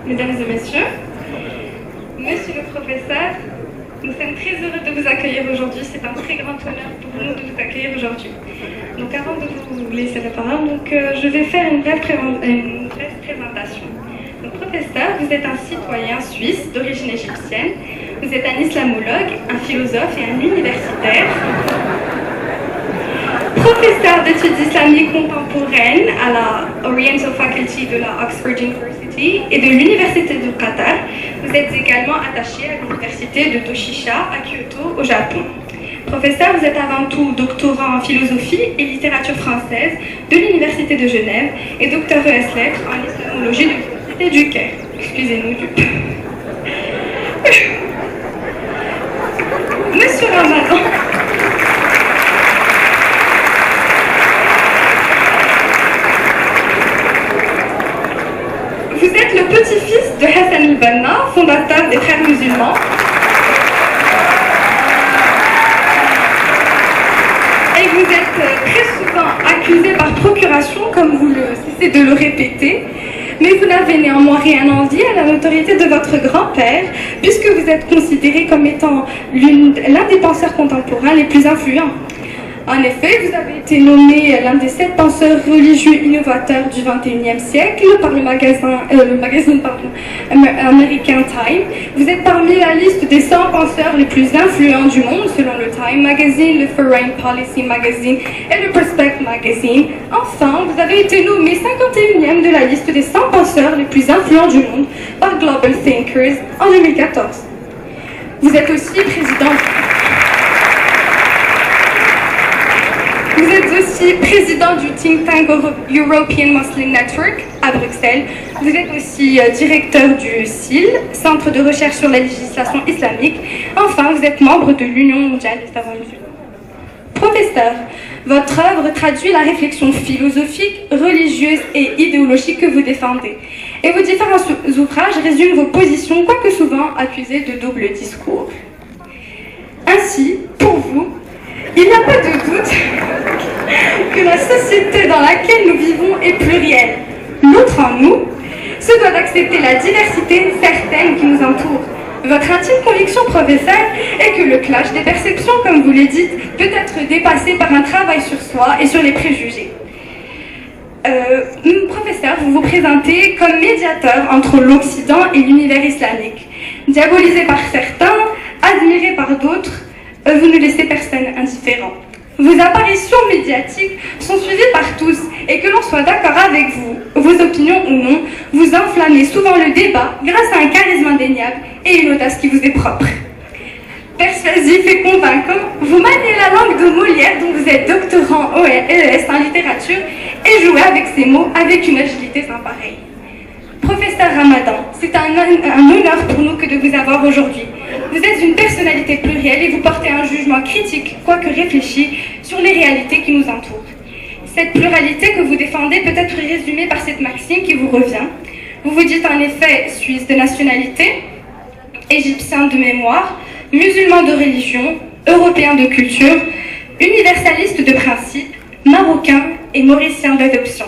Mesdames et messieurs, monsieur le professeur, nous sommes très heureux de vous accueillir aujourd'hui. C'est un très grand honneur pour nous de vous accueillir aujourd'hui. Donc avant de vous laisser la parole, je vais faire une brève présentation. Donc professeur, vous êtes un citoyen suisse d'origine égyptienne. Vous êtes un islamologue, un philosophe et un universitaire. Professeur d'études islamiques contemporaines à la Oriental Faculty de la Oxford University et de l'Université du Qatar. Vous êtes également attaché à l'Université de Toshisha à Kyoto, au Japon. Professeur, vous êtes avant tout doctorant en philosophie et littérature française de l'Université de Genève et docteur ES Lettres en islamologie de l'Université du Caire. Excusez-nous du peu. Monsieur Ramadan. Vous êtes le petit-fils de Hassan al-Banna, fondateur des Frères musulmans. Et vous êtes très souvent accusé par procuration, comme vous le cessez de le répéter. Mais vous n'avez néanmoins rien envié à la notoriété de votre grand-père, puisque vous êtes considéré comme étant l'un des penseurs contemporains les plus influents. En effet, vous avez été nommé l'un des 7 penseurs religieux innovateurs du XXIe siècle par le magazine American Time. Vous êtes parmi la liste des 100 penseurs les plus influents du monde selon le Time Magazine, le Foreign Policy Magazine et le Perspect Magazine. Enfin, vous avez été nommé 51e de la liste des 100 penseurs les plus influents du monde par Global Thinkers en 2014. Vous êtes aussi président du think tank European Muslim Network à Bruxelles. Vous êtes aussi directeur du CIL, Centre de recherche sur la législation islamique. Enfin, vous êtes membre de l'Union mondiale des savants musulmans. Professeur, votre œuvre traduit la réflexion philosophique, religieuse et idéologique que vous défendez. Et vos différents ouvrages résument vos positions, quoique souvent accusées de double discours. Ainsi, pour vous, il n'y a pas de doute que la société dans laquelle nous vivons est plurielle. L'autre en nous se doit d'accepter la diversité certaine qui nous entoure. Votre intime conviction, professeur, est que le clash des perceptions, comme vous le dites, peut être dépassé par un travail sur soi et sur les préjugés. Professeur, vous vous présentez comme médiateur entre l'Occident et l'univers islamique. Diabolisé par certains, admiré par d'autres, vous ne laissez personne indifférent. Vos apparitions médiatiques sont suivies par tous, et que l'on soit d'accord avec vous, vos opinions ou non, vous enflammez souvent le débat grâce à un charisme indéniable et une audace qui vous est propre. Persuasif et convaincant, vous maniez la langue de Molière dont vous êtes doctorant ES en littérature et jouez avec ces mots avec une agilité sans pareille. Professeur Ramadan, c'est un honneur pour nous que de vous avoir aujourd'hui. Vous êtes une personnalité plurielle et vous portez un jugement critique, quoique réfléchi, sur les réalités qui nous entourent. Cette pluralité que vous défendez peut être résumée par cette maxime qui vous revient. Vous vous dites en effet suisse de nationalité, égyptien de mémoire, musulman de religion, européen de culture, universaliste de principe, marocain et mauricien d'adoption.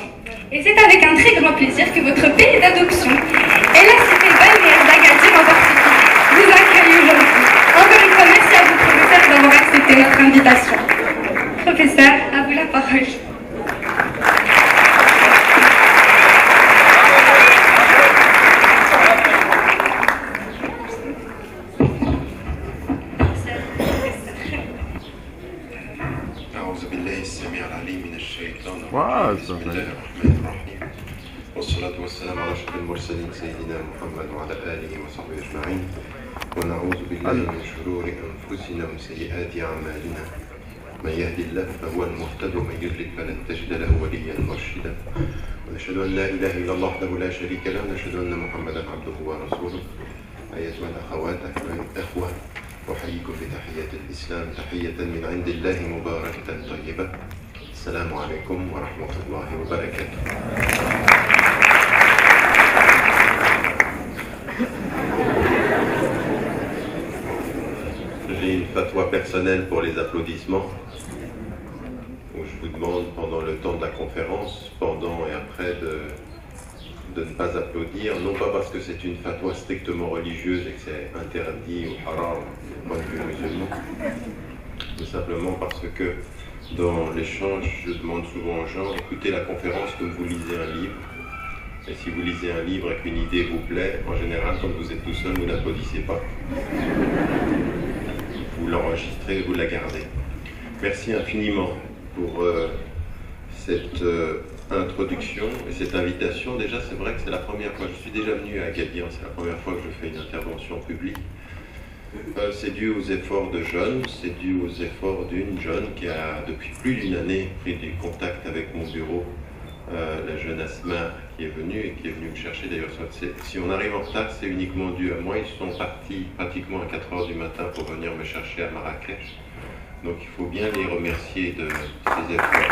Et c'est avec un très grand plaisir que votre pays d'adoption et la cité balnéaire d'Agadir en particulier vous accueille aujourd'hui. Encore une fois, merci à vous, professeur, d'avoir accepté notre invitation. Professeur, à vous la parole. والصلاة والسلام على أشرف المرسلين سيدنا محمد وعلى آله وصحبه أجمعين ونعوذ بالله من شرور أنفسنا وسيئات أعمالنا من يهدي الله فهو المهتد ومن يضلل فلن تجد له وليا مرشدا ونشهد أن لا إله إلا الله وحده لا شريك له ونشهد أن محمدا عبده ورسوله أيتها الأخوات والأخوة أحييكم بتحية الإسلام تحية من عند الله مباركة طيبة السلام عليكم ورحمة الله وبركاته. J'ai une fatwa personnelle pour les applaudissements, où je vous demande pendant le temps de la conférence, pendant et après, de ne pas applaudir, non pas parce que c'est une fatwa strictement religieuse et que c'est interdit ou haram du point de vue musulman, mais simplement parce que dans l'échange, je demande souvent aux gens, écoutez la conférence comme vous lisez un livre. Et si vous lisez un livre et qu'une idée vous plaît, en général, quand vous êtes tout seul, vous n'applaudissez pas. Vous l'enregistrez, vous la gardez. Merci infiniment pour cette introduction et cette invitation. Déjà, c'est vrai que c'est la première fois, je suis déjà venu à Agadir, c'est la première fois que je fais une intervention publique. C'est dû aux efforts de jeunes, c'est dû aux efforts d'une jeune qui a depuis plus d'une année pris du contact avec mon bureau, la jeune Asma qui est venue et qui est venue me chercher. D'ailleurs, si on arrive en retard, c'est uniquement dû à moi. Ils sont partis pratiquement à 4 h du matin pour venir me chercher à Marrakech. Donc il faut bien les remercier de ces efforts.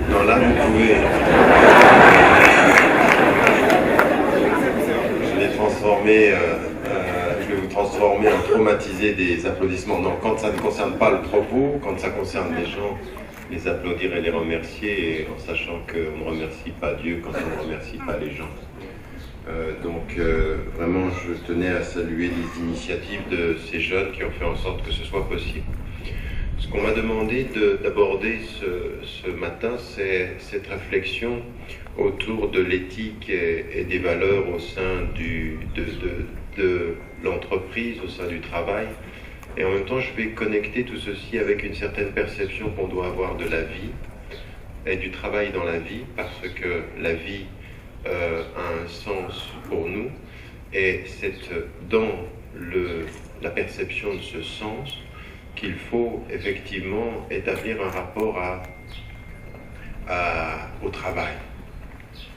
Non, là, vous pouvez... Je vais vous transformer en traumatisé des applaudissements. Non, quand ça ne concerne pas le propos, quand ça concerne les gens, les applaudir et les remercier, et en sachant qu'on ne remercie pas Dieu quand on ne remercie pas les gens. Vraiment, je tenais à saluer les initiatives de ces jeunes qui ont fait en sorte que ce soit possible. Ce qu'on m'a demandé d'aborder ce matin, c'est cette réflexion autour de l'éthique et des valeurs au sein de l'entreprise, au sein du travail. Et en même temps, je vais connecter tout ceci avec une certaine perception qu'on doit avoir de la vie et du travail dans la vie, parce que la vie a un sens pour nous, et c'est dans la perception de ce sens qu'il faut effectivement établir un rapport au travail.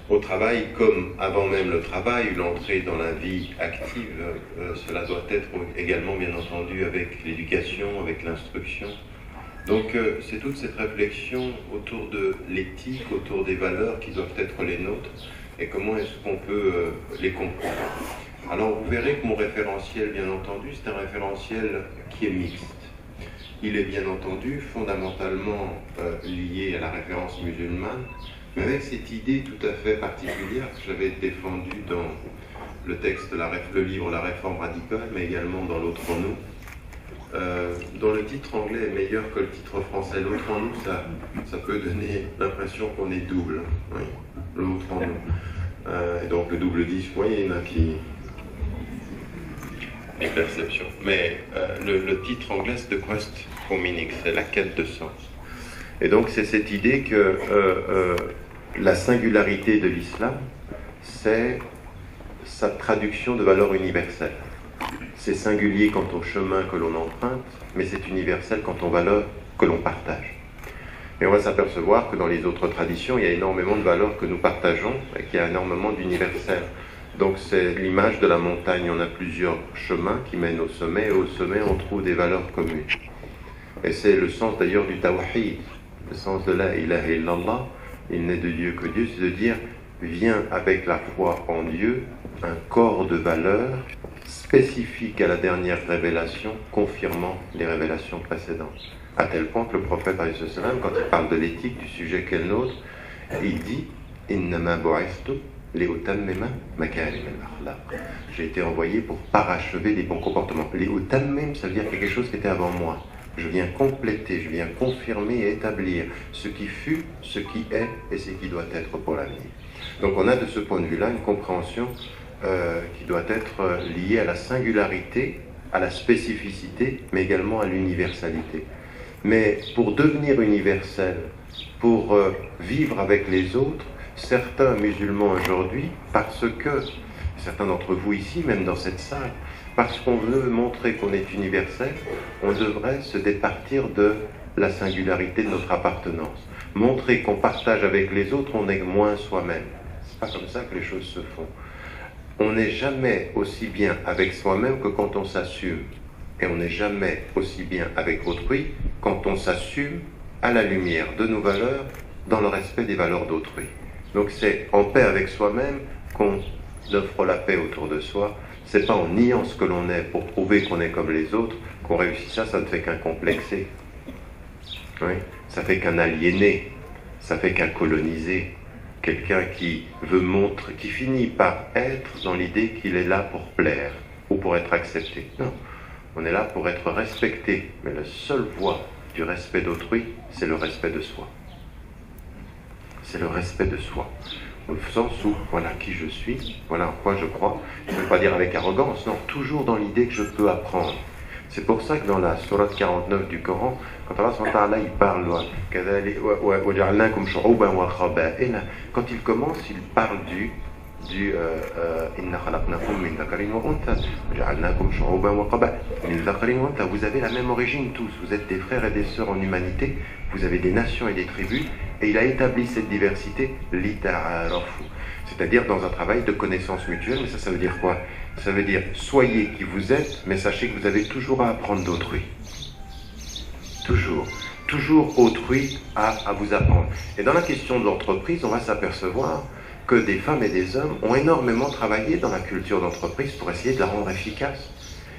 Au travail, comme avant même le travail, l'entrée dans la vie active, cela doit être également bien entendu avec l'éducation, avec l'instruction. Donc c'est toute cette réflexion autour de l'éthique, autour des valeurs qui doivent être les nôtres, et comment est-ce qu'on peut les comprendre. Alors vous verrez que mon référentiel, bien entendu, c'est un référentiel qui est mixte. Il est bien entendu fondamentalement lié à la référence musulmane, mais avec cette idée tout à fait particulière que j'avais défendue dans le texte, le livre La Réforme radicale, mais également dans L'autre en nous, dont le titre anglais est meilleur que le titre français. L'autre en nous, ça peut donner l'impression qu'on est double. Oui, l'autre en nous. Et donc le double disque, oui, il y en a qui... les perceptions. Mais le titre anglais, c'est The Quest for Meaning, c'est la quête de sens. Et donc c'est cette idée que la singularité de l'islam, c'est sa traduction de valeurs universelles. C'est singulier quant au chemin que l'on emprunte, mais c'est universel quant aux valeurs que l'on partage. Et on va s'apercevoir que dans les autres traditions, il y a énormément de valeurs que nous partageons et qu'il y a énormément d'universels. Donc c'est l'image de la montagne, on a plusieurs chemins qui mènent au sommet, et au sommet on trouve des valeurs communes. Et c'est le sens d'ailleurs du tawhid, le sens de la ilaha illallah, il n'est de Dieu que Dieu, c'est de dire, vient avec la foi en Dieu, un corps de valeurs spécifique à la dernière révélation, confirmant les révélations précédentes. À tel point que le prophète, quand il parle de l'éthique, du sujet qu'est le nôtre, il dit, innama bu'ithtu j'ai été envoyé pour parachever des bons comportements. Ça veut dire qu'il y a quelque chose qui était avant moi. Je viens compléter, je viens confirmer et établir ce qui fut, ce qui est et ce qui doit être pour l'avenir. Donc on a de ce point de vue-là une compréhension qui doit être liée à la singularité, à la spécificité, mais également à l'universalité. Mais pour devenir universel, pour vivre avec les autres, certains musulmans aujourd'hui, parce que, certains d'entre vous ici, même dans cette salle, parce qu'on veut montrer qu'on est universel, on devrait se départir de la singularité de notre appartenance. Montrer qu'on partage avec les autres, on est moins soi-même. C'est pas comme ça que les choses se font. On n'est jamais aussi bien avec soi-même que quand on s'assume. Et on n'est jamais aussi bien avec autrui quand on s'assume à la lumière de nos valeurs, dans le respect des valeurs d'autrui. Donc c'est en paix avec soi-même qu'on offre la paix autour de soi. C'est pas en niant ce que l'on est pour prouver qu'on est comme les autres qu'on réussit ça, ça ne fait qu'un complexé. Oui, ça fait qu'un aliéné. ça fait qu'à coloniser. Quelqu'un qui veut montrer, qui finit par être dans l'idée qu'il est là pour plaire ou pour être accepté. Non, on est là pour être respecté. Mais la seule voie du respect d'autrui, c'est le respect de soi. C'est le respect de soi. Au sens où, voilà qui je suis, voilà en quoi je crois. Je ne veux pas dire avec arrogance, non, toujours dans l'idée que je peux apprendre. C'est pour ça que dans la sourate 49 du Coran, quand Allah SWT il parle, quand il commence, il parle vous avez la même origine tous, vous êtes des frères et des sœurs en humanité, vous avez des nations et des tribus, et il a établi cette diversité, c'est-à-dire dans un travail de connaissance mutuelle. Mais ça veut dire quoi? Ça veut dire, soyez qui vous êtes, mais sachez que vous avez toujours à apprendre d'autrui. Toujours autrui à vous apprendre. Et dans la question de l'entreprise, on va s'apercevoir que des femmes et des hommes ont énormément travaillé dans la culture d'entreprise pour essayer de la rendre efficace.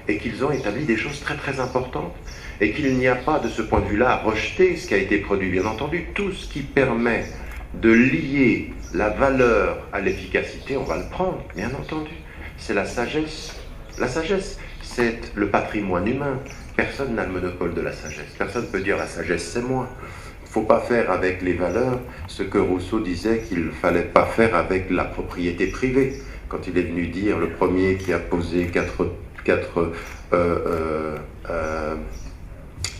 Et qu'ils ont établi des choses très très importantes. Et qu'il n'y a pas de ce point de vue-là à rejeter ce qui a été produit. Bien entendu, tout ce qui permet de lier la valeur à l'efficacité, on va le prendre, bien entendu. C'est la sagesse. La sagesse, c'est le patrimoine humain. Personne n'a le monopole de la sagesse. Personne ne peut dire la sagesse, c'est moi. Il ne faut pas faire avec les valeurs ce que Rousseau disait qu'il ne fallait pas faire avec la propriété privée. Quand il est venu dire, le premier qui a posé quatre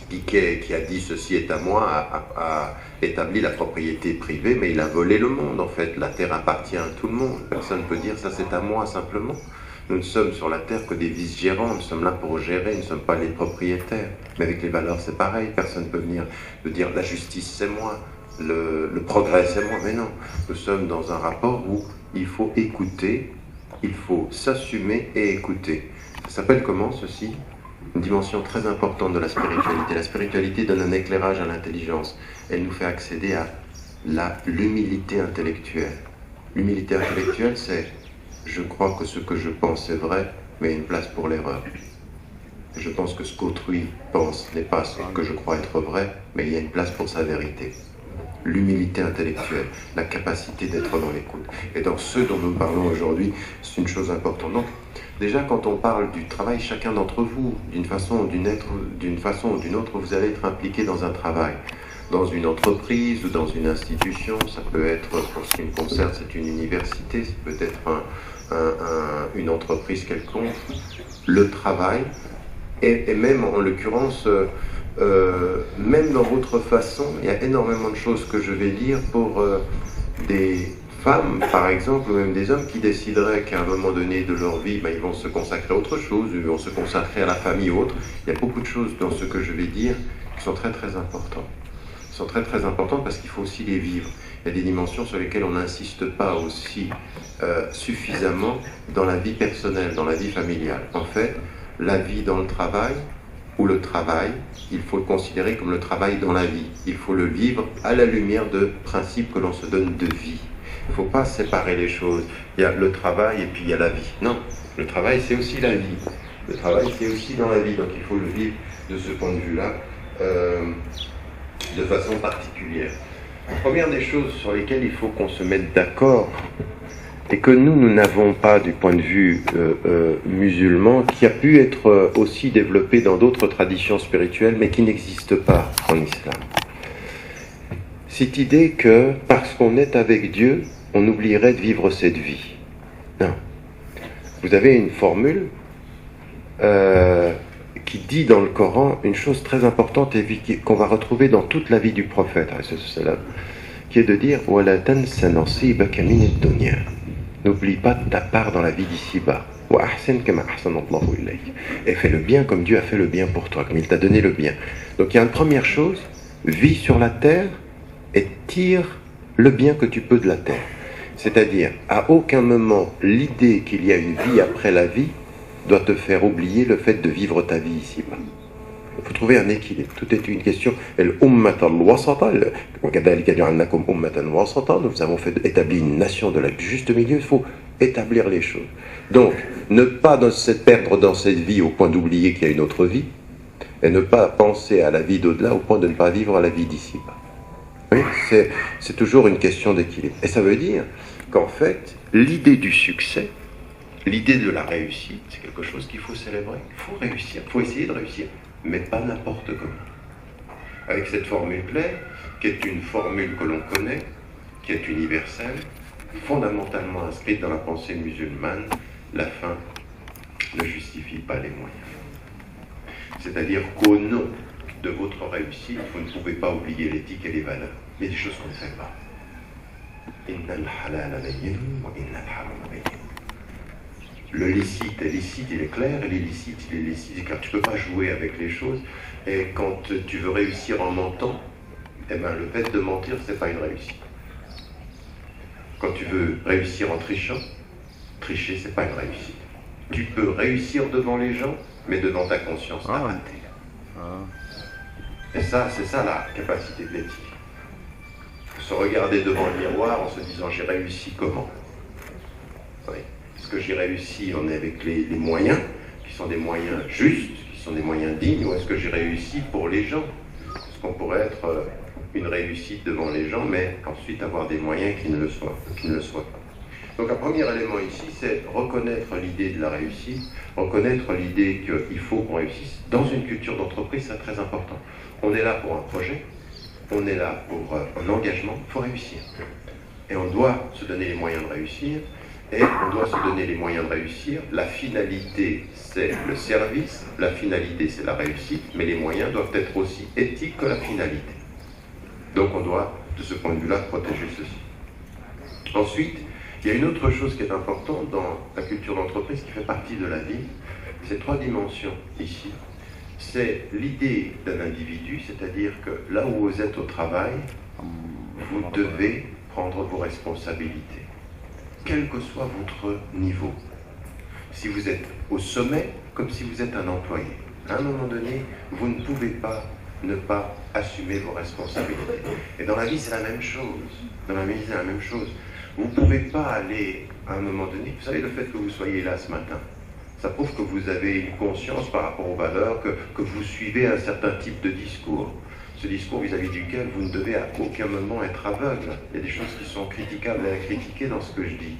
piquets, qui a dit ceci est à moi, a établi la propriété privée, mais il a volé le monde en fait. La terre appartient à tout le monde. Personne ne peut dire ça c'est à moi simplement. Nous ne sommes sur la terre que des vice-gérants, nous sommes là pour gérer, nous ne sommes pas les propriétaires. Mais avec les valeurs c'est pareil, personne ne peut venir de dire la justice c'est moi, le progrès c'est moi. Mais non, nous sommes dans un rapport où il faut écouter, il faut s'assumer et écouter. Ça s'appelle comment ceci? Une dimension très importante de la spiritualité. La spiritualité donne un éclairage à l'intelligence. Elle nous fait accéder à l'humilité intellectuelle. L'humilité intellectuelle, c'est je crois que ce que je pense est vrai, mais il y a une place pour l'erreur. Je pense que ce qu'autrui pense n'est pas ce que je crois être vrai, mais il y a une place pour sa vérité. L'humilité intellectuelle, la capacité d'être dans l'écoute. Et dans ce dont nous parlons aujourd'hui, c'est une chose importante. Donc, déjà, quand on parle du travail, chacun d'entre vous, d'une façon ou d'une autre, vous allez être impliqué dans un travail. Dans une entreprise ou dans une institution, ça peut être, pour ce qui me concerne, c'est une université, ça peut être une entreprise quelconque. Le travail, et même en l'occurrence, même dans votre façon, il y a énormément de choses que je vais lire pour des femmes, par exemple, ou même des hommes qui décideraient qu'à un moment donné de leur vie, ils vont se consacrer à autre chose, ils vont se consacrer à la famille ou autre. Il y a beaucoup de choses dans ce que je vais dire qui sont très très importantes. Ils sont très très importantes parce qu'il faut aussi les vivre. Il y a des dimensions sur lesquelles on n'insiste pas aussi suffisamment dans la vie personnelle, dans la vie familiale. En fait, la vie dans le travail, ou le travail, il faut le considérer comme le travail dans la vie. Il faut le vivre à la lumière de principes que l'on se donne de vie. Il ne faut pas séparer les choses. Il y a le travail et puis il y a la vie. Non, le travail c'est aussi la vie. Le travail c'est aussi dans la vie. Donc il faut le vivre de ce point de vue-là, de façon particulière. La première des choses sur lesquelles il faut qu'on se mette d'accord, et que nous n'avons pas du point de vue musulman, qui a pu être aussi développé dans d'autres traditions spirituelles, mais qui n'existe pas en islam. Cette idée que, parce qu'on est avec Dieu, on oublierait de vivre cette vie. Non. Vous avez une formule qui dit dans le Coran une chose très importante et qu'on va retrouver dans toute la vie du prophète, qui est de dire « Wala tansa nasibaka min ad-dunya » N'oublie pas ta part dans la vie d'ici-bas. Et fais le bien comme Dieu a fait le bien pour toi, comme il t'a donné le bien. Donc il y a une première chose, vis sur la terre et tire le bien que tu peux de la terre. C'est-à-dire, à aucun moment, l'idée qu'il y a une vie après la vie doit te faire oublier le fait de vivre ta vie ici-bas. Il faut trouver un équilibre. Tout est une question. Nous avons établi une nation de la juste milieu. Il faut établir les choses. Donc, ne pas se perdre dans cette vie au point d'oublier qu'il y a une autre vie, et ne pas penser à la vie d'au-delà au point de ne pas vivre à la vie d'ici-bas. Oui, c'est toujours une question d'équilibre. Et ça veut dire qu'en fait, l'idée du succès, l'idée de la réussite, c'est quelque chose qu'il faut célébrer. Il faut réussir, il faut essayer de réussir, mais pas n'importe comment. Avec cette formule claire, qui est une formule que l'on connaît, qui est universelle, fondamentalement inscrite dans la pensée musulmane, la fin ne justifie pas les moyens. C'est-à-dire qu'au nom de votre réussite, vous ne pouvez pas oublier l'éthique et les valeurs. Il y a des choses qu'on ne fait pas. Le licite est licite, il est clair, et l'illicite, il est licite, car tu ne peux pas jouer avec les choses. Et quand tu veux réussir en mentant, eh ben, le fait de mentir, ce n'est pas une réussite. Quand tu veux réussir en trichant, tricher, ce n'est pas une réussite. Tu peux réussir devant les gens, mais devant ta conscience, t'as raté. Et ça, c'est ça la capacité de l'éthique. Se regarder devant le miroir en se disant j'ai réussi comment? Oui. Est-ce que j'ai réussi on est avec les moyens, qui sont des moyens justes, qui sont des moyens dignes, ou est-ce que j'ai réussi pour les gens? Est-ce qu'on pourrait être une réussite devant les gens, mais ensuite avoir des moyens qui ne le soient pas? Donc un premier élément ici, c'est reconnaître l'idée de la réussite, reconnaître l'idée qu'il faut qu'on réussisse. Dans une culture d'entreprise, c'est très important. On est là pour un projet, on est là pour un engagement, il faut réussir. Et on doit se donner les moyens de réussir, et on doit se donner les moyens de réussir. La finalité, c'est le service, la finalité, c'est la réussite, mais les moyens doivent être aussi éthiques que la finalité. Donc on doit, de ce point de vue-là, protéger ceci. Ensuite, il y a une autre chose qui est importante dans la culture d'entreprise qui fait partie de la vie, c'est 3 dimensions ici. C'est l'idée d'un individu, c'est-à-dire que là où vous êtes au travail, vous devez prendre vos responsabilités, quel que soit votre niveau. Si vous êtes au sommet, comme si vous êtes un employé. À un moment donné, vous ne pouvez pas ne pas assumer vos responsabilités. Et dans la vie, c'est la même chose. Dans la vie, c'est la même chose. Vous ne pouvez pas aller, à un moment donné, vous savez, le fait que vous soyez là ce matin, ça prouve que vous avez une conscience par rapport aux valeurs, que vous suivez un certain type de discours. Ce discours vis-à-vis duquel vous ne devez à aucun moment être aveugle. Il y a des choses qui sont critiquables et à critiquer dans ce que je dis.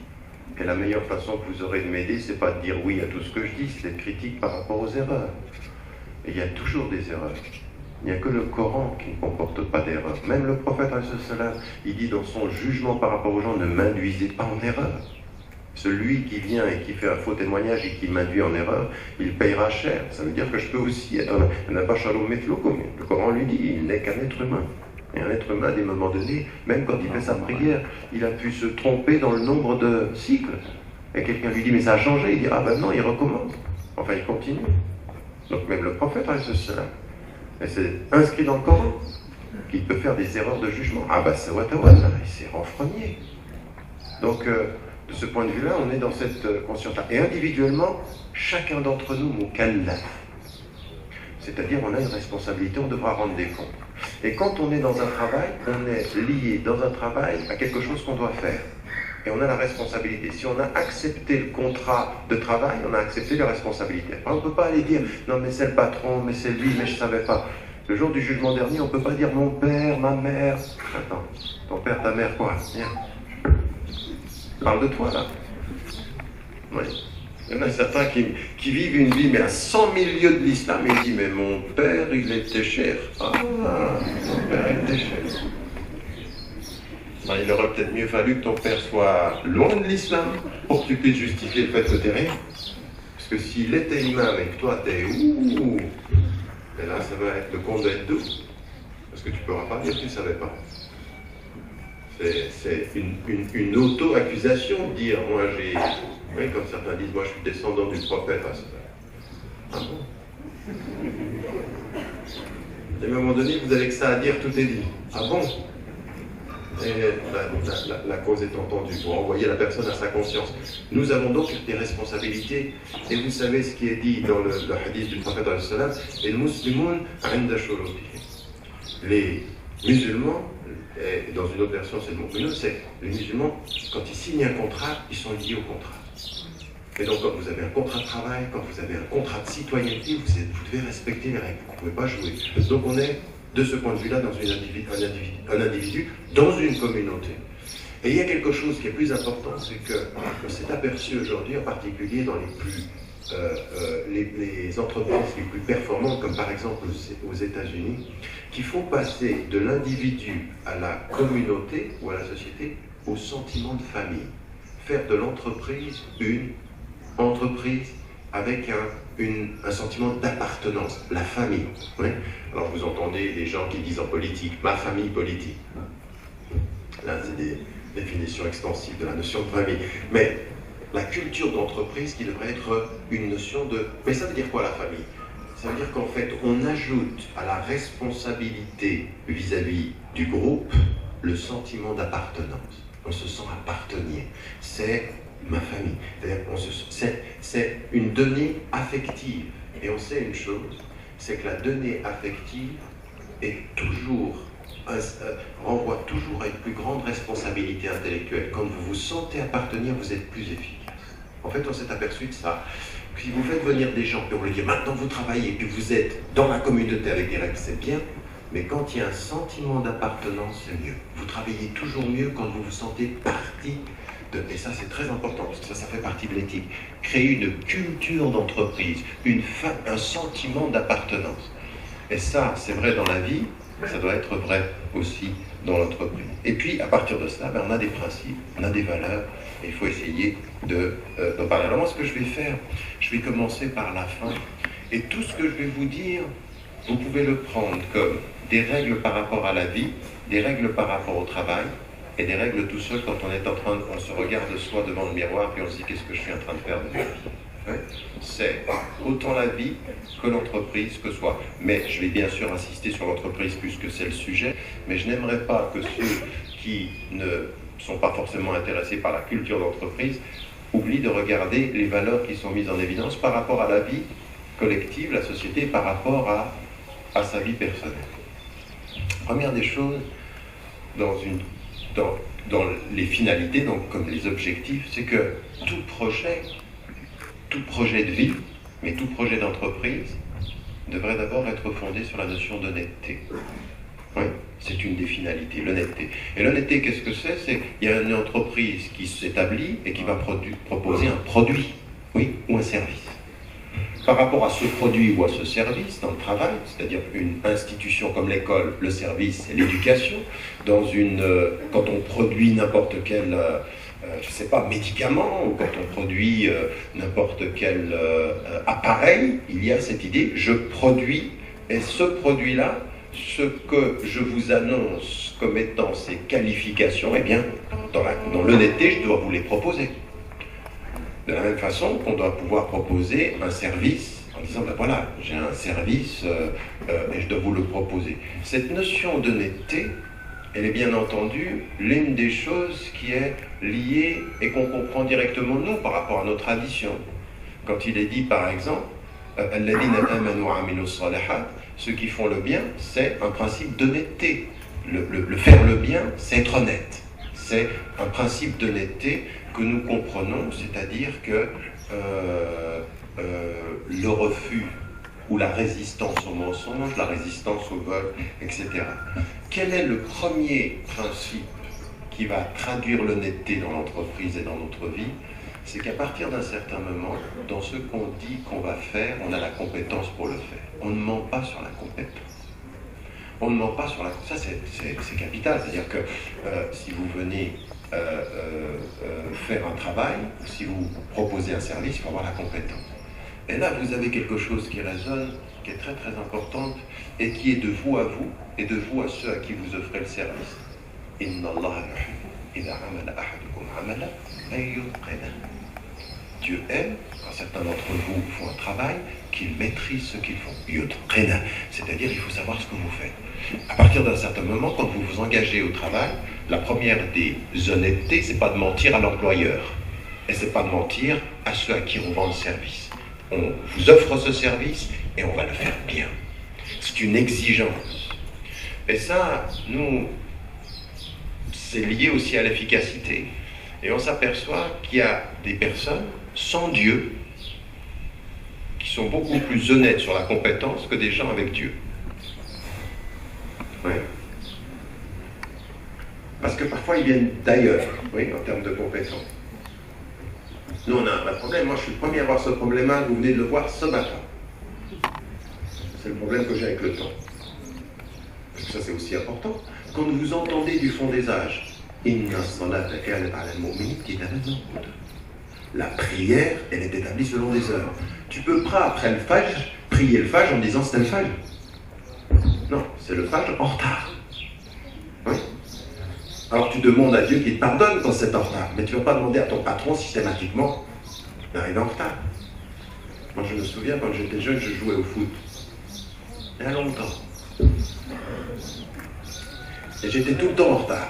Et la meilleure façon que vous aurez de m'aider, c'est pas de dire oui à tout ce que je dis, c'est d'être critique par rapport aux erreurs. Et il y a toujours des erreurs. Il n'y a que le Coran qui ne comporte pas d'erreur. Même le prophète, il dit dans son jugement par rapport aux gens, ne m'induisez pas en erreur. Celui qui vient et qui fait un faux témoignage et qui m'induit en erreur, il payera cher. Ça veut dire que je peux aussi être le Coran lui dit, il n'est qu'un être humain. Et un être humain, à des moments donnés, même quand il fait sa prière, il a pu se tromper dans le nombre de cycles. Et quelqu'un lui dit, mais ça a changé. Il dit, ah ben non, il recommence. Enfin, il continue. Donc même le prophète, et c'est inscrit dans le Coran, qu'il peut faire des erreurs de jugement. Ah ben c'est Watawala, il s'est renfrogné. Donc, de ce point de vue-là, on est dans cette conscience-là. Et individuellement, chacun d'entre nous, mukallaf. C'est-à-dire, on a une responsabilité, on devra rendre des comptes. Et quand on est dans un travail, on est lié dans un travail à quelque chose qu'on doit faire. Et on a la responsabilité. Si on a accepté le contrat de travail, on a accepté la responsabilité. Alors, on ne peut pas aller dire, non mais c'est le patron, mais c'est lui, mais je ne savais pas. Le jour du jugement dernier, on ne peut pas dire mon père, ma mère. Attends, ton père, ta mère, quoi? Viens. Parle de toi, là. Oui. Il y en a certains qui vivent une vie, mais à 100 000 lieues de l'islam, et ils disent, mais mon père, il était cher. Ah, mon père, il était cher. Ben, il aurait peut-être mieux fallu que ton père soit loin de l'islam pour que tu puisses justifier le fait que t'es rien. Parce que s'il était imam et que toi, t'es ouh, et là, ça va être, le compte va être doux. Parce que tu ne pourras pas dire que tu ne savais pas. C'est une auto-accusation de dire, moi j'ai... Oui, comme certains disent, moi je suis descendant du prophète. Ah bon? À un moment donné, vous avez que ça à dire, tout est dit. Ah bon? Et la cause est entendue. Vous renvoyez la personne à sa conscience. Nous avons donc des responsabilités. Et vous savez ce qui est dit dans le hadith du prophète, et les musulmans, et dans une autre version c'est le mu'minun, c'est les musulmans, quand ils signent un contrat, ils sont liés au contrat. Et donc quand vous avez un contrat de travail, quand vous avez un contrat de citoyenneté, vous devez respecter les règles, vous ne pouvez pas jouer. Donc on est de ce point de vue-là, dans un individu, dans une communauté. Et il y a quelque chose qui est plus important, c'est qu'on s'est aperçu aujourd'hui, en particulier dans les entreprises les plus performantes, comme par exemple aux États-Unis, qui font passer de l'individu à la communauté ou à la société au sentiment de famille. Faire de l'entreprise une entreprise avec un sentiment d'appartenance, la famille. Ouais. Alors vous entendez des gens qui disent en politique, ma famille politique. Là, c'est des définitions extensives de la notion de famille. Mais la culture d'entreprise qui devrait être une notion de... Mais ça veut dire quoi la famille? Ça veut dire qu'en fait, on ajoute à la responsabilité vis-à-vis du groupe le sentiment d'appartenance. On se sent appartenir. C'est ma famille. C'est une donnée affective. Et on sait une chose, c'est que la donnée affective est toujours, renvoie toujours à une plus grande responsabilité intellectuelle. Quand vous vous sentez appartenir, vous êtes plus efficace. En fait, on s'est aperçu de ça. Si vous faites venir des gens, puis on leur dit maintenant vous travaillez, puis vous êtes dans la communauté avec des règles, c'est bien. Mais quand il y a un sentiment d'appartenance, c'est mieux. Vous travaillez toujours mieux quand vous vous sentez partie de... Et ça, c'est très important, parce que ça fait partie de l'éthique. Créer une culture d'entreprise, un sentiment d'appartenance. Et ça, c'est vrai dans la vie, ça doit être vrai aussi dans l'entreprise. Et puis, à partir de cela, on a des principes, on a des valeurs, et il faut essayer d'en parler. Alors moi, ce que je vais faire, je vais commencer par la fin. Et tout ce que je vais vous dire, vous pouvez le prendre comme des règles par rapport à la vie, des règles par rapport au travail, et des règles tout seul quand on se regarde soi devant le miroir, puis on se dit qu'est-ce que je suis en train de faire de ma vie. Ouais. C'est autant la vie que l'entreprise que soi. Mais je vais bien sûr insister sur l'entreprise puisque c'est le sujet, mais je n'aimerais pas que ceux qui ne sont pas forcément intéressés par la culture d'entreprise oublient de regarder les valeurs qui sont mises en évidence par rapport à la vie collective, la société, par rapport à sa vie personnelle. Première des choses, dans les finalités, donc comme les objectifs, c'est que tout projet de vie, mais tout projet d'entreprise, devrait d'abord être fondé sur la notion d'honnêteté. Oui, c'est une des finalités, l'honnêteté. Et l'honnêteté, qu'est-ce que c'est? C'est qu'il y a une entreprise qui s'établit et qui va proposer un produit, oui, ou un service. Par rapport à ce produit ou à ce service dans le travail, c'est-à-dire une institution comme l'école, le service et l'éducation, quand on produit n'importe quel, je ne sais pas, médicament, ou quand on produit n'importe quel appareil, il y a cette idée, je produis, et ce produit-là, ce que je vous annonce comme étant ses qualifications, eh bien, dans l'honnêteté, je dois vous les proposer. De la même façon qu'on doit pouvoir proposer un service en disant, ben voilà, j'ai un service et je dois vous le proposer. Cette notion d'honnêteté, elle est bien entendu l'une des choses qui est liée et qu'on comprend directement nous par rapport à nos traditions. Quand il est dit par exemple, ceux qui font le bien, c'est un principe d'honnêteté. Le faire le bien, c'est être honnête. C'est un principe d'honnêteté que nous comprenons, c'est-à-dire que le refus ou la résistance au mensonge, la résistance au vol, etc. Quel est le premier principe qui va traduire l'honnêteté dans l'entreprise et dans notre vie? C'est qu'à partir d'un certain moment, dans ce qu'on dit qu'on va faire, on a la compétence pour le faire. On ne ment pas sur la compétence. On ne ment pas sur la... Ça, c'est capital. C'est-à-dire que si vous venez faire un travail, ou si vous proposez un service, il faut avoir la compétence. Et là, vous avez quelque chose qui résonne, qui est très très importante, et qui est de vous à vous, et de vous à ceux à qui vous offrez le service. Inna Allah idha amala ahadukum amala an yutqina. Dieu aime, quand certains d'entre vous font un travail, qu'ils maîtrisent ce qu'ils font. Yutqina, c'est-à-dire il faut savoir ce que vous faites. À partir d'un certain moment, quand vous vous engagez au travail, la première des honnêtetés, c'est pas de mentir à l'employeur. Et c'est pas de mentir à ceux à qui on vend le service. On vous offre ce service et on va le faire bien. C'est une exigence. Et ça, nous, c'est lié aussi à l'efficacité. Et on s'aperçoit qu'il y a des personnes sans Dieu qui sont beaucoup plus honnêtes sur la compétence que des gens avec Dieu. Parce que parfois, ils viennent d'ailleurs, oui, en termes de compétences. Nous, on a un vrai problème. Moi, je suis le premier à avoir ce problème-là. Vous venez de le voir ce matin. C'est le problème que j'ai avec le temps. Parce que ça, c'est aussi important. Quand vous entendez du fond des âges, la prière, elle est établie selon des heures. Tu peux pas, après le Fajr, prier le Fajr en disant c'est le Fajr. Non, c'est le Fajr en retard. Oui. Alors tu demandes à Dieu qu'il te pardonne quand c'est en retard. Mais tu ne vas pas demander à ton patron systématiquement d'arriver en retard. Moi, je me souviens, quand j'étais jeune, je jouais au foot. Il y a longtemps. Et j'étais tout le temps en retard.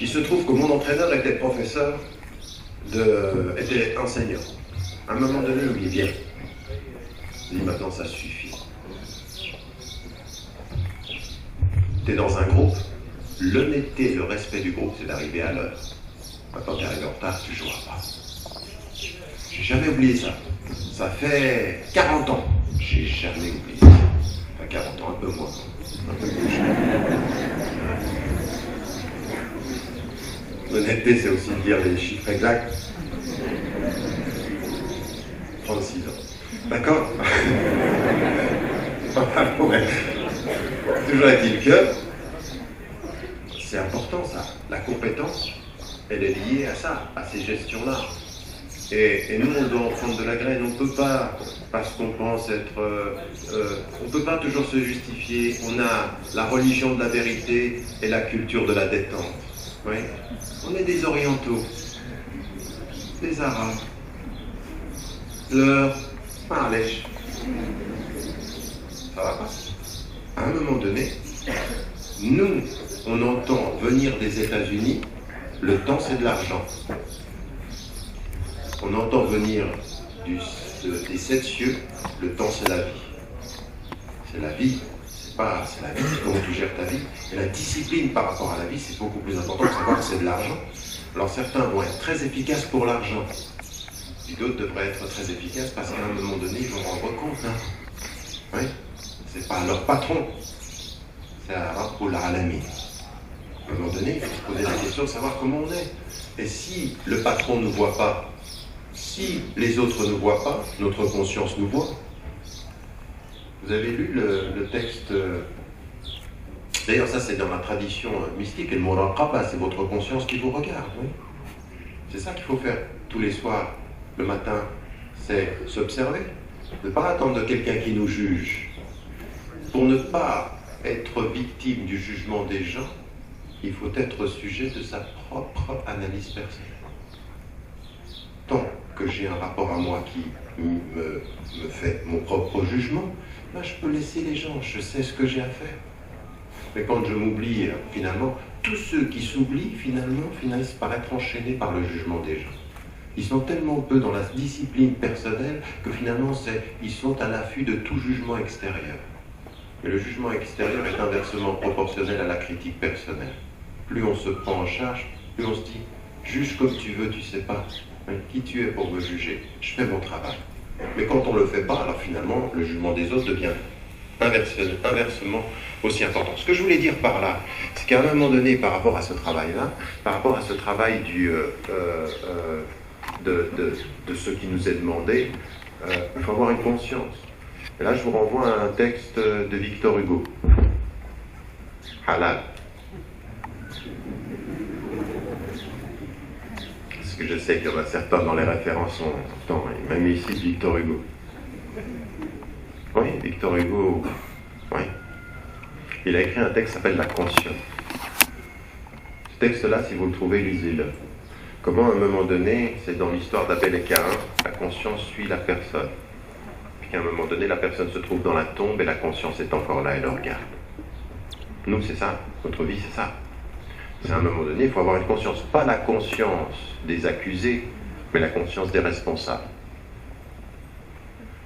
Il se trouve que mon entraîneur était professeur, était enseignant. À un moment donné, il vient. Il dit maintenant ça suffit. Tu es dans un groupe, l'honnêteté, le respect du groupe, c'est d'arriver à l'heure. Maintenant tu arrives en retard, tu ne joueras pas. J'ai jamais oublié ça. Ça fait 40 ans. J'ai jamais oublié ça. Enfin 40 ans, un peu moins. Un peu plus. L'honnêteté, c'est aussi de dire les chiffres exacts. 36 ans. D'accord. Ouais. Toujours est-il que c'est important ça. La compétence, elle est liée à ça, à ces gestions-là. Et nous, on doit en prendre de la graine. On ne peut pas, parce qu'on pense être... on ne peut pas toujours se justifier. On a la religion de la vérité et la culture de la détente. Oui. On est des orientaux, des arabes, leur parlèche. Ça va pas. À un moment donné, nous, on entend venir des États-Unis, le temps c'est de l'argent. On entend venir des 7 cieux, le temps c'est la vie. C'est la vie. C'est la vie, comment tu gères ta vie. Et la discipline par rapport à la vie, c'est beaucoup plus important de savoir que c'est de l'argent. Alors certains vont être très efficaces pour l'argent. Et d'autres devraient être très efficaces parce qu'à un moment donné, ils vont rendre compte. Hein. Oui. C'est pas leur patron. C'est à Rabbul Alamin. À un moment donné, il faut se poser la question de savoir comment on est. Et si le patron ne nous voit pas, si les autres ne voient pas, notre conscience nous voit. Vous avez lu le texte, d'ailleurs ça c'est dans la tradition mystique, et le muraqaba, c'est votre conscience qui vous regarde, oui. C'est ça qu'il faut faire tous les soirs, le matin, c'est s'observer, ne pas attendre de quelqu'un qui nous juge. Pour ne pas être victime du jugement des gens, il faut être sujet de sa propre analyse personnelle. Tant que j'ai un rapport à moi qui me fait mon propre jugement, là, je peux laisser les gens, je sais ce que j'ai à faire. Mais quand je m'oublie, finalement, tous ceux qui s'oublient, finalement, finissent par être enchaînés par le jugement des gens. Ils sont tellement peu dans la discipline personnelle que finalement, ils sont à l'affût de tout jugement extérieur. Mais le jugement extérieur est inversement proportionnel à la critique personnelle. Plus on se prend en charge, plus on se dit, juge comme tu veux, tu sais pas. Qui tu es pour me juger? Je fais mon travail. Mais quand on ne le fait pas, alors finalement, le jugement des autres devient inversement aussi important. Ce que je voulais dire par là, c'est qu'à un moment donné, par rapport à ce travail-là, par rapport à ce travail de ce qui nous est demandé, il faut avoir une conscience. Et là, je vous renvoie à un texte de Victor Hugo. Halal. Parce que je sais qu'il y en a certains dans les références, on même ici Victor Hugo. Oui, Victor Hugo, oui. Il a écrit un texte qui s'appelle La conscience. Ce texte-là, si vous le trouvez, lisez-le. Comment, à un moment donné, c'est dans l'histoire d'Abel et Caïn, la conscience suit la personne. Puis qu'à un moment donné, la personne se trouve dans la tombe et la conscience est encore là et le regarde. Nous, c'est ça. Notre vie, c'est ça. C'est à un moment donné, il faut avoir une conscience. Pas la conscience des accusés, mais la conscience des responsables.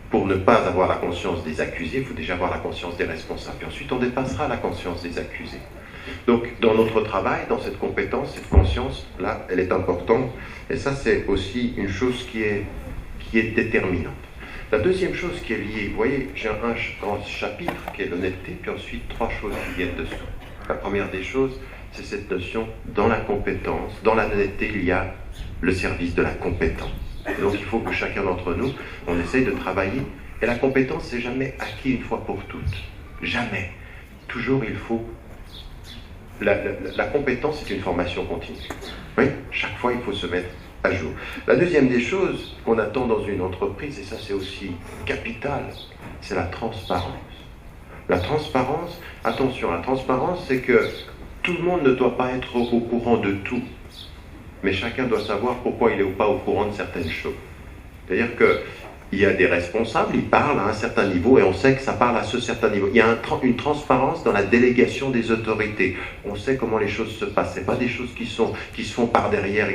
Pour ne pas avoir la conscience des accusés, il faut déjà avoir la conscience des responsables. Puis ensuite, on dépassera la conscience des accusés. Donc, dans notre travail, dans cette compétence, cette conscience, là, elle est importante. Et ça, c'est aussi une chose qui est déterminante. La deuxième chose qui est liée, vous voyez, j'ai un chapitre qui est l'honnêteté, puis ensuite 3 choses qui viennent dessous. La première des choses, c'est cette notion, dans la compétence, dans la honnêteté, il y a le service de la compétence. Et donc il faut que chacun d'entre nous, on essaye de travailler. Et la compétence, c'est jamais acquis une fois pour toutes. Jamais. Toujours il faut... La compétence, c'est une formation continue. Oui, chaque fois, il faut se mettre à jour. La deuxième des choses qu'on attend dans une entreprise, et ça c'est aussi capital, c'est la transparence. La transparence, attention, la transparence, c'est que tout le monde ne doit pas être au courant de tout, mais chacun doit savoir pourquoi il n'est pas au courant de certaines choses. C'est-à-dire qu'il y a des responsables, ils parlent à un certain niveau, et on sait que ça parle à ce certain niveau. Il y a une transparence dans la délégation des autorités. On sait comment les choses se passent. Ce n'est pas des choses qui se font par derrière.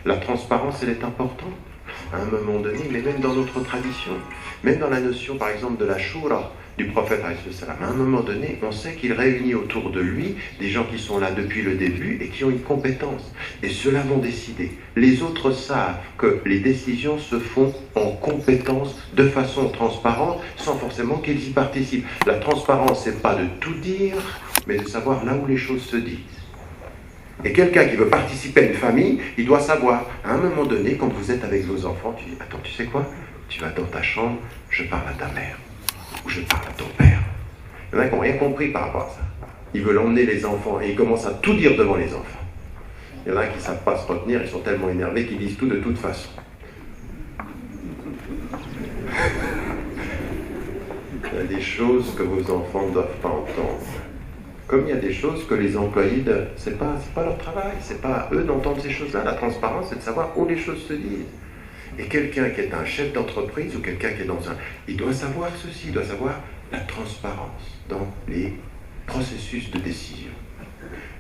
La transparence, elle est importante à un moment donné, mais même dans notre tradition. Même dans la notion, par exemple, de la shura du prophète, à un moment donné, on sait qu'il réunit autour de lui des gens qui sont là depuis le début et qui ont une compétence. Et ceux-là vont décider. Les autres savent que les décisions se font en compétence, de façon transparente, sans forcément qu'ils y participent. La transparence, c'est pas de tout dire, mais de savoir là où les choses se disent. Et quelqu'un qui veut participer à une famille, il doit savoir, à un moment donné, quand vous êtes avec vos enfants, tu dis, attends, tu sais quoi? Tu vas dans ta chambre, je parle à ta mère. Ou je parle à ton père. Il y en a qui n'ont rien compris par rapport à ça. Ils veulent emmener les enfants et ils commencent à tout dire devant les enfants. Il y en a qui ne savent pas se retenir, ils sont tellement énervés qu'ils disent tout de toute façon. Il y a des choses que vos enfants ne doivent pas entendre. Comme il y a des choses que les employés, c'est pas leur travail, c'est pas à eux d'entendre ces choses-là. La transparence, c'est de savoir où les choses se disent. Et quelqu'un qui est un chef d'entreprise ou quelqu'un qui est dans un... Il doit savoir ceci, il doit savoir la transparence dans les processus de décision.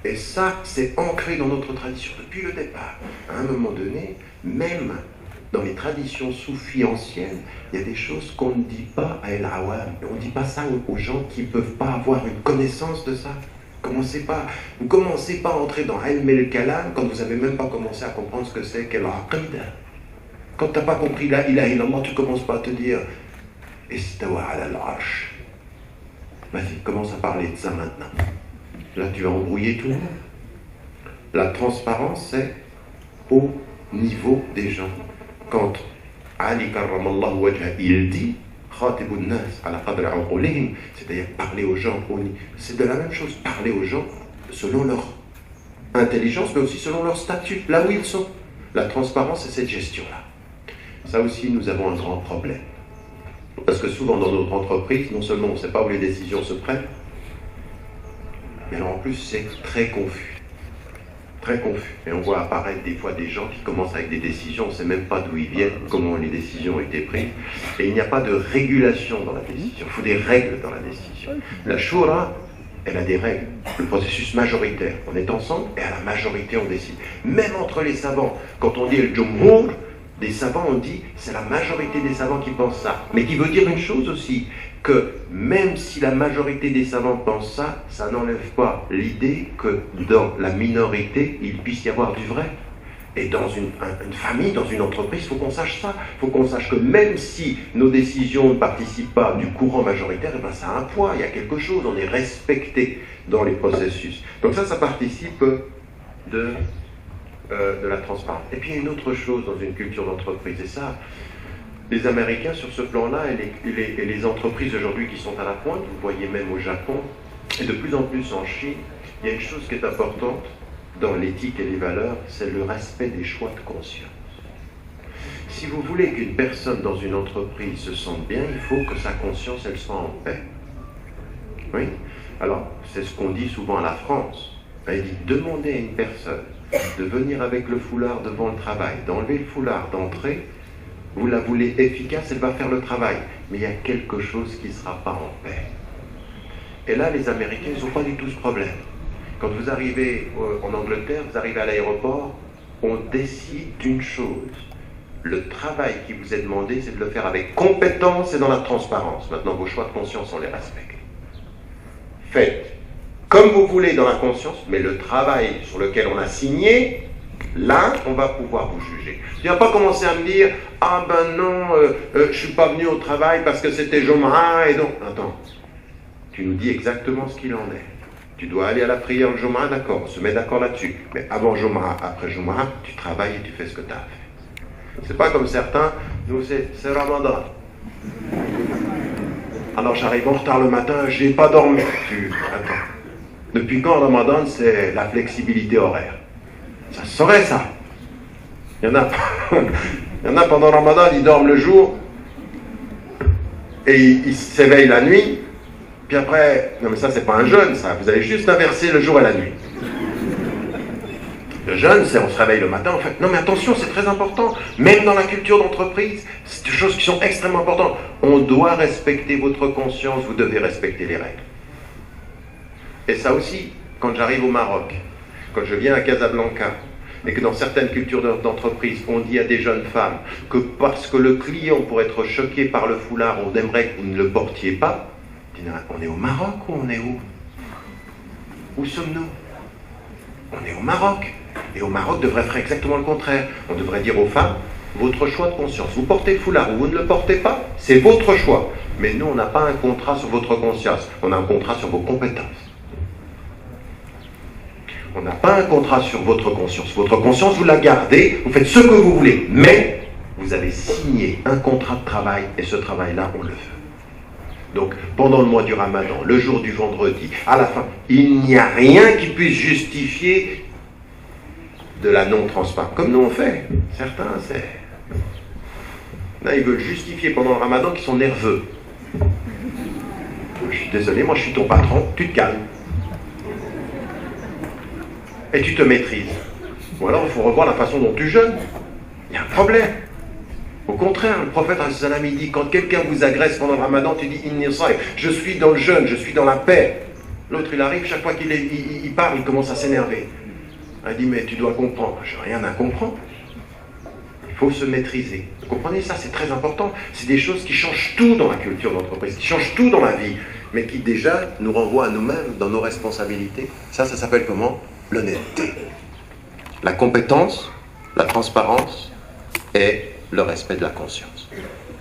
Et ça, c'est ancré dans notre tradition depuis le départ. À un moment donné, même dans les traditions soufis anciennes, il y a des choses qu'on ne dit pas à El Awam. On ne dit pas ça aux gens qui ne peuvent pas avoir une connaissance de ça. Vous ne commencez pas à entrer dans Ilm el-Kalam quand vous n'avez même pas commencé à comprendre ce que c'est qu'El Aqida. Quand tu n'as pas compris la ilaha illallah, tu ne commences pas à te dire Istawa ala al-arsh. Vas-y, commence à parler de ça maintenant. Là, tu vas embrouiller tout le monde. La transparence, c'est au niveau des gens. Quand Ali karramallahu wajha, il dit Khatibun nas ala qadri uqulihim, c'est-à-dire parler aux gens, c'est de la même chose, parler aux gens selon leur intelligence, mais aussi selon leur statut, là où ils sont. La transparence, c'est cette gestion-là. Ça aussi, nous avons un grand problème. Parce que souvent, dans notre entreprise, non seulement on ne sait pas où les décisions se prennent, mais alors en plus, c'est très confus. Très confus. Et on voit apparaître des fois des gens qui commencent avec des décisions, on ne sait même pas d'où ils viennent, comment les décisions ont été prises. Et il n'y a pas de régulation dans la décision. Il faut des règles dans la décision. La shura, elle a des règles. Le processus majoritaire. On est ensemble et à la majorité, on décide. Même entre les savants, quand on dit le jumhur, des savants, on dit, c'est la majorité des savants qui pensent ça. Mais qui veut dire une chose aussi, que même si la majorité des savants pensent ça, ça n'enlève pas l'idée que dans la minorité, il puisse y avoir du vrai. Et dans une famille, dans une entreprise, il faut qu'on sache ça. Il faut qu'on sache que même si nos décisions ne participent pas du courant majoritaire, eh ben ça a un poids, il y a quelque chose, on est respecté dans les processus. Donc ça participe de la transparence. Et puis il y a une autre chose dans une culture d'entreprise, et ça, les Américains sur ce plan-là, et les entreprises aujourd'hui qui sont à la pointe, vous voyez même au Japon, et de plus en plus en Chine, il y a une chose qui est importante dans l'éthique et les valeurs, c'est le respect des choix de conscience. Si vous voulez qu'une personne dans une entreprise se sente bien, il faut que sa conscience, elle soit en paix. Oui. Alors, c'est ce qu'on dit souvent à la France. Il dit, demandez à une personne de venir avec le foulard devant le travail, d'enlever le foulard, d'entrer, vous la voulez efficace, elle va faire le travail. Mais il y a quelque chose qui ne sera pas en paix. Et là, les Américains, ils n'ont pas du tout ce problème. Quand vous arrivez en Angleterre, vous arrivez à l'aéroport, on décide d'une chose. Le travail qui vous est demandé, c'est de le faire avec compétence et dans la transparence. Maintenant, vos choix de conscience, on les respecte. Faites comme vous voulez dans la conscience, mais le travail sur lequel on a signé, là, on va pouvoir vous juger. Tu ne vas pas commencer à me dire « Ah ben non, je ne suis pas venu au travail parce que c'était Jomra et donc... » Attends, tu nous dis exactement ce qu'il en est. Tu dois aller à la prière le Jumu'ah, d'accord, on se met d'accord là-dessus. Mais avant Jumu'ah, après Jumu'ah, tu travailles et tu fais ce que tu as à faire. C'est pas comme certains, nous c'est Ramadan. Alors j'arrive en retard le matin, j'ai pas dormi. Attends. Depuis quand Ramadan, c'est la flexibilité horaire? Ça se saurait ça. Il y en a pendant Ramadan, ils dorment le jour et ils s'éveillent la nuit. Puis après, non mais ça c'est pas un jeûne ça, vous avez juste inversé le jour et la nuit. Le jeûne, c'est on se réveille le matin, en fait. Non mais attention, c'est très important. Même dans la culture d'entreprise, c'est des choses qui sont extrêmement importantes. On doit respecter votre conscience, vous devez respecter les règles. Et ça aussi, quand j'arrive au Maroc, quand je viens à Casablanca, et que dans certaines cultures d'entreprise, on dit à des jeunes femmes que parce que le client, pour être choqué par le foulard, on aimerait que vous ne le portiez pas, on est au Maroc ou on est où? Où sommes-nous? On est au Maroc. Et au Maroc, devrait faire exactement le contraire. On devrait dire aux femmes, votre choix de conscience. Vous portez le foulard ou vous ne le portez pas, c'est votre choix. Mais nous, on n'a pas un contrat sur votre conscience. On a un contrat sur vos compétences. On n'a pas un contrat sur votre conscience. Votre conscience, vous la gardez, vous faites ce que vous voulez. Mais vous avez signé un contrat de travail et ce travail-là, on le fait. Donc, pendant le mois du Ramadan, le jour du vendredi, à la fin, il n'y a rien qui puisse justifier de la non-transparence. Comme nous on fait. Certains, c'est... Là, ils veulent justifier pendant le Ramadan qu'ils sont nerveux. Je suis désolé, moi je suis ton patron, tu te calmes. Et tu te maîtrises. Ou alors il faut revoir la façon dont tu jeûnes. Il y a un problème. Au contraire, le prophète il dit, quand quelqu'un vous agresse pendant le Ramadan, tu dis, je suis dans le jeûne, je suis dans la paix. L'autre il arrive, chaque fois qu'il parle, il commence à s'énerver. Il dit, mais tu dois comprendre. Je n'ai rien à comprendre. Il faut se maîtriser. Vous comprenez ça, c'est très important. C'est des choses qui changent tout dans la culture d'entreprise, qui changent tout dans la vie, mais qui déjà nous renvoient à nous-mêmes, dans nos responsabilités. Ça s'appelle comment? L'honnêteté. La compétence, la transparence et le respect de la conscience.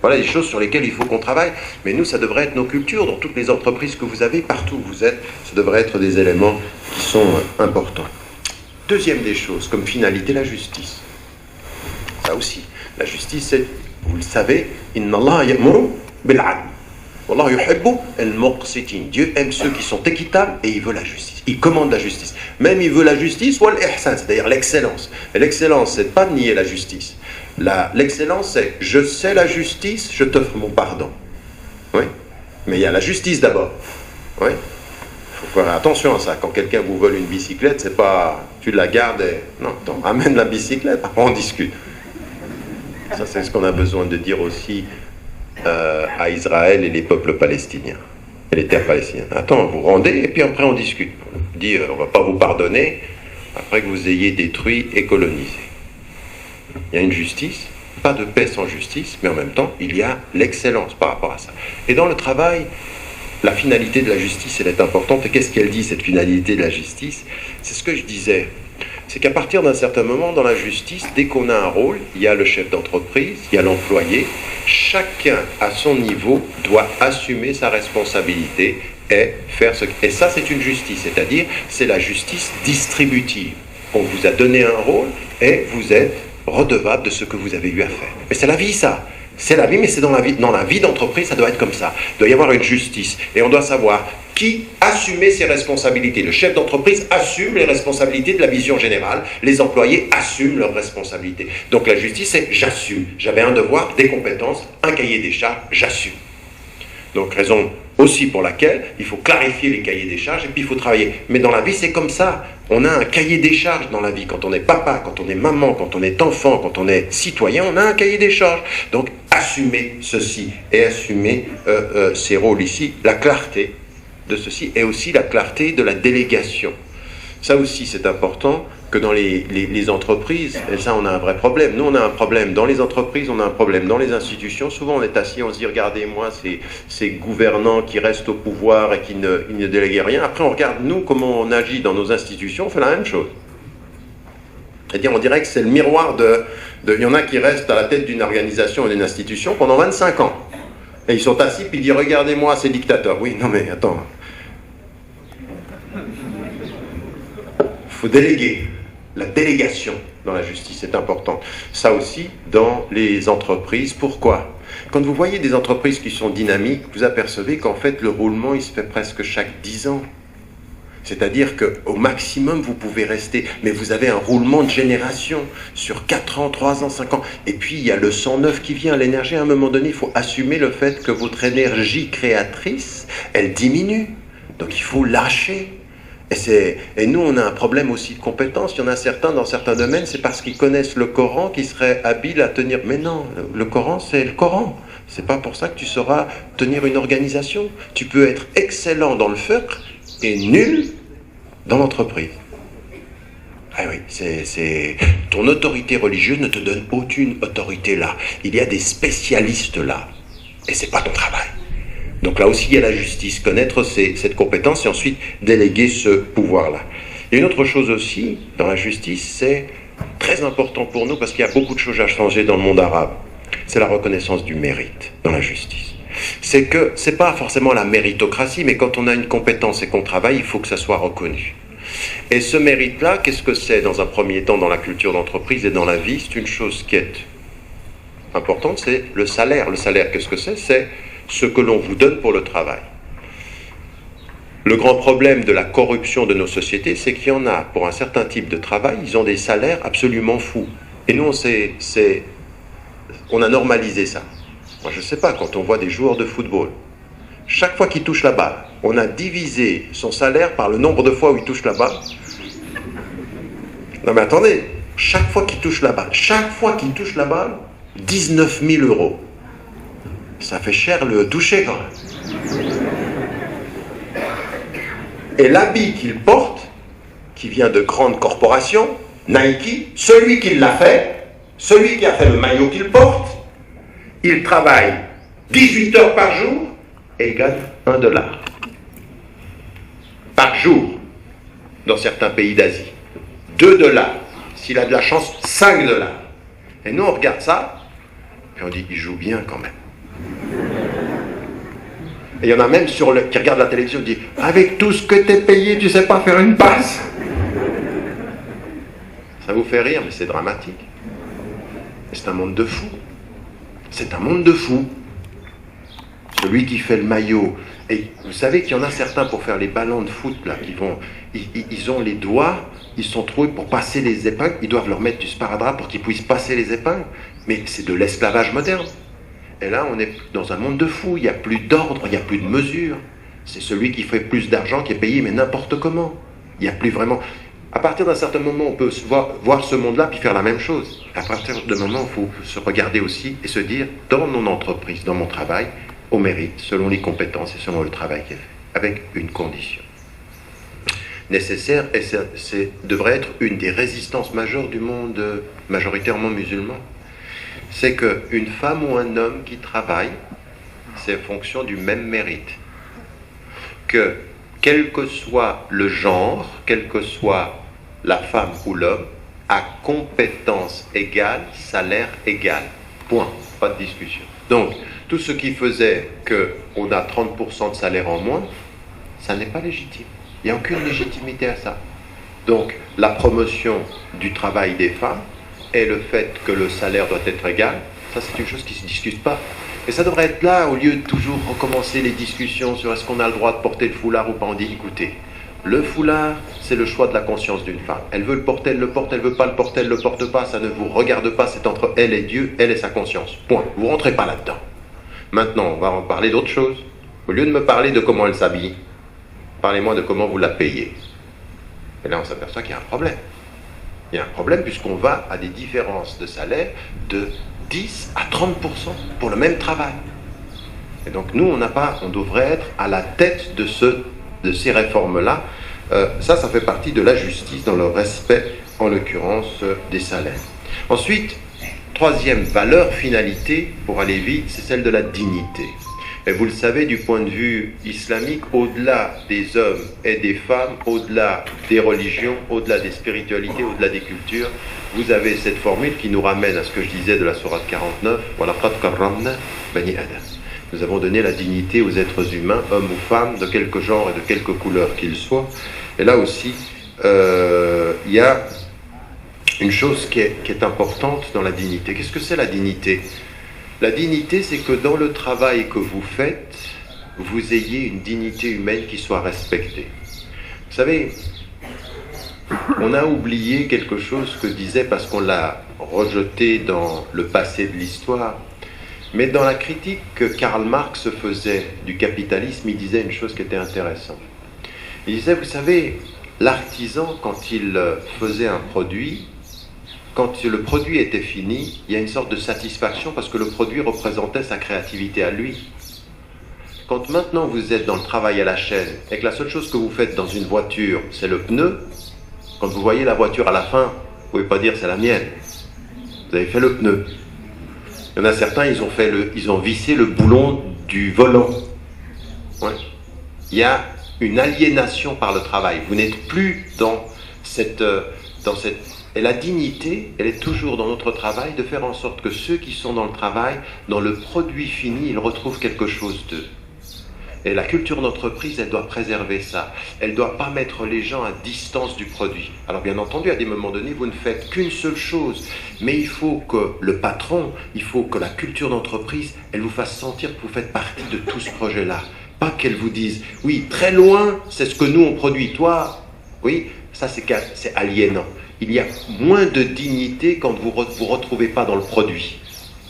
Voilà des choses sur lesquelles il faut qu'on travaille. Mais nous, ça devrait être nos cultures, dans toutes les entreprises que vous avez, partout où vous êtes, ça devrait être des éléments qui sont importants. Deuxième des choses, comme finalité, la justice. Ça aussi, la justice, c'est, vous le savez, Inna Allah ya'muru bil-'adl. Wallahu yuhibbu al-muqsitin. Dieu aime ceux qui sont équitables et il veut la justice. Il commande la justice. Même il veut la justice, wal ihsan, c'est-à-dire l'excellence. Et l'excellence, c'est pas de nier la justice. L'excellence, c'est je sais la justice, je t'offre mon pardon. Oui. Mais il y a la justice d'abord. Oui. Il faut faire attention à ça. Quand quelqu'un vous vole une bicyclette, c'est pas tu la gardes et... Non, attends, amène la bicyclette, après on discute. Ça, c'est ce qu'on a besoin de dire aussi à Israël et les peuples palestiniens. Et les terres palestiniennes. Attends, vous rendez et puis après on discute. On dit, on ne va pas vous pardonner après que vous ayez détruit et colonisé. Il y a une justice, pas de paix sans justice, mais en même temps, il y a l'excellence par rapport à ça. Et dans le travail, la finalité de la justice, elle est importante. Et qu'est-ce qu'elle dit, cette finalité de la justice? C'est ce que je disais. C'est qu'à partir d'un certain moment, dans la justice, dès qu'on a un rôle, il y a le chef d'entreprise, il y a l'employé. Chacun, à son niveau, doit assumer sa responsabilité et faire ce... Et ça, c'est une justice, c'est-à-dire, c'est la justice distributive. On vous a donné un rôle et vous êtes redevable de ce que vous avez eu à faire. Mais c'est la vie, ça. C'est la vie, mais c'est dans la vie. Dans la vie d'entreprise, ça doit être comme ça. Il doit y avoir une justice. Et on doit savoir qui assumer ses responsabilités. Le chef d'entreprise assume les responsabilités de la vision générale. Les employés assument leurs responsabilités. Donc la justice, c'est j'assume. J'avais un devoir, des compétences, un cahier des charges, j'assume. Donc raison aussi pour laquelle il faut clarifier les cahiers des charges et puis il faut travailler. Mais dans la vie, c'est comme ça. On a un cahier des charges dans la vie. Quand on est papa, quand on est maman, quand on est enfant, quand on est citoyen, on a un cahier des charges. Donc assumer ceci et assumer ces rôles ici, la clarté de ceci et aussi la clarté de la délégation. Ça aussi, c'est important que dans les entreprises, et ça, on a un vrai problème. Nous, on a un problème dans les entreprises, on a un problème dans les institutions. Souvent, on est assis, on se dit, regardez-moi, ces gouvernants qui restent au pouvoir et qui ne délèguent rien. Après, on regarde, nous, comment on agit dans nos institutions, on fait la même chose. C'est-à-dire, on dirait que c'est le miroir il y en a qui restent à la tête d'une organisation et d'une institution pendant 25 ans. Et ils sont assis, puis ils disent, regardez-moi, ces dictateurs. Oui, non mais attends. faut déléguer. La délégation dans la justice est importante. Ça aussi dans les entreprises. Pourquoi? Quand vous voyez des entreprises qui sont dynamiques, vous apercevez qu'en fait le roulement il se fait presque chaque 10 ans. C'est-à-dire qu'au maximum vous pouvez rester, mais vous avez un roulement de génération sur 4 ans, 3 ans, 5 ans. Et puis il y a le sang neuf qui vient, l'énergie. À un moment donné, il faut assumer le fait que votre énergie créatrice, elle diminue. Donc il faut lâcher. Et nous, on a un problème aussi de compétence. Il y en a certains, dans certains domaines, c'est parce qu'ils connaissent le Coran qu'ils seraient habiles à tenir. Mais non, le Coran, c'est le Coran. C'est pas pour ça que tu sauras tenir une organisation. Tu peux être excellent dans le fiqh et nul dans l'entreprise. Ah oui, ton autorité religieuse ne te donne aucune autorité là. Il y a des spécialistes là. Et c'est pas ton travail. Donc là aussi, il y a la justice, connaître cette compétence et ensuite déléguer ce pouvoir-là. Et une autre chose aussi, dans la justice, c'est très important pour nous parce qu'il y a beaucoup de choses à changer dans le monde arabe. C'est la reconnaissance du mérite dans la justice. C'est que, c'est pas forcément la méritocratie, mais quand on a une compétence et qu'on travaille, il faut que ça soit reconnu. Et ce mérite-là, qu'est-ce que c'est dans un premier temps dans la culture d'entreprise et dans la vie? C'est une chose qui est importante, c'est le salaire. Le salaire, qu'est-ce que c'est? C'est ce que l'on vous donne pour le travail. Le grand problème de la corruption de nos sociétés, c'est qu'il y en a, pour un certain type de travail, ils ont des salaires absolument fous. Et nous, on a normalisé ça. Moi, je ne sais pas, quand on voit des joueurs de football, chaque fois qu'ils touchent la balle, on a divisé son salaire par le nombre de fois où il touche la balle. Non mais attendez, chaque fois qu'il touche la balle, 19 000 €. Ça fait cher le toucher quand même. Et l'habit qu'il porte, qui vient de grandes corporations, Nike, celui qui l'a fait, celui qui a fait le maillot qu'il porte, il travaille 18 heures par jour et il gagne $1 par jour dans certains pays d'Asie. $2. S'il a de la chance, $5. Et nous on regarde ça, et on dit il joue bien quand même. Et il y en a même qui regardent la télévision et disent « Avec tout ce que t'es payé, tu sais pas faire une passe !» Ça vous fait rire, mais c'est dramatique. C'est un monde de fous. C'est un monde de fous. Celui qui fait le maillot. Et vous savez qu'il y en a certains pour faire les ballons de foot, là, ils ont les doigts, ils sont troués pour passer les épingles, ils doivent leur mettre du sparadrap pour qu'ils puissent passer les épingles. Mais c'est de l'esclavage moderne. Et là, on est dans un monde de fous, il n'y a plus d'ordre, il n'y a plus de mesure. C'est celui qui fait plus d'argent qui est payé, mais n'importe comment. Il n'y a plus vraiment... À partir d'un certain moment, on peut voir ce monde-là puis faire la même chose. À partir d'un moment, il faut se regarder aussi et se dire, dans mon entreprise, dans mon travail, au mérite, selon les compétences et selon le travail qui est fait, avec une condition nécessaire, et devrait être une des résistances majeures du monde majoritairement musulman. C'est qu'une femme ou un homme qui travaille, c'est en fonction du même mérite. Que, quel que soit le genre, quelle que soit la femme ou l'homme, à compétence égale, salaire égal. Point. Pas de discussion. Donc, tout ce qui faisait qu'on a 30% de salaire en moins, ça n'est pas légitime. Il n'y a aucune légitimité à ça. Donc, la promotion du travail des femmes, et le fait que le salaire doit être égal, ça c'est une chose qui ne se discute pas. Et ça devrait être là, au lieu de toujours recommencer les discussions sur est-ce qu'on a le droit de porter le foulard ou pas. On dit, écoutez, le foulard, c'est le choix de la conscience d'une femme. Elle veut le porter, elle le porte, elle veut pas le porter, elle le porte pas, ça ne vous regarde pas, c'est entre elle et Dieu, elle et sa conscience. Point. Vous rentrez pas là-dedans. Maintenant, on va en parler d'autre chose. Au lieu de me parler de comment elle s'habille, parlez-moi de comment vous la payez. Et là, on s'aperçoit qu'il y a un problème. Il y a un problème puisqu'on va à des différences de salaire de 10 à 30% pour le même travail. Et donc nous, on devrait être à la tête de ces réformes-là. Ça fait partie de la justice dans le respect, en l'occurrence, des salaires. Ensuite, troisième valeur, finalité, pour aller vite, c'est celle de la dignité. Et vous le savez, du point de vue islamique, au-delà des hommes et des femmes, au-delà des religions, au-delà des spiritualités, au-delà des cultures, vous avez cette formule qui nous ramène à ce que je disais de la sourate 49, « Walaqad karramna bani Adam ». Nous avons donné la dignité aux êtres humains, hommes ou femmes, de quelque genre et de quelque couleur qu'ils soient. Et là aussi, il y a une chose qui est importante dans la dignité. Qu'est-ce que c'est la dignité? La dignité, c'est que dans le travail que vous faites, vous ayez une dignité humaine qui soit respectée. Vous savez, on a oublié quelque chose que disait, parce qu'on l'a rejeté dans le passé de l'histoire, mais dans la critique que Karl Marx faisait du capitalisme, il disait une chose qui était intéressante. Il disait, vous savez, l'artisan, quand il faisait un produit, quand le produit était fini, il y a une sorte de satisfaction parce que le produit représentait sa créativité à lui. Quand maintenant vous êtes dans le travail à la chaîne et que la seule chose que vous faites dans une voiture, c'est le pneu, quand vous voyez la voiture à la fin, vous ne pouvez pas dire c'est la mienne. Vous avez fait le pneu. Il y en a certains, ils ont vissé le boulon du volant. Ouais. Il y a une aliénation par le travail. Vous n'êtes plus dans cette... Et la dignité, elle est toujours dans notre travail, de faire en sorte que ceux qui sont dans le travail, dans le produit fini, ils retrouvent quelque chose d'eux. Et la culture d'entreprise, elle doit préserver ça. Elle ne doit pas mettre les gens à distance du produit. Alors bien entendu, à des moments donnés, vous ne faites qu'une seule chose. Mais il faut que le patron, il faut que la culture d'entreprise, elle vous fasse sentir que vous faites partie de tout ce projet-là. Pas qu'elle vous dise, oui, très loin, c'est ce que nous on produit. Toi, oui, ça c'est aliénant. Il y a moins de dignité quand vous ne vous retrouvez pas dans le produit.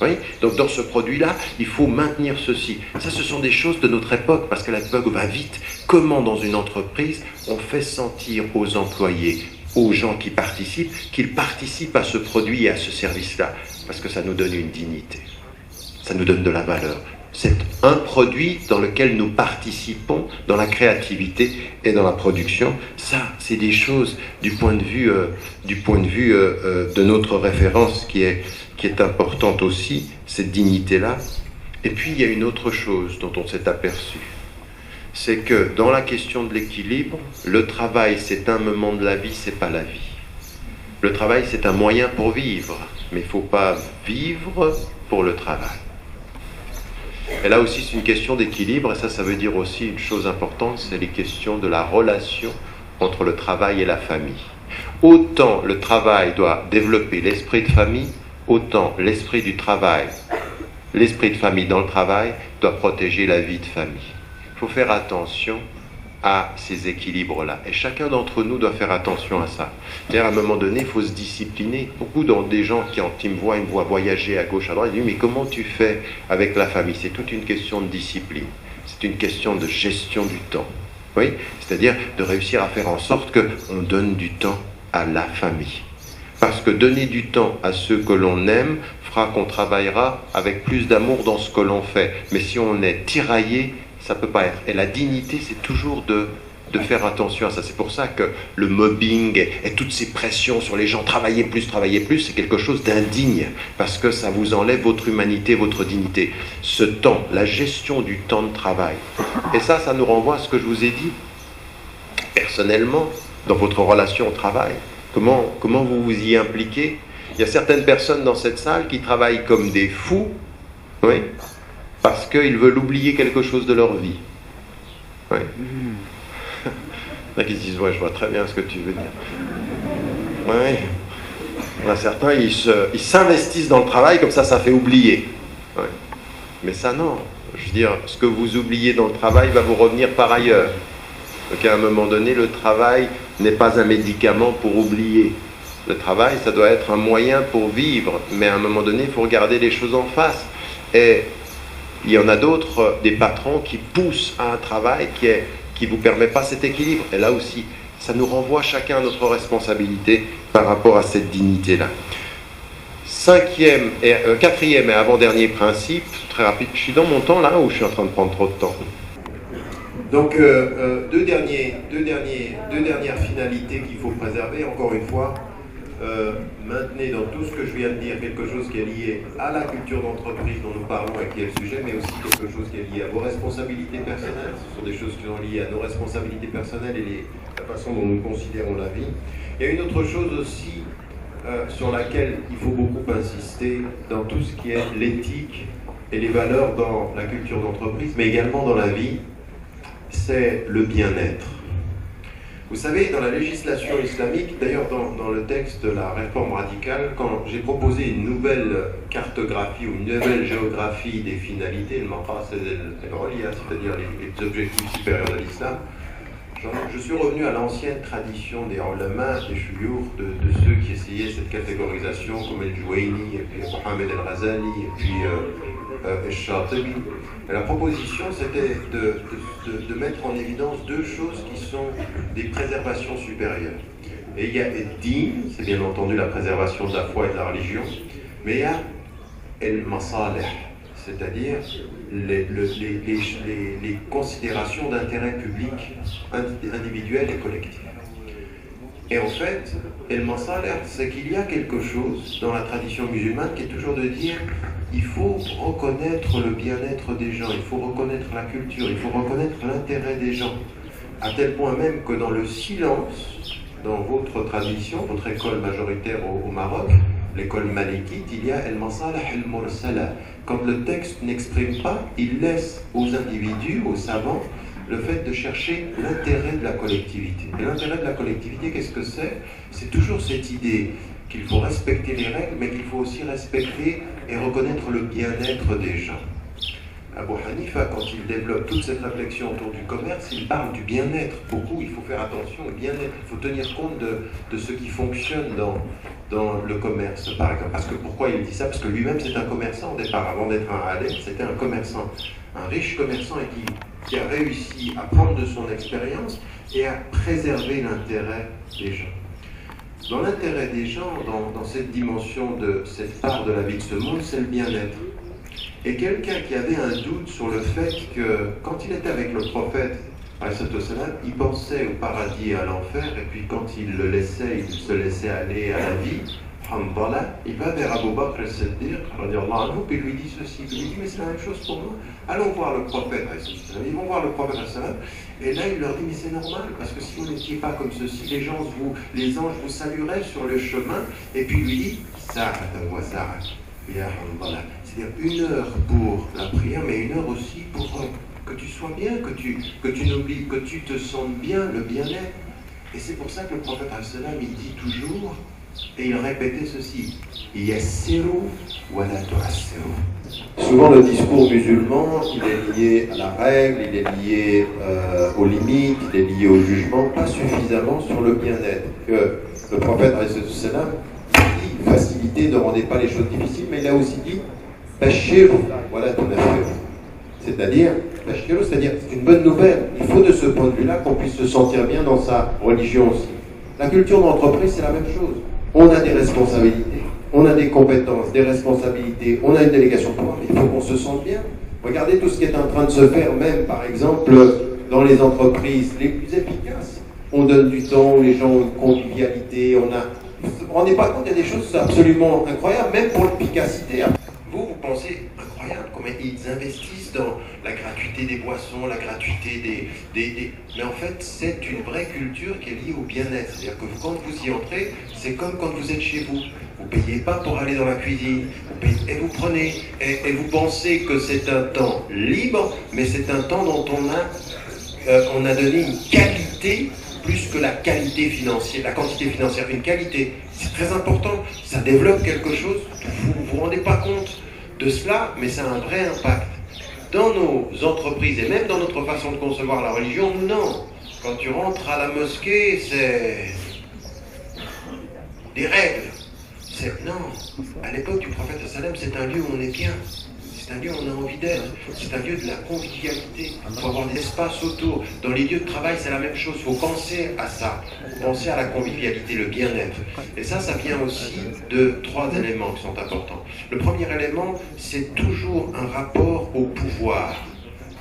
Oui, donc dans ce produit-là, il faut maintenir ceci. Ça, ce sont des choses de notre époque, parce que l'époque va vite. Comment, dans une entreprise, on fait sentir aux employés, aux gens qui participent, qu'ils participent à ce produit et à ce service-là? Parce que ça nous donne une dignité. Ça nous donne de la valeur. C'est un produit dans lequel nous participons dans la créativité et dans la production. Ça, c'est des choses du point de vue de notre référence qui est importante aussi, cette dignité-là. Et puis, il y a une autre chose dont on s'est aperçu. C'est que dans la question de l'équilibre, le travail, c'est un moment de la vie, c'est pas la vie. Le travail, c'est un moyen pour vivre, mais il ne faut pas vivre pour le travail. Et là aussi, c'est une question d'équilibre, et ça veut dire aussi une chose importante, c'est les questions de la relation entre le travail et la famille. Autant le travail doit développer l'esprit de famille, autant l'esprit du travail, l'esprit de famille dans le travail, doit protéger la vie de famille. Il faut faire attention à ces équilibres-là. Et chacun d'entre nous doit faire attention à ça. C'est-à-dire, à un moment donné, il faut se discipliner. Beaucoup des gens qui me voient voyager à gauche, à droite, ils disent, mais comment tu fais avec la famille? C'est toute une question de discipline. C'est une question de gestion du temps. Oui? C'est-à-dire de réussir à faire en sorte qu'on donne du temps à la famille. Parce que donner du temps à ceux que l'on aime fera qu'on travaillera avec plus d'amour dans ce que l'on fait. Mais si on est tiraillé, ça ne peut pas être. Et la dignité, c'est toujours de faire attention à ça. C'est pour ça que le mobbing et toutes ces pressions sur les gens, travailler plus, c'est quelque chose d'indigne. Parce que ça vous enlève votre humanité, votre dignité. Ce temps, la gestion du temps de travail. Et ça nous renvoie à ce que je vous ai dit. Personnellement, dans votre relation au travail, comment vous vous y impliquez? Il y a certaines personnes dans cette salle qui travaillent comme des fous, oui, parce qu'ils veulent oublier quelque chose de leur vie. Oui. Il y en a qui se disent, ouais, je vois très bien ce que tu veux dire. Oui. Il y en a certains, ils s'investissent dans le travail, comme ça fait oublier. Oui. Mais ça, non. Je veux dire, ce que vous oubliez dans le travail va vous revenir par ailleurs. Donc à un moment donné, le travail n'est pas un médicament pour oublier. Le travail, ça doit être un moyen pour vivre. Mais à un moment donné, il faut regarder les choses en face. Et il y en a d'autres, des patrons qui poussent à un travail qui ne vous permet pas cet équilibre. Et là aussi, ça nous renvoie chacun à notre responsabilité par rapport à cette dignité-là. Quatrième et avant-dernier principe, très rapide. Je suis dans mon temps là ou je suis en train de prendre trop de temps? Donc, deux dernières finalités qu'il faut préserver, encore une fois. Maintenez dans tout ce que je viens de dire quelque chose qui est lié à la culture d'entreprise dont nous parlons et qui est le sujet, mais aussi quelque chose qui est lié à vos responsabilités personnelles. Ce sont des choses qui sont liées à nos responsabilités personnelles et la façon dont nous considérons la vie. Il y a une autre chose aussi sur laquelle il faut beaucoup insister dans tout ce qui est l'éthique et les valeurs dans la culture d'entreprise, mais également dans la vie, c'est le bien-être. Vous savez, dans la législation islamique, d'ailleurs dans le texte de la réforme radicale, quand j'ai proposé une nouvelle cartographie ou une nouvelle géographie des finalités, le maqasid al-ulya, c'est-à-dire les objectifs supérieurs de l'islam, je suis revenu à l'ancienne tradition des ulama, des shuyukh, de ceux qui essayaient cette catégorisation, comme El-Juwayni, et puis Mohamed El-Ghazali, et puis El-Shatibi. Et la proposition, c'était de mettre en évidence deux choses qui sont des préservations supérieures. Et il y a El-Din, c'est bien entendu la préservation de la foi et de la religion, mais il y a El-Masalih, c'est-à-dire les considérations d'intérêt public individuel et collectif. Et en fait, el-masalih, c'est qu'il y a quelque chose dans la tradition musulmane qui est toujours de dire il faut reconnaître le bien-être des gens, il faut reconnaître la culture, il faut reconnaître l'intérêt des gens. À tel point même que dans le silence, dans votre tradition, votre école majoritaire au Maroc, l'école malikite, il y a el-masalih el-mursala. Quand le texte n'exprime pas, il laisse aux individus, aux savants, le fait de chercher l'intérêt de la collectivité. Et l'intérêt de la collectivité, qu'est-ce que c'est? C'est toujours cette idée qu'il faut respecter les règles, mais qu'il faut aussi respecter et reconnaître le bien-être des gens. Abu Hanifa, quand il développe toute cette réflexion autour du commerce, il parle du bien-être. Beaucoup, il faut faire attention au bien-être. Il faut tenir compte de ce qui fonctionne dans le commerce, par exemple. Parce que pourquoi il dit ça? Parce que lui-même, c'est un commerçant au départ. Avant d'être un alim, c'était un commerçant. Un riche commerçant et qui a réussi à prendre de son expérience et à préserver l'intérêt des gens. Dans l'intérêt des gens, dans cette dimension de cette part de la vie de ce monde, c'est le bien-être. Et quelqu'un qui avait un doute sur le fait que quand il était avec le prophète, il pensait au paradis et à l'enfer, et puis quand il le laissait, il se laissait aller à la vie, il va vers Abu Bakr al-Siddiq, puis il lui dit ceci, il lui dit mais c'est la même chose pour moi, allons voir le prophète, ils vont voir le prophète, et là il leur dit mais c'est normal, parce que si vous n'étiez pas comme ceci, les anges vous salueraient sur le chemin, et puis il lui dit, c'est-à-dire 1 heure pour la prière, mais 1 heure aussi pour que tu sois bien, que tu n'oublies, que tu te sentes bien, le bien-être. Et c'est pour ça que le prophète il dit toujours, et il répétait ceci, yassiru wa la tu'assiru. Souvent le discours musulman, il est lié à la règle, il est lié aux limites, il est lié au jugement, pas suffisamment sur le bien-être. Que le prophète dit, facilité, ne rendez pas les choses difficiles, mais il a aussi dit, bashiru wa la tunaffiru. C'est-à-dire, c'est une bonne nouvelle. Il faut de ce point de vue-là qu'on puisse se sentir bien dans sa religion aussi. La culture d'entreprise, c'est la même chose. On a des responsabilités, on a des compétences, des responsabilités, on a une délégation de pouvoir, mais il faut qu'on se sente bien. Regardez tout ce qui est en train de se faire, même par exemple dans les entreprises les plus efficaces. On donne du temps, les gens ont une convivialité, vous ne vous rendez pas compte, il y a des choses absolument incroyables, même pour l'efficacité. Vous pensez incroyable comment ils investissent dans la gratuité des boissons, la gratuité des... Mais en fait, c'est une vraie culture qui est liée au bien-être. C'est-à-dire que quand vous y entrez, c'est comme quand vous êtes chez vous. Vous ne payez pas pour aller dans la cuisine, et vous prenez, et vous pensez que c'est un temps libre, mais c'est un temps dont on a donné une qualité plus que la qualité financière, la quantité financière, une qualité. C'est très important, ça développe quelque chose, vous ne vous rendez pas compte de cela, mais ça a un vrai impact. Dans nos entreprises et même dans notre façon de concevoir la religion, non. Quand tu rentres à la mosquée, c'est des règles. Non, à l'époque du prophète sallam, c'est un lieu où on est bien. C'est un lieu où on a envie d'être. C'est un lieu de la convivialité. Il faut avoir de l'espace autour. Dans les lieux de travail, c'est la même chose. Il faut penser à ça. Penser à la convivialité, le bien-être. Et ça vient aussi de 3 éléments qui sont importants. Le premier élément, c'est toujours un rapport au pouvoir.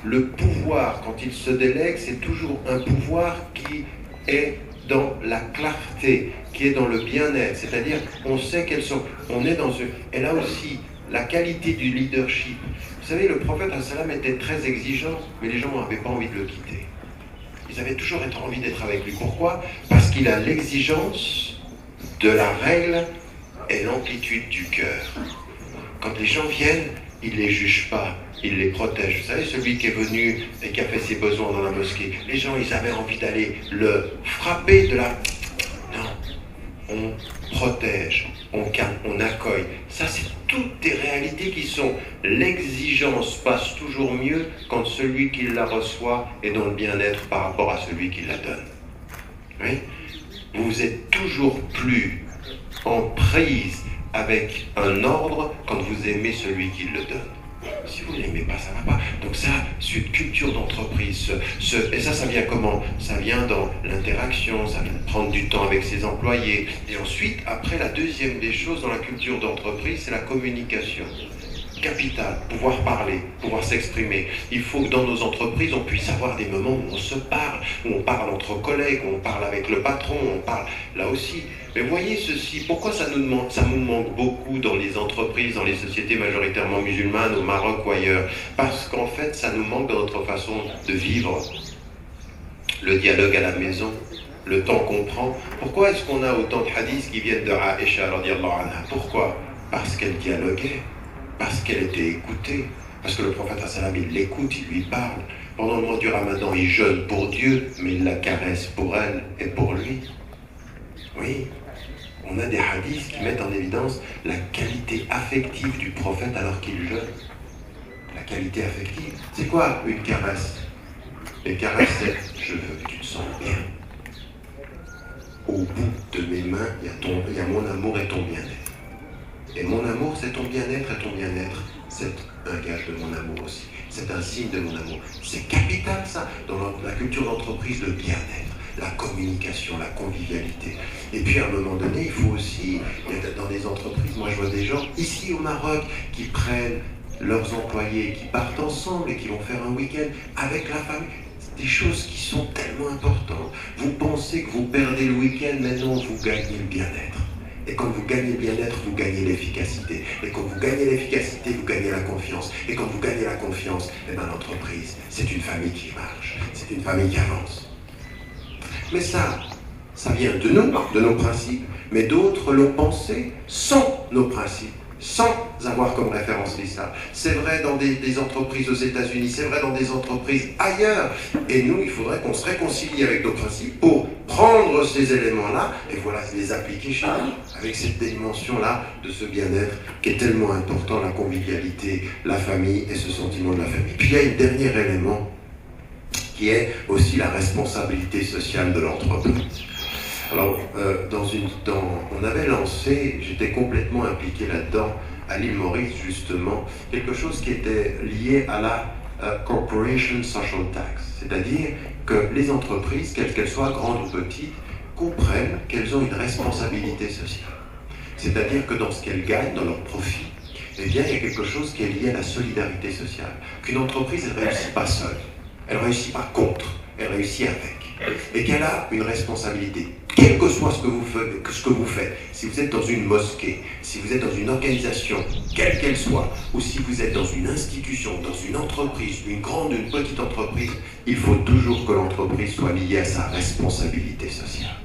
Le pouvoir, quand il se délègue, c'est toujours un pouvoir qui est dans la clarté, qui est dans le bien-être. C'est-à-dire, on sait quelles sont... On est dans ce... Et là aussi, la qualité du leadership. Vous savez, le prophète sallam était très exigeant, mais les gens n'avaient pas envie de le quitter. Ils avaient toujours envie d'être avec lui. Pourquoi? Parce qu'il a l'exigence de la règle et l'amplitude du cœur. Quand les gens viennent, il ne les juge pas, il les protège. Vous savez, celui qui est venu et qui a fait ses besoins dans la mosquée, les gens, ils avaient envie d'aller le frapper de la... Non, on protège, on calme, on accueille. Ça, c'est toutes des réalités qui sont... L'exigence passe toujours mieux quand celui qui la reçoit est dans le bien-être par rapport à celui qui la donne. Oui? Vous êtes toujours plus en prise avec un ordre quand vous aimez celui qui le donne. Si vous ne l'aimez pas, ça ne va pas. Donc ça, c'est une culture d'entreprise. Et ça vient comment? Ça vient dans l'interaction, ça vient de prendre du temps avec ses employés. Et ensuite, après, la deuxième des choses dans la culture d'entreprise, c'est la communication. Capital, pouvoir parler, pouvoir s'exprimer. Il faut que dans nos entreprises, on puisse avoir des moments où on se parle, où on parle entre collègues, où on parle avec le patron, on parle là aussi. Mais voyez ceci, pourquoi ça nous manque beaucoup dans les entreprises, dans les sociétés majoritairement musulmanes, au Maroc ou ailleurs? Parce qu'en fait, ça nous manque dans notre façon de vivre. Le dialogue à la maison, le temps qu'on prend. Pourquoi est-ce qu'on a autant de hadiths qui viennent de Aïcha radiyallahu anha? Pourquoi? Parce qu'elle dialoguait. Parce qu'elle était écoutée, parce que le prophète il l'écoute, il lui parle. Pendant le mois du Ramadan, il jeûne pour Dieu, mais il la caresse pour elle et pour lui. Oui, on a des hadiths qui mettent en évidence la qualité affective du prophète alors qu'il jeûne. La qualité affective, c'est quoi une caresse? Une caresse, c'est « je veux que tu te sens bien ». Au bout de mes mains, il y a mon amour et ton bien-être. Et mon amour, c'est ton bien-être, et ton bien-être, c'est un gage de mon amour aussi. C'est un signe de mon amour. C'est capital, ça, dans la culture d'entreprise, le bien-être, la communication, la convivialité. Et puis, à un moment donné, il faut aussi, dans des entreprises, moi je vois des gens, ici au Maroc, qui prennent leurs employés, qui partent ensemble et qui vont faire un week-end avec la famille. Des choses qui sont tellement importantes. Vous pensez que vous perdez le week-end, mais non, vous gagnez le bien-être. Et quand vous gagnez le bien-être, vous gagnez l'efficacité. Et quand vous gagnez l'efficacité, vous gagnez la confiance. Et quand vous gagnez la confiance, eh bien l'entreprise, c'est une famille qui marche. C'est une famille qui avance. Mais ça vient de nous, de nos principes. Mais d'autres l'ont pensé sans nos principes, sans avoir comme référence l'islam. C'est vrai dans des entreprises aux États-Unis, c'est vrai dans des entreprises ailleurs. Et nous, il faudrait qu'on se réconcilie avec nos principes pour prendre ces éléments-là et voilà, les appliquer chez nous, avec cette dimension-là de ce bien-être qui est tellement important, la convivialité, la famille et ce sentiment de la famille. Puis il y a un dernier élément qui est aussi la responsabilité sociale de l'entreprise. Alors, on avait lancé, j'étais complètement impliqué là-dedans, à l'île Maurice justement, quelque chose qui était lié à la Corporation Social Tax. C'est-à-dire que les entreprises, quelles qu'elles soient, grandes ou petites, comprennent qu'elles ont une responsabilité sociale. C'est-à-dire que dans ce qu'elles gagnent, dans leurs profits, eh bien, il y a quelque chose qui est lié à la solidarité sociale. Qu'une entreprise, elle ne réussit pas seule, elle ne réussit pas contre, elle réussit avec. Et qu'elle a une responsabilité, quel que soit ce que vous faites, si vous êtes dans une mosquée, si vous êtes dans une organisation, quelle qu'elle soit, ou si vous êtes dans une institution, dans une entreprise, une grande, une petite entreprise, il faut toujours que l'entreprise soit liée à sa responsabilité sociale.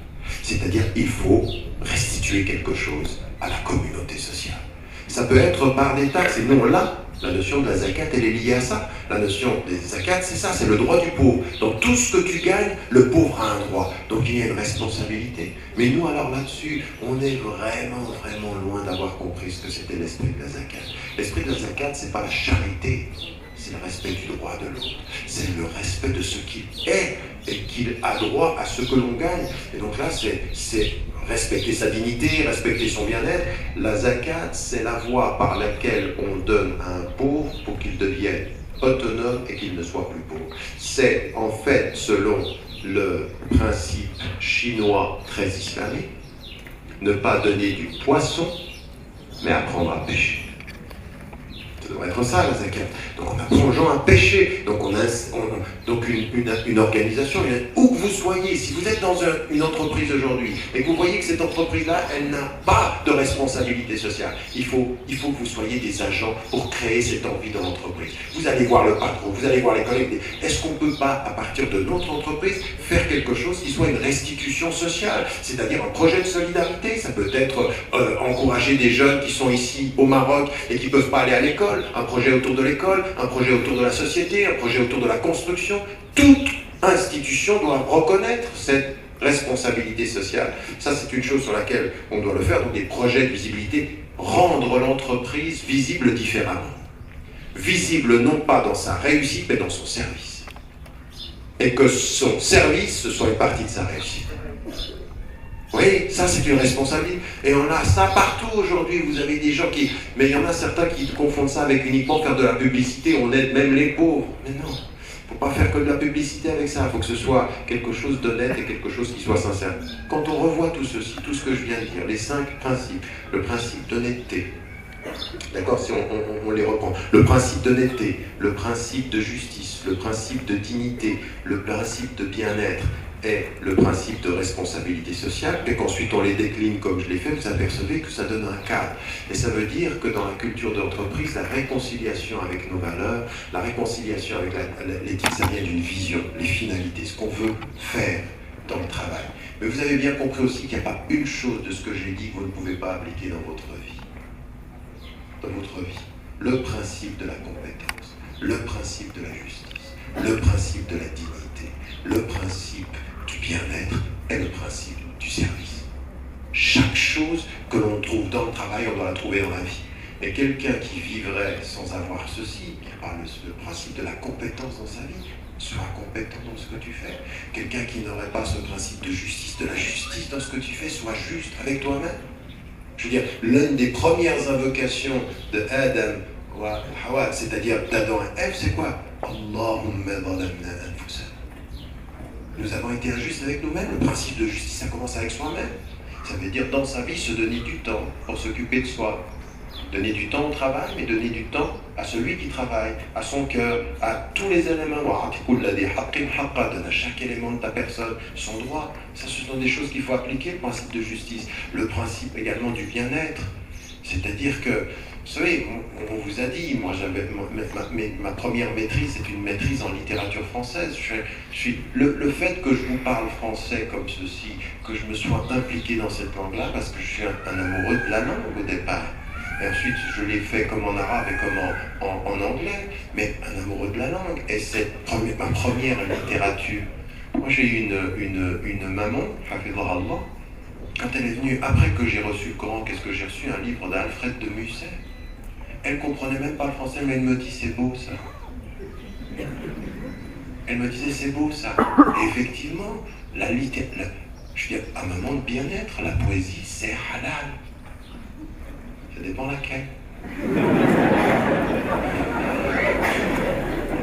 C'est-à-dire, il faut restituer quelque chose à la communauté sociale. Ça peut être par des taxes, et nous, là, la notion de la zakat, elle est liée à ça. La notion des zakats, c'est ça, c'est le droit du pauvre. Dans tout ce que tu gagnes, le pauvre a un droit. Donc il y a une responsabilité. Mais nous, alors là-dessus, on est vraiment, vraiment loin d'avoir compris ce que c'était l'esprit de la zakat. L'esprit de la zakat, c'est pas la charité, c'est le respect du droit de l'autre. C'est le respect de ce qu'il est et qu'il a droit à ce que l'on gagne. Et donc là, c'est respecter sa dignité, respecter son bien-être. La zakat, c'est la voie par laquelle on donne à un pauvre pour qu'il devienne autonome et qu'il ne soit plus pauvre. C'est en fait, selon le principe chinois très islamique, ne pas donner du poisson, mais apprendre à pêcher. Ça devrait être ça, la zakat. Donc on apprend aux gens à pêcher. Donc donc une organisation, où que vous soyez, si vous êtes dans une entreprise aujourd'hui et que vous voyez que cette entreprise-là, elle n'a pas de responsabilité sociale, il faut que vous soyez des agents pour créer cette envie dans l'entreprise. Vous allez voir le patron, vous allez voir les collègues. Est-ce qu'on ne peut pas, à partir de notre entreprise, faire quelque chose qui soit une restitution sociale, c'est-à-dire un projet de solidarité? Ça peut être encourager des jeunes qui sont ici au Maroc et qui ne peuvent pas aller à l'école. l'école, un projet autour de l'école, un projet autour de la société, un projet autour de la construction. Toute institution doit reconnaître cette responsabilité sociale. Ça, c'est une chose sur laquelle on doit le faire. Donc des projets de visibilité, rendre l'entreprise visible différemment. Visible non pas dans sa réussite, mais dans son service. Et que son service, ce soit une partie de sa réussite. Oui, ça c'est une responsabilité. Et on a ça partout aujourd'hui. Vous avez des gens qui... Mais il y en a certains qui confondent ça avec uniquement faire de la publicité. On aide même les pauvres. Mais non, il ne faut pas faire que de la publicité avec ça. Il faut que ce soit quelque chose d'honnête et quelque chose qui soit sincère. Quand on revoit tout ceci, tout ce que je viens de dire, les 5 principes, le principe d'honnêteté, d'accord, si on les reprend, le principe d'honnêteté, le principe de justice, le principe de dignité, le principe de bien-être, et le principe de responsabilité sociale, et qu'ensuite on les décline comme je l'ai fait, vous apercevez que ça donne un cadre. Et ça veut dire que dans la culture d'entreprise, la réconciliation avec nos valeurs, la réconciliation avec l'éthique, ça vient d'une vision, les finalités, ce qu'on veut faire dans le travail. Mais vous avez bien compris aussi qu'il n'y a pas une chose de ce que j'ai dit que vous ne pouvez pas appliquer dans votre vie. Dans votre vie. Le principe de la compétence, le principe de la justice, le principe de la dignité, le principe du bien-être et le principe du service. Chaque chose que l'on trouve dans le travail, on doit la trouver dans la vie. Et quelqu'un qui vivrait sans avoir ceci, qui parle le principe de la compétence dans sa vie, soit compétent dans ce que tu fais. Quelqu'un qui n'aurait pas ce principe de justice, de la justice dans ce que tu fais, soit juste avec toi-même. Je veux dire, l'une des premières invocations de Adam ou Hawa, c'est-à-dire d'Adam et Ève, c'est quoi? Allahumma zalamna anfusana. Nous avons été injustes avec nous-mêmes. Le principe de justice, ça commence avec soi-même. Ça veut dire dans sa vie se donner du temps pour s'occuper de soi. Donner du temps au travail, mais donner du temps à celui qui travaille, à son cœur, à tous les éléments. Donne à chaque élément de ta personne son droit. Ça, ce sont des choses qu'il faut appliquer, le principe de justice. Le principe également du bien-être. C'est-à-dire que, vous savez, on vous a dit, moi j'avais ma première maîtrise, c'est une maîtrise en littérature française. Le fait que je vous parle français comme ceci, que je me sois impliqué dans cette langue-là, parce que je suis un amoureux de la langue au départ. Et ensuite, je l'ai fait comme en arabe et comme en anglais, mais un amoureux de la langue. Et c'est ma première littérature. Moi, j'ai eu une maman, Hafidhah Allah, quand elle est venue, après que j'ai reçu le Coran, qu'est-ce que j'ai reçu? Un livre d'Alfred de Musset. Elle ne comprenait même pas le français, mais elle me dit, c'est beau ça. Elle me disait, c'est beau ça. Et effectivement, je dis, à un moment de bien-être, la poésie, c'est halal. Ça dépend laquelle.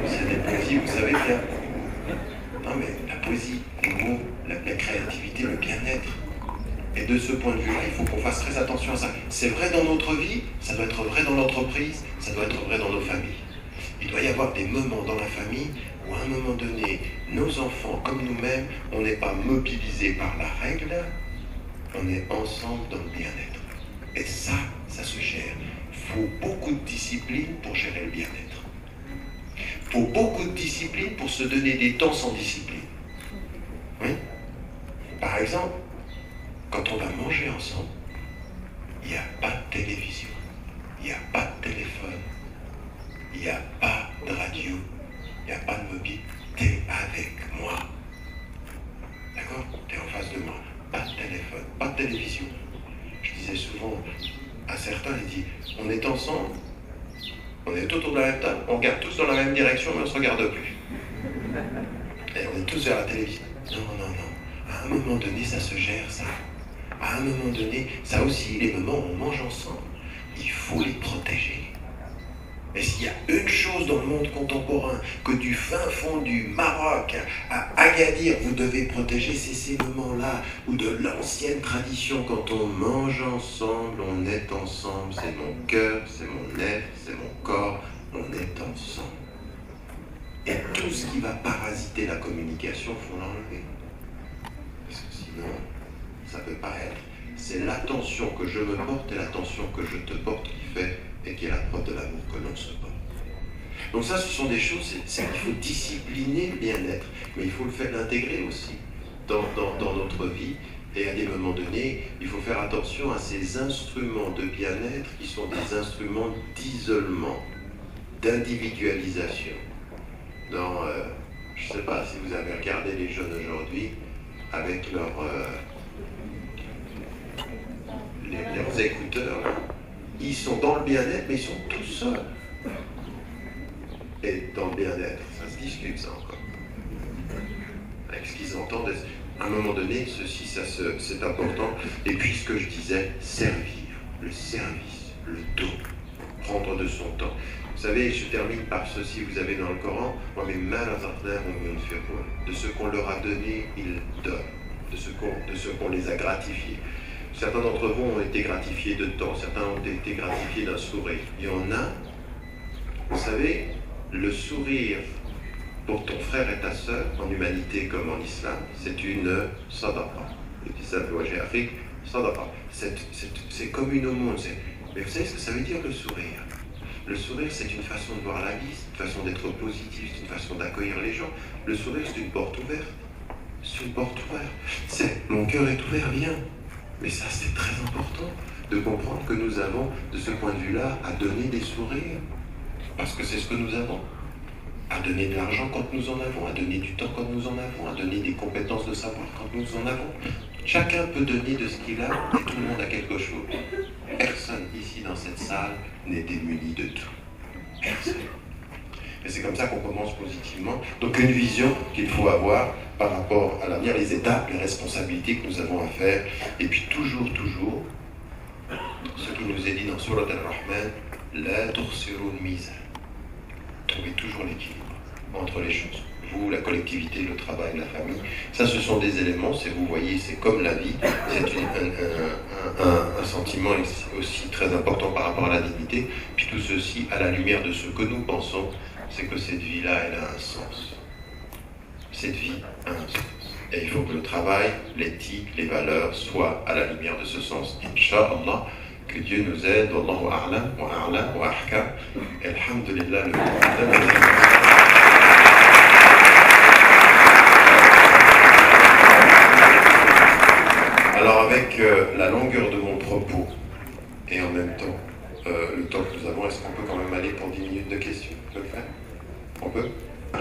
C'est des poésies, vous savez bien. Non mais la poésie, les mots, la créativité, le bien-être. Et de ce point de vue-là, il faut qu'on fasse très attention à ça. C'est vrai dans notre vie, ça doit être vrai dans l'entreprise, ça doit être vrai dans nos familles. Il doit y avoir des moments dans la famille où à un moment donné, nos enfants, comme nous-mêmes, on n'est pas mobilisés par la règle, on est ensemble dans le bien-être. Et ça se gère. Il faut beaucoup de discipline pour gérer le bien-être. Il faut beaucoup de discipline pour se donner des temps sans discipline. Oui. Par exemple, quand on va manger ensemble, il n'y a pas de télévision, il n'y a pas de téléphone, il n'y a pas de radio, il n'y a pas de mobile. T'es avec moi. D'accord? T'es en face de moi. Pas de téléphone, pas de télévision. Je disais souvent à certains, ils disent, on est ensemble, on est autour de la même table, on regarde tous dans la même direction, mais on ne se regarde plus. Et on est tous vers la télévision. Non. À un moment donné, ça se gère, ça. À un moment donné, ça aussi, les moments où on mange ensemble, il faut les protéger. Et s'il y a une chose dans le monde contemporain que du fin fond du Maroc à Agadir, vous devez protéger, c'est ces moments-là, ou de l'ancienne tradition, quand on mange ensemble, on est ensemble, c'est mon cœur, c'est mon être, c'est mon corps, on est ensemble. Et tout ce qui va parasiter la communication, il faut l'enlever. Parce que sinon, ça ne peut pas être. C'est l'attention que je me porte et l'attention que je te porte qui fait et qui est la preuve de l'amour que l'on se porte. Donc ça, ce sont des choses, c'est qu'il faut discipliner le bien-être, mais il faut le faire l'intégrer aussi dans notre vie. Et à des moments donnés, il faut faire attention à ces instruments de bien-être qui sont des instruments d'isolement. d'individualisation. Dans, je ne sais pas si vous avez regardé les jeunes aujourd'hui avec leurs écouteurs, là. Ils sont dans le bien-être, mais ils sont tout seuls. Et dans le bien-être, ça se discute ça encore. Avec ce qu'ils entendent, à un moment donné, ceci, c'est important. Et puis ce que je disais, servir, le service, le don, prendre de son temps. Vous savez, je termine par ceci, vous avez dans le Coran, de ce qu'on leur a donné, ils donnent, de ce qu'on les a gratifiés. Certains d'entre vous ont été gratifiés de temps, certains ont été gratifiés d'un sourire. Il y en a, vous savez, le sourire pour ton frère et ta sœur, en humanité comme en islam, c'est une sadaqa. C'est comme une aumône. Mais vous savez ce que ça veut dire le sourire? Le sourire, c'est une façon de voir la vie, c'est une façon d'être positif, c'est une façon d'accueillir les gens. Le sourire, c'est une porte ouverte. C'est une porte ouverte. C'est mon cœur est ouvert, viens. Mais ça, c'est très important de comprendre que nous avons, de ce point de vue-là, à donner des sourires. Parce que c'est ce que nous avons. À donner de l'argent quand nous en avons, à donner du temps quand nous en avons, à donner des compétences de savoir quand nous en avons. Chacun peut donner de ce qu'il a et tout le monde a quelque chose. Personne ici dans cette salle n'est démuni de tout. Personne. Et c'est comme ça qu'on commence positivement. Donc une vision qu'il faut avoir par rapport à l'avenir, les étapes, les responsabilités que nous avons à faire. Et puis toujours, ce qui nous est dit dans Surat Al-Rahman, la tukhsirun mizan. Trouvez toujours l'équilibre entre les choses. Vous, la collectivité, le travail, la famille, ça ce sont des éléments, vous voyez, c'est comme la vie, c'est un sentiment aussi très important par rapport à la dignité, puis tout ceci à la lumière de ce que nous pensons, c'est que cette vie-là, elle a un sens. Cette vie a un sens. Et il faut que le travail, l'éthique, les valeurs soient à la lumière de ce sens. Inch'Allah, que Dieu nous aide. Wallahu a'lam wa a'lam wa ahkam. Alhamdulillah. Alors avec la longueur de mon propos et en même temps le temps que nous avons, est-ce qu'on peut quand même aller pour 10 minutes de questions? On peut le faire? On peut?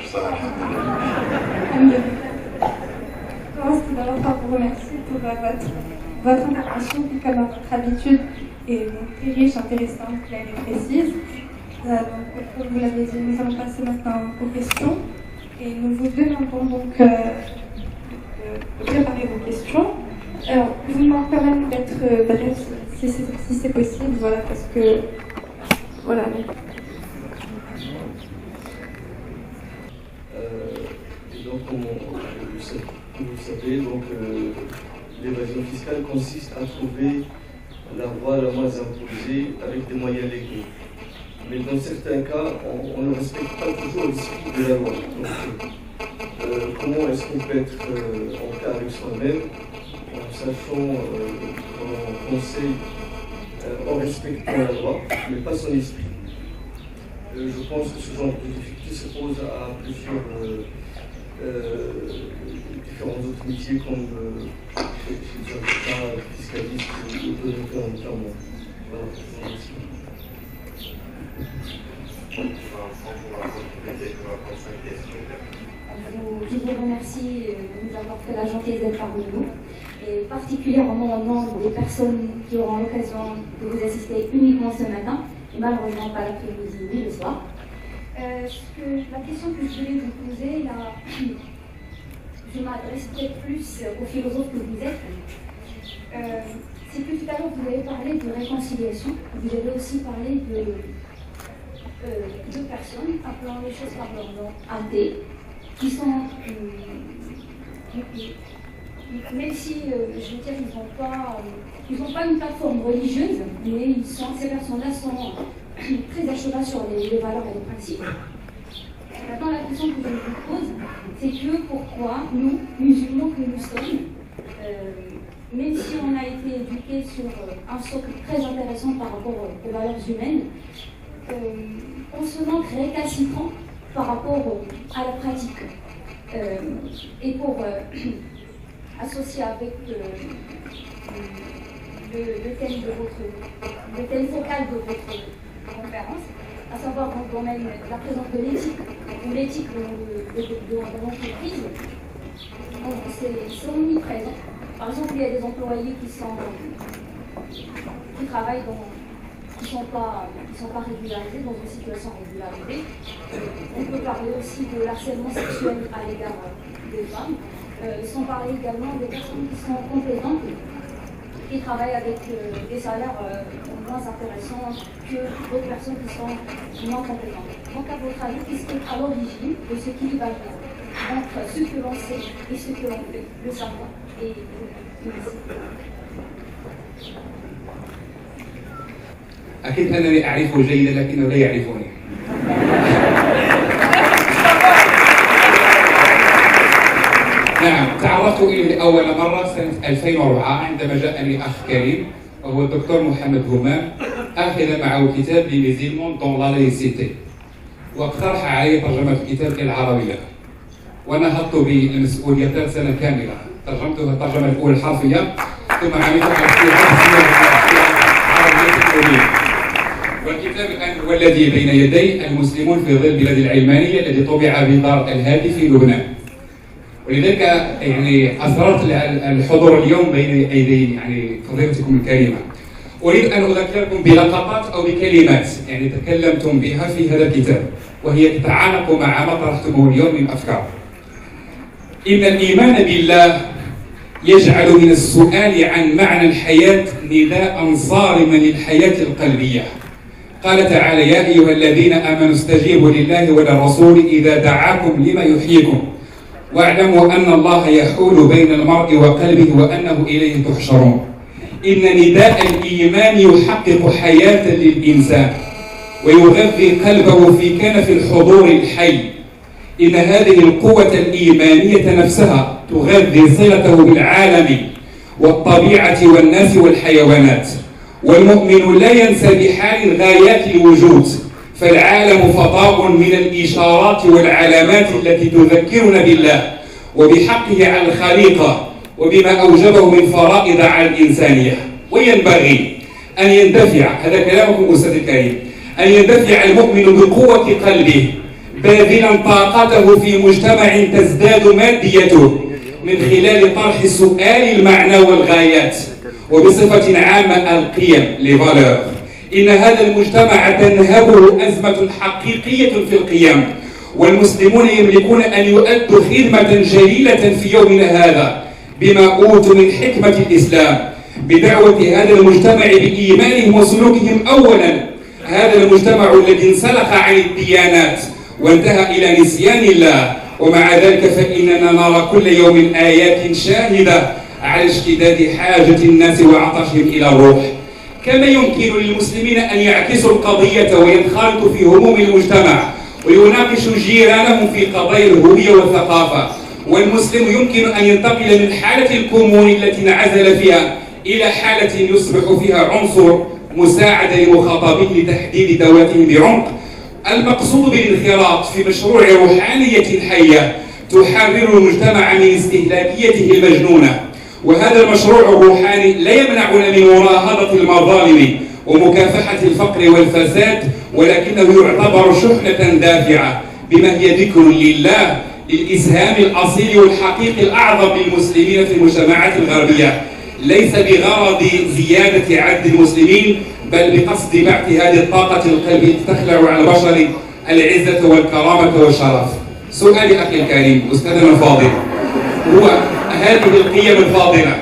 Ça, alhamdulillah. Je commence tout d'abord par vous remercier pour votre intervention qui, comme à votre habitude, est très riche, intéressante, claire et précise. Donc, comme vous l'avez dit, nous allons passer maintenant aux questions et nous vous demandons donc de préparer vos questions. Alors, je vous demande quand même d'être bref si c'est possible, voilà, parce que voilà. Et donc, comme vous savez, donc l'évasion fiscale consiste à trouver la voie la moins imposée avec des moyens légaux. Mais dans certains cas, on ne respecte pas toujours l'esprit de la loi. Donc, comment est-ce qu'on peut être en cas avec soi-même en sachant qu'on conseille en respectant la loi, mais pas son esprit? Je pense que ce genre de difficulté se pose à plusieurs différents autres métiers comme fiscaliste ou notaire notamment. Voilà, je vous remercie de nous avoir fait la gentillesse d'être parmi nous, et particulièrement au nom des personnes qui auront l'occasion de vous assister uniquement ce matin, et malheureusement pas l'après-midi ni le soir. La question que je voulais vous poser, là, je m'adresse peut-être plus aux philosophes que vous êtes. C'est que tout à l'heure vous avez parlé de réconciliation, vous avez aussi parlé de deux personnes, appelant les choses par leur nom, athées, qui sont, même si, je veux dire, ils n'ont pas une plateforme religieuse, mais ces personnes-là sont très à cheval sur les valeurs et les principes. Maintenant, la question que je vous pose, c'est que pourquoi nous, musulmans que nous sommes, même si on a été éduqués sur un socle très intéressant par rapport aux valeurs humaines, on se manque récalcitrant par rapport à la pratique. Et pour associer avec le thème focal de votre conférence, à savoir dans le domaine de la présence de l'éthique ou l'éthique dans l'entreprise, c'est omniprésent. Par exemple, il y a des employés qui travaillent qui ne sont pas régularisés dans une situation régularisée. On peut parler aussi de l'harcèlement sexuel à l'égard des femmes, sans parler également des personnes qui sont compétentes, qui travaillent avec des salaires moins intéressants que d'autres personnes qui sont moins compétentes. Donc, à votre avis, qu'est-ce qui est à l'origine de ce qui va entre ce que l'on sait et ce que l'on fait, le savoir et أكيد أنني أعرفه جيدا لكنه لا يعرفني. نعم، تعرفت إليه أول مرة سنة 2004 عندما جاءني أخ كريم وهو الدكتور محمد همام آخذ معه كتاب لميزيلمون دون لا ليسيتي، واقترح علي ترجمة الكتاب إلى العربية، ونهضت بالمسؤولية 3 سنة كاملة. ترجمتها الترجمة الأولى الحرفية، ثم عملت على العربية. والكتاب الآن هو الذي بين يدي المسلمون في ظل البلاد العلمانية الذي طبع بدار الهادي في لبنان. ولذلك يعني أثرت الحضور اليوم بين أيدي يعني فضيلتكم الكريمة. أريد أن أذكركم بلقطات أو بكلمات يعني تكلمتم بها في هذا الكتاب، وهي تتعانق مع ما طرحتموه اليوم من أفكار. إن الإيمان بالله يجعل من السؤال عن معنى الحياة نداء صارما للحياة القلبية. قال تعالى: يا أيها الذين آمنوا استجيبوا لله وللرسول إذا دعاكم لما يحييكم واعلموا أن الله يحول بين المرء وقلبه وأنه إليه تحشرون. إن نداء الإيمان يحقق حياة للإنسان ويغذي قلبه في كنف الحضور الحي. إن هذه القوة الإيمانية نفسها تغذي صلته بالعالم والطبيعة والناس والحيوانات. والمؤمن لا ينسى بحال غايات الوجود، فالعالم فضاء من الإشارات والعلامات التي تذكرنا بالله وبحقه على الخليقة وبما أوجبه من فرائض على الإنسانية. وينبغي أن يندفع، هذا كلامكم أستاذ الكريم، أن يندفع المؤمن بقوة قلبه باذلا طاقته في مجتمع تزداد ماديته من خلال طرح سؤال المعنى والغايات، وبصفة عامة القيم لفالور. إن هذا المجتمع تنهبه أزمة حقيقية في القيم، والمسلمون يملكون أن يؤدوا خدمة جليلة في يومنا هذا بما أوتوا من حكمة الإسلام بدعوة هذا المجتمع بإيمانهم وسلوكهم. أولا، هذا المجتمع الذي انسلخ عن الديانات وانتهى إلى نسيان الله، ومع ذلك فإننا نرى كل يوم آيات شاهدة على اشتداد حاجة الناس وعطشهم إلى الروح. كما يمكن للمسلمين أن يعكسوا القضية وينخرطوا في هموم المجتمع ويناقشوا جيرانهم في قضايا الهوية والثقافة، والمسلم يمكن أن ينتقل من حالة الكمون التي انعزل فيها إلى حالة يصبح فيها عنصر مساعدة للمخاطبين لتحديد ذواتهم بعمق. المقصود بالانخراط في مشروع روحانية حية تحرر المجتمع من استهلاكيته المجنونة. وهذا المشروع الروحاني لا يمنعنا من مناهضة المظالم ومكافحة الفقر والفساد، ولكنه يعتبر شحنة دافعة بما هي ذكر لله للإسهام الأصيل والحقيقي الأعظم للمسلمين في المجتمعات الغربية، ليس بغرض زيادة عدد المسلمين بل بقصد بعث هذه الطاقة القلبية تخلع على البشر العزة والكرامة والشرف. سؤالي أخي الكريم أستاذنا الفاضل هو: هذه القيم الفاضلة،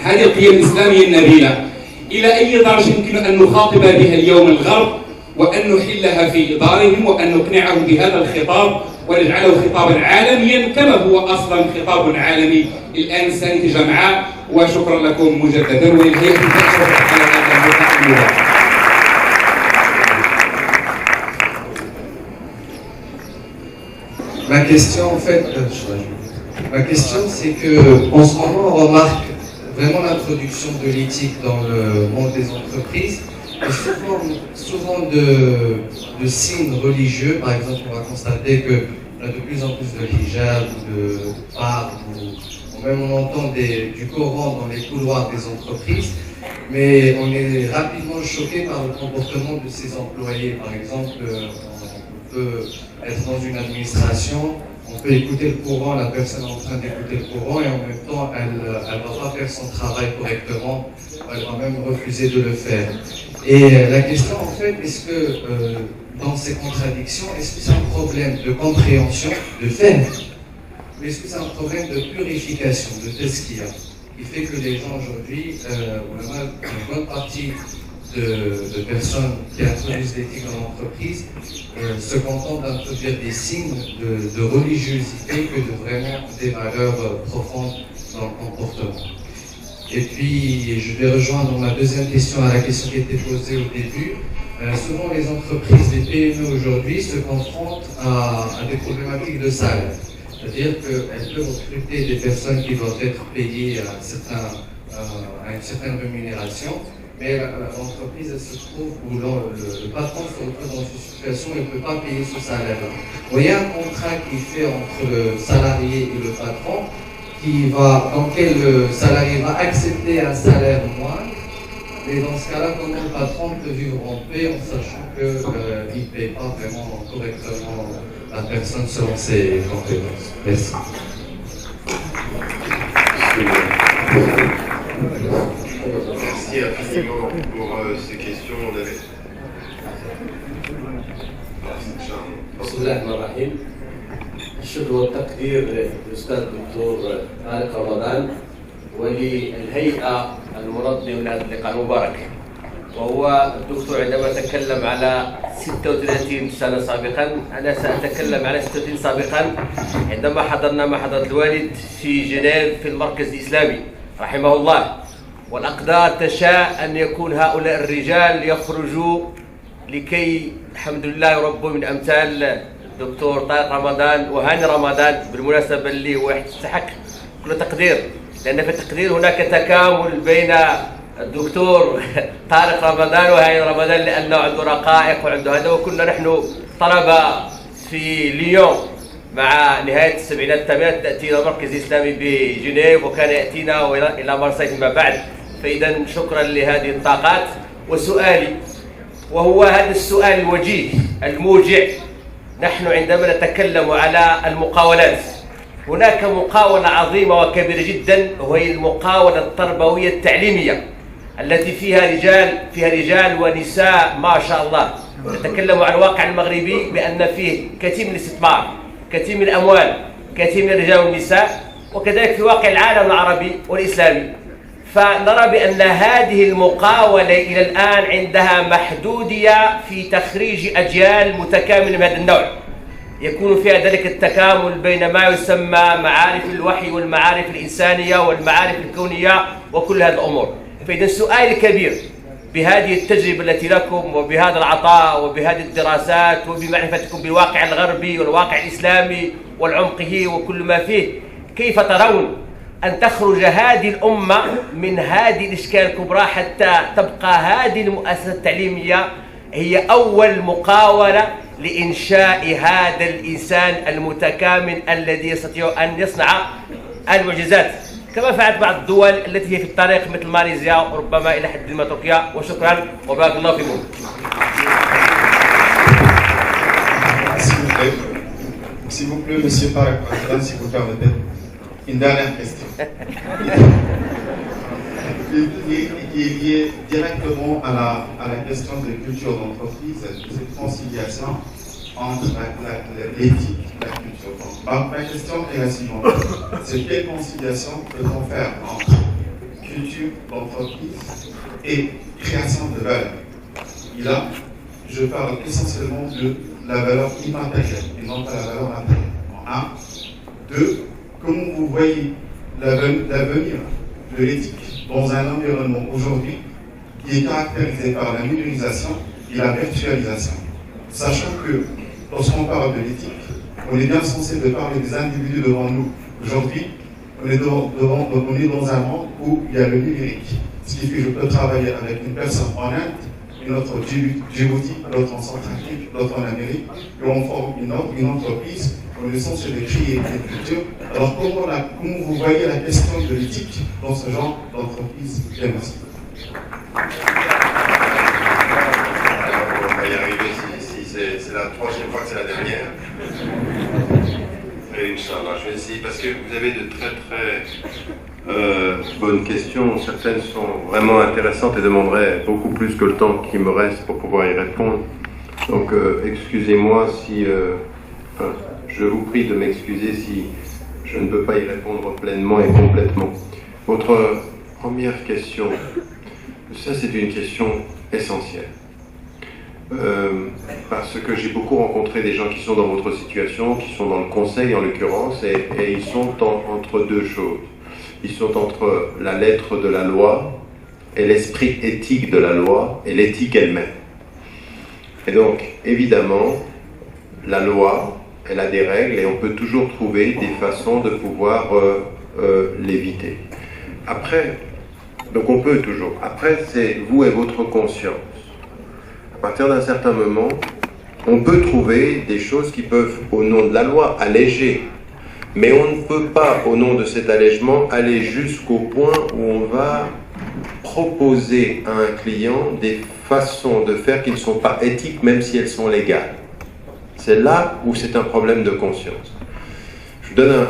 هذه القيم الإسلامية النبيلة، إلى أي درجة يمكن أن نخاطب بها اليوم الغرب وأن نحلها في إطارهم وأن نقنعهم بهذا الخطاب ونجعله خطابا عالميا كما هو أصلا خطاب عالمي الآن سنة جمعاء؟ وشكرا لكم مجددا وللهيئة التأشيرة على هذا الموضوع. Ma question, en fait, c'est que en ce moment, on remarque vraiment l'introduction de l'éthique dans le monde des entreprises, et souvent de signes religieux. Par exemple, on va constater qu'on a de plus en plus de hijab, de barbe, ou même on entend du Coran dans les couloirs des entreprises. mais on est rapidement choqué par le comportement de ses employés. Par exemple, on peut être dans une administration, on peut écouter le courant, la personne est en train d'écouter le courant, et en même temps, elle ne va pas faire son travail correctement, elle va même refuser de le faire. Et la question, en fait, est-ce que dans ces contradictions, est-ce que c'est un problème de compréhension, de faire, ou est-ce que c'est un problème de purification, de tazkiya, qui fait que les gens aujourd'hui, une bonne partie de personnes qui introduisent l'éthique dans l'entreprise se contentent d'introduire des signes de religiosité que de vraiment des valeurs profondes dans le comportement. Et puis, je vais rejoindre ma deuxième question à la question qui était posée au début. Souvent, les entreprises, les PME aujourd'hui se confrontent à des problématiques de salaire. C'est-à-dire qu'elles peuvent recruter des personnes qui doivent être payées à une certaine rémunération, mais l'entreprise elle se trouve, ou le patron se retrouve dans une situation où il ne peut pas payer ce salaire-là. Vous voyez un contrat qui est fait entre le salarié et le patron, dans lequel le salarié va accepter un salaire moindre, mais dans ce cas-là, comment le patron peut vivre en paix en sachant qu'il ne paye pas vraiment correctement la personne selon ses compétences. Merci. Merci infiniment pour ces questions. بسم الله الرحمن الرحيم. الشكر والتقدير للأستاذ الدكتور طارق رمضان وللهيئة المنظمة لهذا اللقاء المبارك. وهو الدكتور عندما تكلم على 36 سنة سابقا، أنا سأتكلم على 36 سابقا عندما حضرنا مع حضرة الوالد في جنيف في المركز الإسلامي رحمه الله. والأقدار تشاء أن يكون هؤلاء الرجال يخرجوا لكي الحمد لله يربوا من أمثال الدكتور طارق رمضان وهاني رمضان، بالمناسبة اللي هو يستحق كل تقدير، لأن في التقدير هناك تكامل بين الدكتور طارق رمضان وهاني رمضان، لأنه عنده رقائق وعنده هذا، وكنا نحن طلبة في ليون مع نهاية السبعينات الثمانينات تأتينا المركز الإسلامي بجنيف، وكان يأتينا إلى مرسى فيما بعد. فإذا شكرا لهذه الطاقات. وسؤالي وهو هذا السؤال الوجيه الموجع، نحن عندما نتكلم على المقاولات هناك مقاولة عظيمة وكبيرة جدا، وهي المقاولة التربوية التعليمية التي فيها رجال ونساء ما شاء الله. نتكلم عن الواقع المغربي بأن فيه كثير من الاستثمار، كثير من الأموال، كثير من الرجال والنساء، وكذلك في واقع العالم العربي والإسلامي. فنرى بأن هذه المقاولة إلى الآن عندها محدودية في تخريج أجيال متكاملة من هذا النوع، يكون فيها ذلك التكامل بين ما يسمى معارف الوحي والمعارف الإنسانية والمعارف الكونية وكل هذه الأمور. فإذا السؤال الكبير بهذه التجربة التي لكم وبهذا العطاء وبهذه الدراسات وبمعرفتكم بالواقع الغربي والواقع الإسلامي والعمقه وكل ما فيه، كيف ترون أن تخرج هذه الأمة من هذه الإشكال الكبرى حتى تبقى هذه المؤسسة التعليمية هي أول مقاولة لإنشاء هذا الإنسان المتكامل الذي يستطيع أن يصنع المعجزات كما فعلت بعض الدول التي هي في الطريق مثل ماليزيا وربما إلى حد ما تركيا. وشكرا وبارك الله فيكم. S'il vous plaît, monsieur Tarek Ramadan, si vous permettez, une dernière question. Qui est liée directement à la question de culture d'entreprise, cette conciliation entre l'éthique et la culture. Donc, ma question est la suivante. C'est quelle conciliation peut-on faire entre culture d'entreprise et création de valeur? Et là, je parle essentiellement de la valeur immatérielle et non pas la valeur matérielle. Un. Deux, comment vous voyez l'avenir de l'éthique dans un environnement aujourd'hui qui est caractérisé par la numérisation et la virtualisation? Sachant que lorsqu'on parle de l'éthique, on est bien censé de parler des individus devant nous. Aujourd'hui, on est dans un monde où il y a le numérique. Ce qui fait que je peux travailler avec une personne en Inde, une autre au Djibouti, l'autre en Centrafrique, l'autre en Amérique, et on forme une entreprise, on est censé de créer une culture. Alors comment vous voyez la question de l'éthique dans ce genre d'entreprise? Merci. la troisième fois que c'est la dernière. Et Inch'Allah, je vais essayer parce que vous avez de très bonnes questions. Certaines sont vraiment intéressantes et demanderaient beaucoup plus que le temps qui me reste pour pouvoir y répondre. Donc, excusez-moi si... je vous prie de m'excuser si je ne peux pas y répondre pleinement et complètement. Votre première question, ça c'est une question essentielle. Parce que j'ai beaucoup rencontré des gens qui sont dans votre situation, qui sont dans le conseil en l'occurrence, et ils sont entre deux choses. Ils sont entre la lettre de la loi et l'esprit éthique de la loi et l'éthique elle-même. Et donc, évidemment, la loi, elle a des règles et on peut toujours trouver des façons de pouvoir l'éviter. Après, donc on peut toujours. Après, c'est vous et votre conscience. À partir d'un certain moment, on peut trouver des choses qui peuvent, au nom de la loi, alléger. Mais on ne peut pas, au nom de cet allègement, aller jusqu'au point où on va proposer à un client des façons de faire qui ne sont pas éthiques, même si elles sont légales. C'est là où c'est un problème de conscience. Je vous donne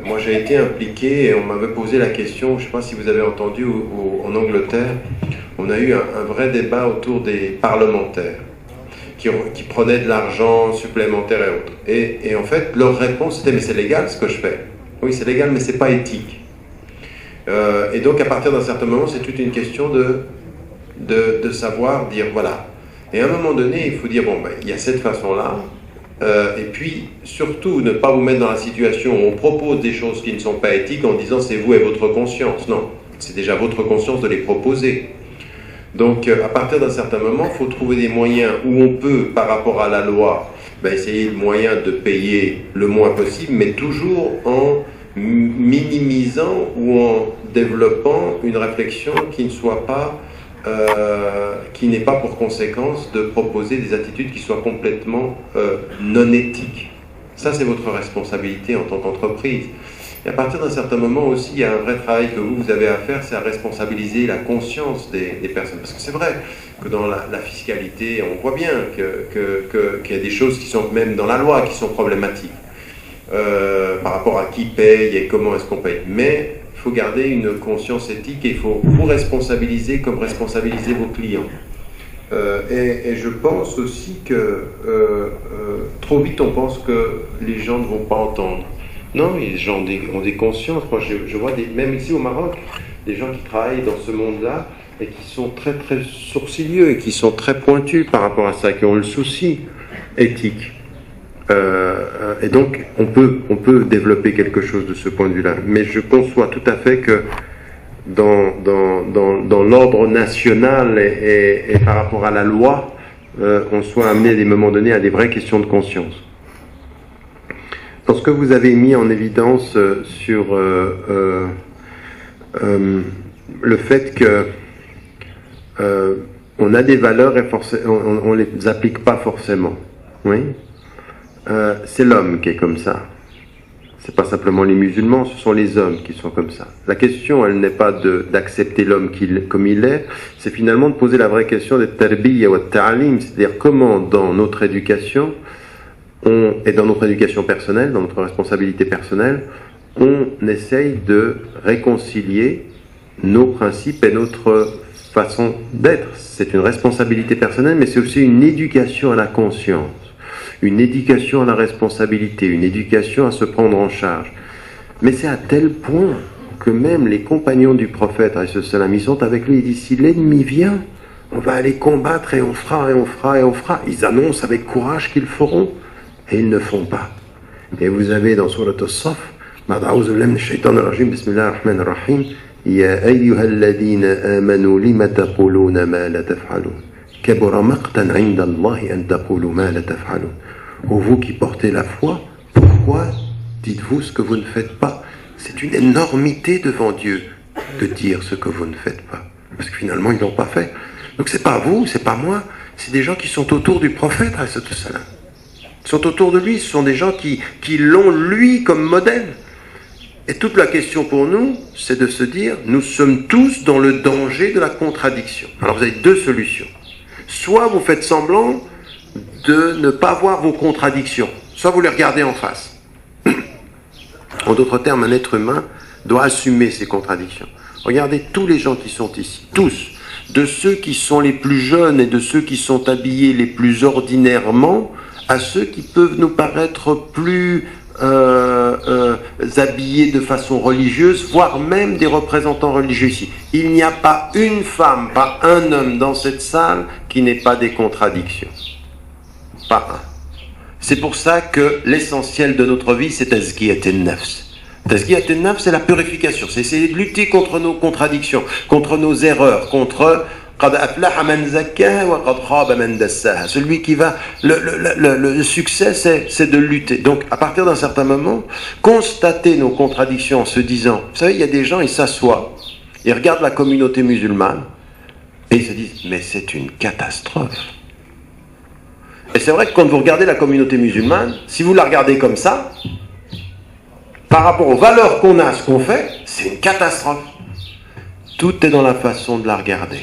moi j'ai été impliqué et on m'avait posé la question, je ne sais pas si vous avez entendu, en Angleterre, on a eu un vrai débat autour des parlementaires qui prenaient de l'argent supplémentaire et autres. Et en fait, leur réponse c'était « mais c'est légal ce que je fais ». Oui, c'est légal, mais c'est pas éthique. Et donc, à partir d'un certain moment, c'est toute une question de savoir dire voilà. Et à un moment donné, il faut dire bon, ben, il y a cette façon-là. Et puis, surtout, ne pas vous mettre dans la situation où on propose des choses qui ne sont pas éthiques en disant c'est vous et votre conscience. Non, c'est déjà votre conscience de les proposer. Donc, à partir d'un certain moment, il faut trouver des moyens où on peut, par rapport à la loi, ben, essayer le moyen de payer le moins possible, mais toujours en minimisant ou en développant une réflexion qui ne soit pas, qui n'ait pas pour conséquence de proposer des attitudes qui soient complètement non éthiques. Ça, c'est votre responsabilité en tant qu'entreprise. Et à partir d'un certain moment aussi, il y a un vrai travail que vous avez à faire, c'est à responsabiliser la conscience des personnes. Parce que c'est vrai que dans la fiscalité, on voit bien qu'il y a des choses qui sont même dans la loi qui sont problématiques. Par rapport à qui paye et comment est-ce qu'on paye. Mais il faut garder une conscience éthique et il faut vous responsabiliser comme responsabiliser vos clients. Et je pense aussi que trop vite on pense que les gens ne vont pas entendre. Non, les gens ont des consciences. Moi je vois même ici au Maroc, des gens qui travaillent dans ce monde-là et qui sont très très sourcilieux et qui sont très pointus par rapport à ça, qui ont le souci éthique. Et donc on peut développer quelque chose de ce point de vue-là. Mais je conçois tout à fait que dans l'ordre national et par rapport à la loi, on soit amené à des moments donnés à des vraies questions de conscience. Dans ce que vous avez mis en évidence sur le fait que on a des valeurs et on les applique pas forcément. Oui. C'est l'homme qui est comme ça. C'est pas simplement les musulmans, ce sont les hommes qui sont comme ça. La question, elle n'est pas d'accepter l'homme comme il est, c'est finalement de poser la vraie question de tarbiyya wa ta'alim, c'est-à-dire comment dans notre éducation, et dans notre éducation personnelle, dans notre responsabilité personnelle, on essaye de réconcilier nos principes et notre façon d'être. C'est une responsabilité personnelle, mais c'est aussi une éducation à la conscience. Une éducation à la responsabilité, une éducation à se prendre en charge. Mais c'est à tel point que même les compagnons du prophète, ils sont avec lui, ils disent, si l'ennemi vient, on va aller combattre et on fera, et on fera, et on fera. Ils annoncent avec courage qu'ils feront, et ils ne font pas. Et vous avez dans Surat As-Saff, Bismillah ar-Rahman ar-Rahim, Ya ayyuhal ladhina amanu lima taquluna ma la taf'alun. Kabura maqtan 'inda Allahi an taqulu ma la taf'alun. Ô vous qui portez la foi, pourquoi dites-vous ce que vous ne faites pas? C'est une énormité devant Dieu de dire ce que vous ne faites pas. Parce que finalement, ils ne l'ont pas fait. Donc c'est pas vous, c'est pas moi, c'est des gens qui sont autour du prophète, ils sont autour de lui, ce sont des gens qui l'ont lui comme modèle. Et toute la question pour nous, c'est de se dire, nous sommes tous dans le danger de la contradiction. Alors vous avez deux solutions. Soit vous faites semblant de ne pas voir vos contradictions. Soit vous les regardez en face. En d'autres termes, un être humain doit assumer ses contradictions. Regardez tous les gens qui sont ici, tous, de ceux qui sont les plus jeunes et de ceux qui sont habillés les plus ordinairement, à ceux qui peuvent nous paraître plus habillés de façon religieuse, voire même des représentants religieux ici. Il n'y a pas une femme, pas un homme dans cette salle qui n'ait pas des contradictions. Pas un. C'est pour ça que l'essentiel de notre vie, c'est Tazkiyat al-Nafs. Tazkiyat al-Nafs, c'est la purification, c'est essayer de lutter contre nos contradictions, contre nos erreurs, contre celui qui va... Le succès, c'est de lutter. Donc, à partir d'un certain moment, constater nos contradictions en se disant, vous savez, il y a des gens, ils s'assoient, ils regardent la communauté musulmane, et ils se disent, mais c'est une catastrophe. Et c'est vrai que quand vous regardez la communauté musulmane, si vous la regardez comme ça, par rapport aux valeurs qu'on a, ce qu'on fait, c'est une catastrophe. Tout est dans la façon de la regarder.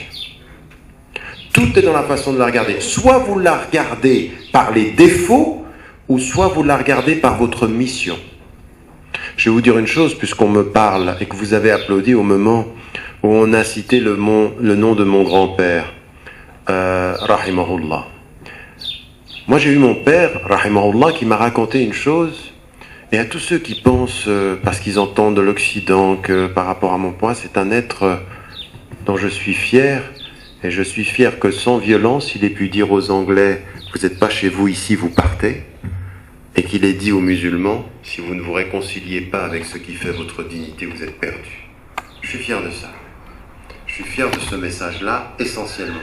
Tout est dans la façon de la regarder. Soit vous la regardez par les défauts, ou soit vous la regardez par votre mission. Je vais vous dire une chose, puisqu'on me parle et que vous avez applaudi au moment où on a cité le nom de mon grand-père, Rahimahullah. Moi j'ai eu mon père, Rahimahullah, qui m'a raconté une chose, et à tous ceux qui pensent, parce qu'ils entendent de l'Occident, que par rapport à mon point, c'est un être dont je suis fier, et je suis fier que sans violence, il ait pu dire aux Anglais, vous n'êtes pas chez vous ici, vous partez, et qu'il ait dit aux musulmans, si vous ne vous réconciliez pas avec ce qui fait votre dignité, vous êtes perdus. Je suis fier de ça. Je suis fier de ce message-là, essentiellement.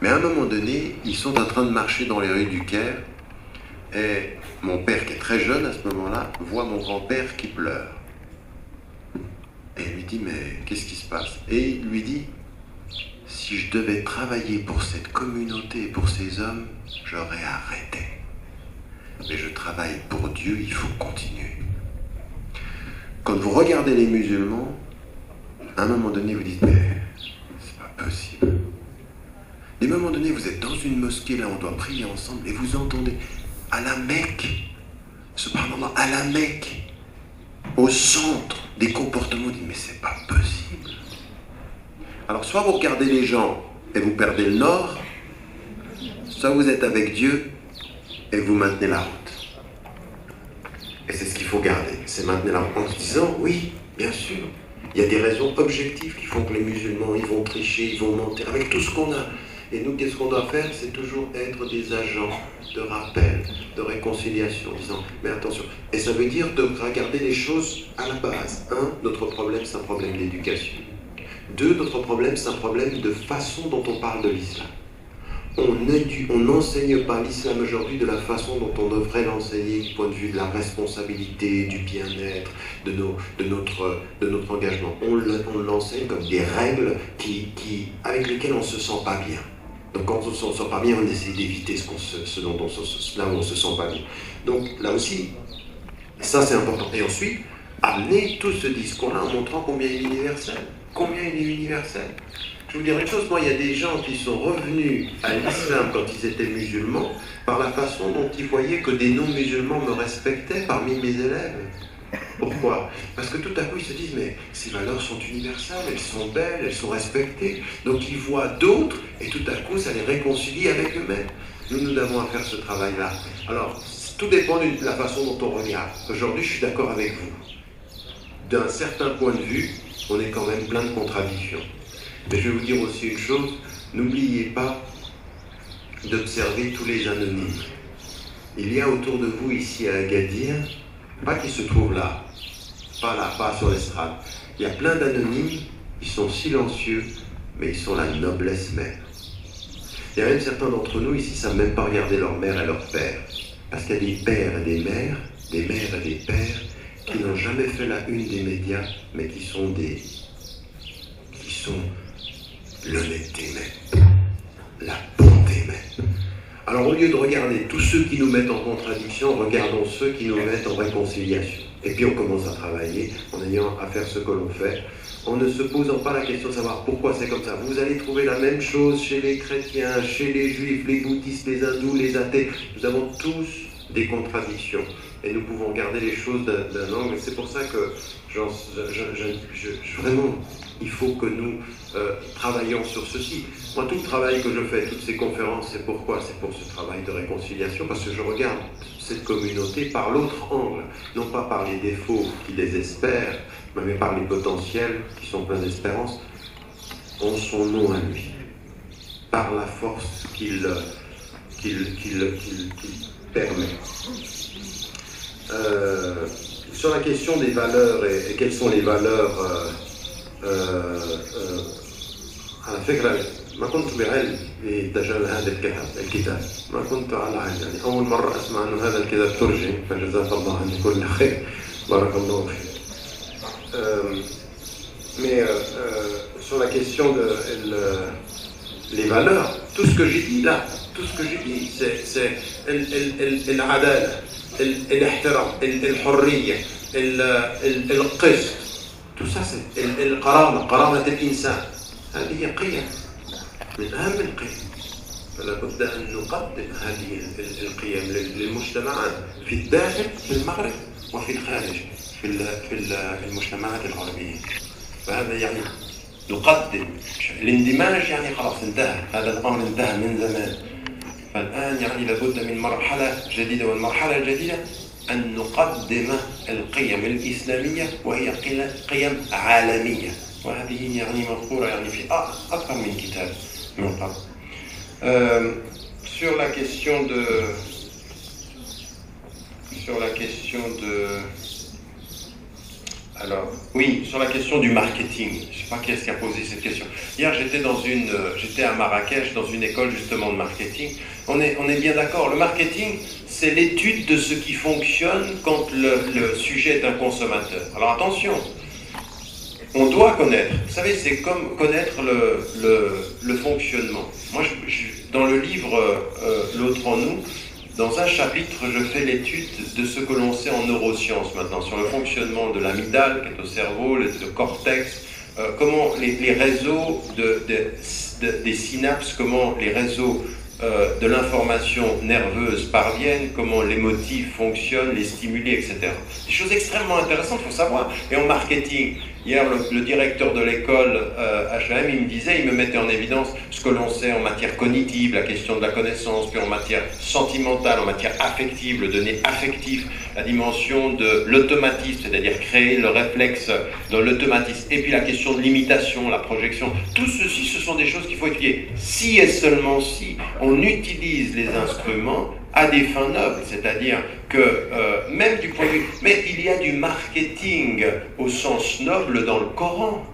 Mais à un moment donné, ils sont en train de marcher dans les rues du Caire, et mon père, qui est très jeune à ce moment-là, voit mon grand-père qui pleure. Et il lui dit, mais qu'est-ce qui se passe? Et il lui dit, si je devais travailler pour cette communauté et pour ces hommes, j'aurais arrêté. Mais je travaille pour Dieu, il faut continuer. Quand vous regardez les musulmans, à un moment donné, vous dites, mais c'est pas possible. À un moment donné, vous êtes dans une mosquée, là, on doit prier ensemble, et vous entendez, à la Mecque, subhanallah, à la Mecque, au centre des comportements, vous dites, mais c'est pas possible. Alors, soit vous regardez les gens et vous perdez le nord, soit vous êtes avec Dieu et vous maintenez la route. Et c'est ce qu'il faut garder, c'est maintenir la route en se disant, oui, bien sûr, il y a des raisons objectives qui font que les musulmans, ils vont tricher, ils vont mentir, avec tout ce qu'on a. Et nous, qu'est-ce qu'on doit faire? C'est toujours être des agents de rappel, de réconciliation, en disant, mais attention. Et ça veut dire de regarder les choses à la base. Un, notre problème, c'est un problème d'éducation. Deux, notre problème, c'est un problème de façon dont on parle de l'islam. On n'enseigne pas l'islam aujourd'hui de la façon dont on devrait l'enseigner du point de vue de la responsabilité, du bien-être, de notre engagement. On l'enseigne comme des règles avec lesquelles on ne se sent pas bien. Donc quand on ne se sent pas bien, on essaie d'éviter là où on ne se sent pas bien. Donc là aussi, ça c'est important. Et ensuite, amener tout ce discours-là en montrant combien il est universel. Combien il est universel. Je vais vous dire une chose, moi il y a des gens qui sont revenus à l'islam quand ils étaient musulmans par la façon dont ils voyaient que des non-musulmans me respectaient parmi mes élèves. Pourquoi? Parce que tout à coup ils se disent, mais ces valeurs sont universelles, elles sont belles, elles sont respectées. Donc ils voient d'autres et tout à coup ça les réconcilie avec eux-mêmes. Nous avons à faire ce travail-là. Alors, tout dépend de la façon dont on regarde. Aujourd'hui, je suis d'accord avec vous. D'un certain point de vue, on est quand même plein de contradictions. Mais je vais vous dire aussi une chose, n'oubliez pas d'observer tous les anonymes. Il y a autour de vous ici à Agadir, pas qui se trouvent là, pas sur l'estrade. Il y a plein d'anonymes, ils sont silencieux, mais ils sont la noblesse même. Il y a même certains d'entre nous ici, ça ne savent même pas regarder leur mère et leur père. Parce qu'il y a des pères et des mères et des pères qui n'ont jamais fait la une des médias, mais qui sont l'honnêteté même, la bonté même. Alors au lieu de regarder tous ceux qui nous mettent en contradiction, regardons ceux qui nous mettent en réconciliation. Et puis on commence à travailler en ayant à faire ce que l'on fait, en ne se posant pas la question de savoir pourquoi c'est comme ça. Vous allez trouver la même chose chez les chrétiens, chez les juifs, les bouddhistes, les hindous, les athées. Nous avons tous des contradictions et nous pouvons garder les choses d'un angle. C'est pour ça que vraiment, il faut que nous travaillions sur ceci. Moi, tout le travail que je fais, toutes ces conférences, c'est pourquoi? C'est pour ce travail de réconciliation, parce que je regarde cette communauté par l'autre angle, non pas par les défauts qui désespèrent, mais par les potentiels qui sont pleins d'espérance, en son nom à lui, par la force qu'il permet. Sur la question des valeurs et quelles sont les valeurs على فكرة ما كنت بعلم بدجال هذا الكتاب ما كنت على علم يعني أول مرة أسمع أنه هذا الكتاب ترجم فجزاك الله عني كل خير بارك الله فيك. Mais sur la question de les valeurs, tout ce que j'ai dit là, tout ce que j'ai dit, c'est العدالة, الاحترام, الحرية, القسط, tout ça c'est قرامة الإنسان. هذه هي قيم من أهم القيم. فلا بد أن نقدم هذه القيم للمجتمعات في الداخل في المغرب وفي الخارج في المجتمعات الغربية. فهذا يعني نقدم الاندماج يعني خلاص انتهى، هذا الأمر انتهى من زمان. فالآن يعني لابد من مرحلة جديدة، والمرحلة الجديدة أن نقدم القيم الإسلامية وهي قيم عالمية، وهذه يعني مذكورة يعني في أكثر من كتاب من قبل. Sur la question de alors oui, sur la question du marketing, je ne sais pas qui est-ce qui a posé cette question. Hier j'étais à Marrakech dans une école justement de marketing. On est bien d'accord, le marketing c'est l'étude de ce qui fonctionne quand le sujet est un consommateur. Alors attention, on doit connaître, vous savez, c'est comme connaître le fonctionnement. Moi, dans le livre L'autre en nous, dans un chapitre, je fais l'étude de ce que l'on sait en neurosciences maintenant, sur le fonctionnement de l'amygdale, qui est au cerveau, le cortex, comment les réseaux des synapses, comment les réseaux de l'information nerveuse parviennent, comment les motifs fonctionnent, les stimuli, etc. Des choses extrêmement intéressantes, il faut savoir. Et en marketing, hier, le directeur de l'école HM, il me disait, il me mettait en évidence ce que l'on sait en matière cognitive, la question de la connaissance, puis en matière sentimentale, en matière affective, le donné affectif, la dimension de l'automatisme, c'est-à-dire créer le réflexe dans l'automatisme, et puis la question de l'imitation, la projection. Tout ceci, ce sont des choses qu'il faut étudier. Si et seulement si on utilise les instruments à des fins nobles, c'est-à-dire que même du point de vue... Mais il y a du marketing au sens noble dans le Coran.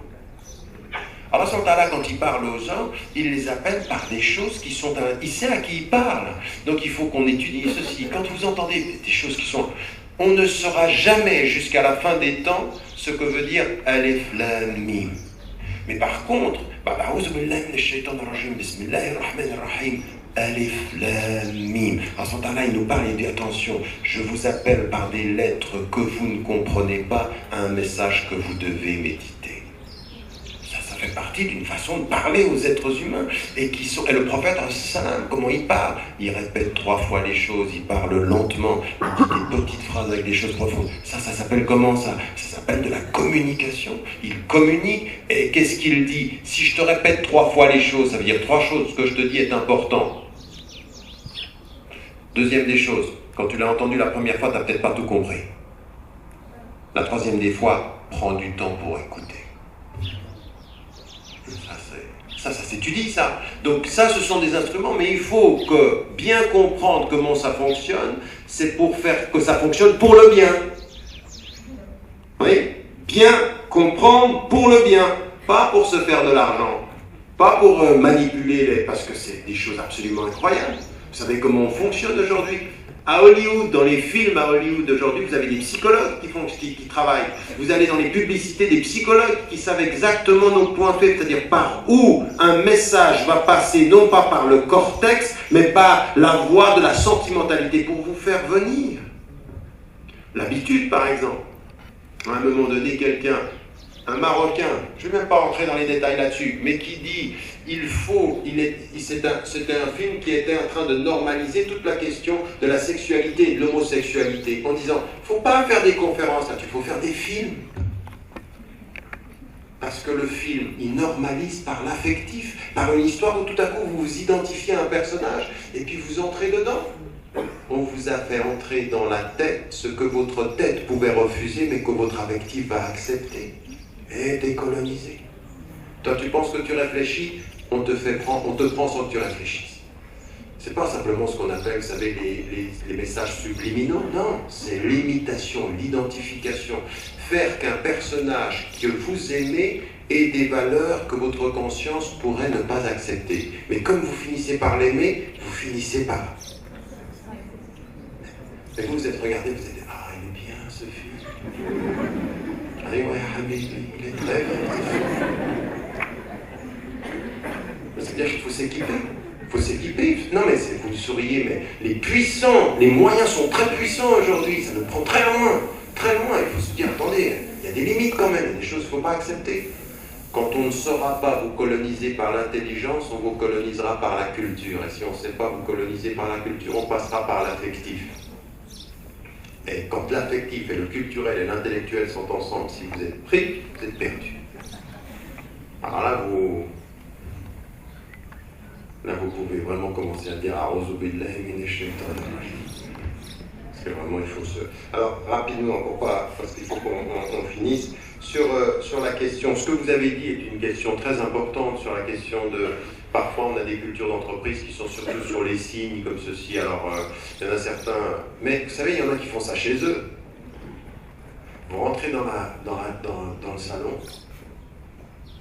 Allah, quand il parle aux gens, il les appelle par des choses qui sont... Il sait à qui il parle. Donc il faut qu'on étudie ceci. Quand vous entendez des choses qui sont... On ne saura jamais jusqu'à la fin des temps ce que veut dire Alif Lam Mim. Mais par contre, Alif Lam Mim. Allah, il nous parle, il dit attention, je vous appelle par des lettres que vous ne comprenez pas à un message que vous devez méditer. Ça fait partie d'une façon de parler aux êtres humains. Et le prophète, comment il parle? Il répète 3 fois les choses, il parle lentement, il dit des petites phrases avec des choses profondes. Ça s'appelle comment ça? Ça s'appelle de la communication. Il communique, et qu'est-ce qu'il dit? Si je te répète 3 fois les choses, ça veut dire 3 choses, ce que je te dis est important. Deuxième des choses, quand tu l'as entendu la première fois, tu n'as peut-être pas tout compris. La troisième des fois, prends du temps pour écouter. Ça s'étudie, ça. Donc ça, ce sont des instruments, mais il faut que bien comprendre comment ça fonctionne, c'est pour faire que ça fonctionne pour le bien. Oui, bien comprendre pour le bien, pas pour se faire de l'argent, pas pour manipuler parce que c'est des choses absolument incroyables. Vous savez comment on fonctionne aujourd'hui? À Hollywood, dans les films à Hollywood d'aujourd'hui, vous avez des psychologues qui travaillent. Vous allez dans les publicités, des psychologues qui savent exactement nos points faibles, c'est-à-dire par où un message va passer, non pas par le cortex, mais par la voie de la sentimentalité pour vous faire venir. L'habitude, par exemple. À un moment donné, quelqu'un un Marocain, je ne vais même pas rentrer dans les détails là-dessus, mais qui dit c'était un film qui était en train de normaliser toute la question de la sexualité et de l'homosexualité, en disant, il ne faut pas faire des conférences là-dessus, il faut faire des films. Parce que le film, il normalise par l'affectif, par une histoire où tout à coup vous vous identifiez à un personnage et puis vous entrez dedans. On vous a fait entrer dans la tête ce que votre tête pouvait refuser mais que votre affectif va accepter et décoloniser. Toi tu penses que tu réfléchis, on te prend sans que tu réfléchisses. C'est pas simplement ce qu'on appelle, vous savez, les messages subliminaux, non, c'est l'imitation, l'identification. Faire qu'un personnage que vous aimez ait des valeurs que votre conscience pourrait ne pas accepter. Mais comme vous finissez par l'aimer, vous finissez par... Et vous êtes regardé, vous êtes dit, ah, il est bien ce film. Ah oui, il est très bien. C'est-à-dire qu'il faut s'équiper. Il faut s'équiper. Non, mais vous souriez, mais les puissants, les moyens sont très puissants aujourd'hui. Ça nous prend très loin. Très loin. Il faut se dire, attendez, il y a des limites quand même. Il y a des choses qu'il ne faut pas accepter. Quand on ne saura pas vous coloniser par l'intelligence, on vous colonisera par la culture. Et si on ne sait pas vous coloniser par la culture, on passera par l'affectif. Et quand l'affectif et le culturel et l'intellectuel sont ensemble, si vous êtes pris, vous êtes perdu. Alors là, vous pouvez vraiment commencer à dire A'oudhu billahi minash shaitanir rajim. Parce que vraiment, il faut se... Alors, rapidement, parce qu'il faut qu'on finisse, sur la question, ce que vous avez dit est une question très importante sur la question de... Parfois, on a des cultures d'entreprise qui sont surtout sur les signes, comme ceci. Alors, il y en a certains... Mais vous savez, il y en a qui font ça chez eux. Vous rentrez dans le salon,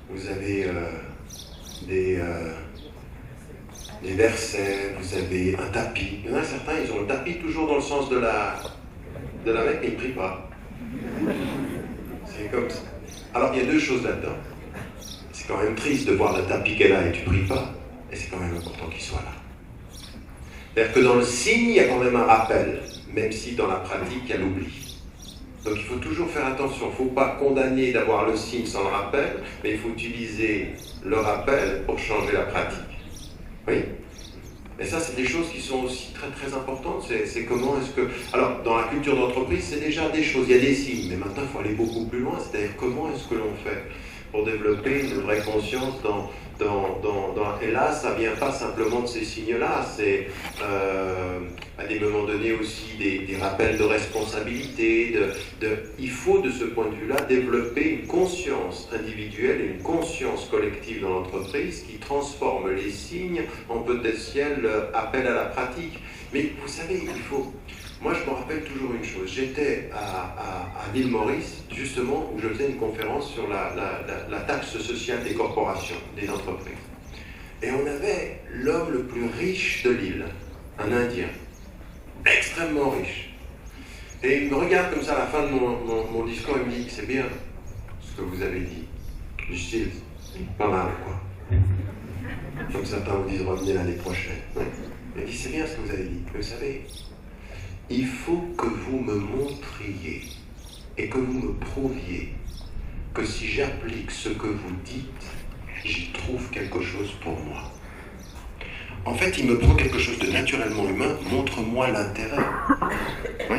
vous avez des versets, vous avez un tapis. Il y en a certains, ils ont le tapis toujours dans le sens de la Mecque, mais ils ne prient pas. C'est comme ça. Alors, il y a deux choses là-dedans. C'est quand même triste de voir le tapis qu'elle a et tu ne pries pas. Et c'est quand même important qu'il soit là. C'est-à-dire que dans le signe, il y a quand même un rappel, même si dans la pratique, il y a l'oubli. Donc il faut toujours faire attention. Il ne faut pas condamner d'avoir le signe sans le rappel, mais il faut utiliser le rappel pour changer la pratique. Oui. Et ça, c'est des choses qui sont aussi très très importantes. C'est comment est-ce que... Alors, dans la culture d'entreprise, c'est déjà des choses. Il y a des signes, mais maintenant, il faut aller beaucoup plus loin. C'est-à-dire, comment est-ce que l'on fait pour développer une vraie conscience et là, ça ne vient pas simplement de ces signes-là. C'est, à des moments donnés aussi, des rappels de responsabilité. Il faut, de ce point de vue-là, développer une conscience individuelle et une conscience collective dans l'entreprise qui transforme les signes en potentiel appel à la pratique. Mais vous savez, il faut... Moi, je me rappelle toujours une chose. J'étais à l'île Maurice, justement, où je faisais une conférence sur la taxe sociale des corporations, des entreprises. Et on avait l'homme le plus riche de l'île, un Indien, extrêmement riche. Et il me regarde comme ça à la fin de mon discours, il me dit, c'est bien ce que vous avez dit. Du style, pas mal, quoi. Comme certains vous disent, revenez l'année prochaine. Il me dit, c'est bien ce que vous avez dit. Vous savez, il faut que vous me montriez et que vous me prouviez que si j'applique ce que vous dites, j'y trouve quelque chose pour moi. En fait, il me prend quelque chose de naturellement humain, montre-moi l'intérêt. Oui.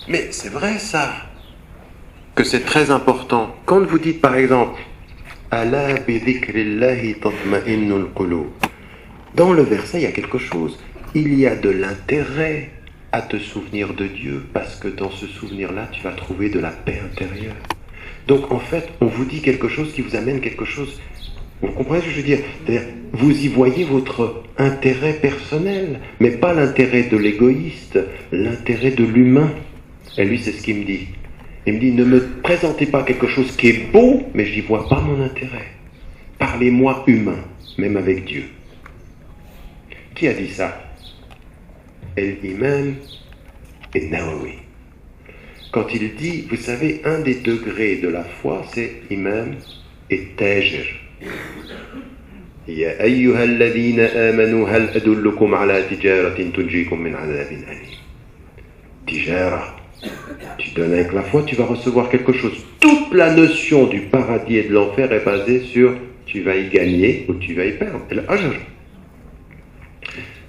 Mais c'est vrai ça, que c'est très important. Quand vous dites par exemple, Ala bi dhikrillahi tatma'innul qulub, dans le verset, il y a quelque chose. Il y a de l'intérêt à te souvenir de Dieu, parce que dans ce souvenir-là, tu vas trouver de la paix intérieure. Donc en fait, on vous dit quelque chose qui vous amène quelque chose. Vous comprenez ce que je veux dire? C'est-à-dire, vous y voyez votre intérêt personnel, mais pas l'intérêt de l'égoïste, l'intérêt de l'humain. Et lui, c'est ce qu'il me dit. Il me dit, ne me présentez pas quelque chose qui est beau, mais je n'y vois pas mon intérêt. Parlez-moi humain, même avec Dieu. Qui a dit ça? L'imam Nawawi. Quand il dit, vous savez, un des degrés de la foi, c'est imam et tajir. Ya ayyuha alladhina amanu hal adullukum ala tijaratin tunjikum min adhabin alim. Tijara. Tu donnes avec la foi, tu vas recevoir quelque chose. Toute toute la notion du paradis et de l'enfer est basée sur tu vas y gagner ou tu vas y perdre.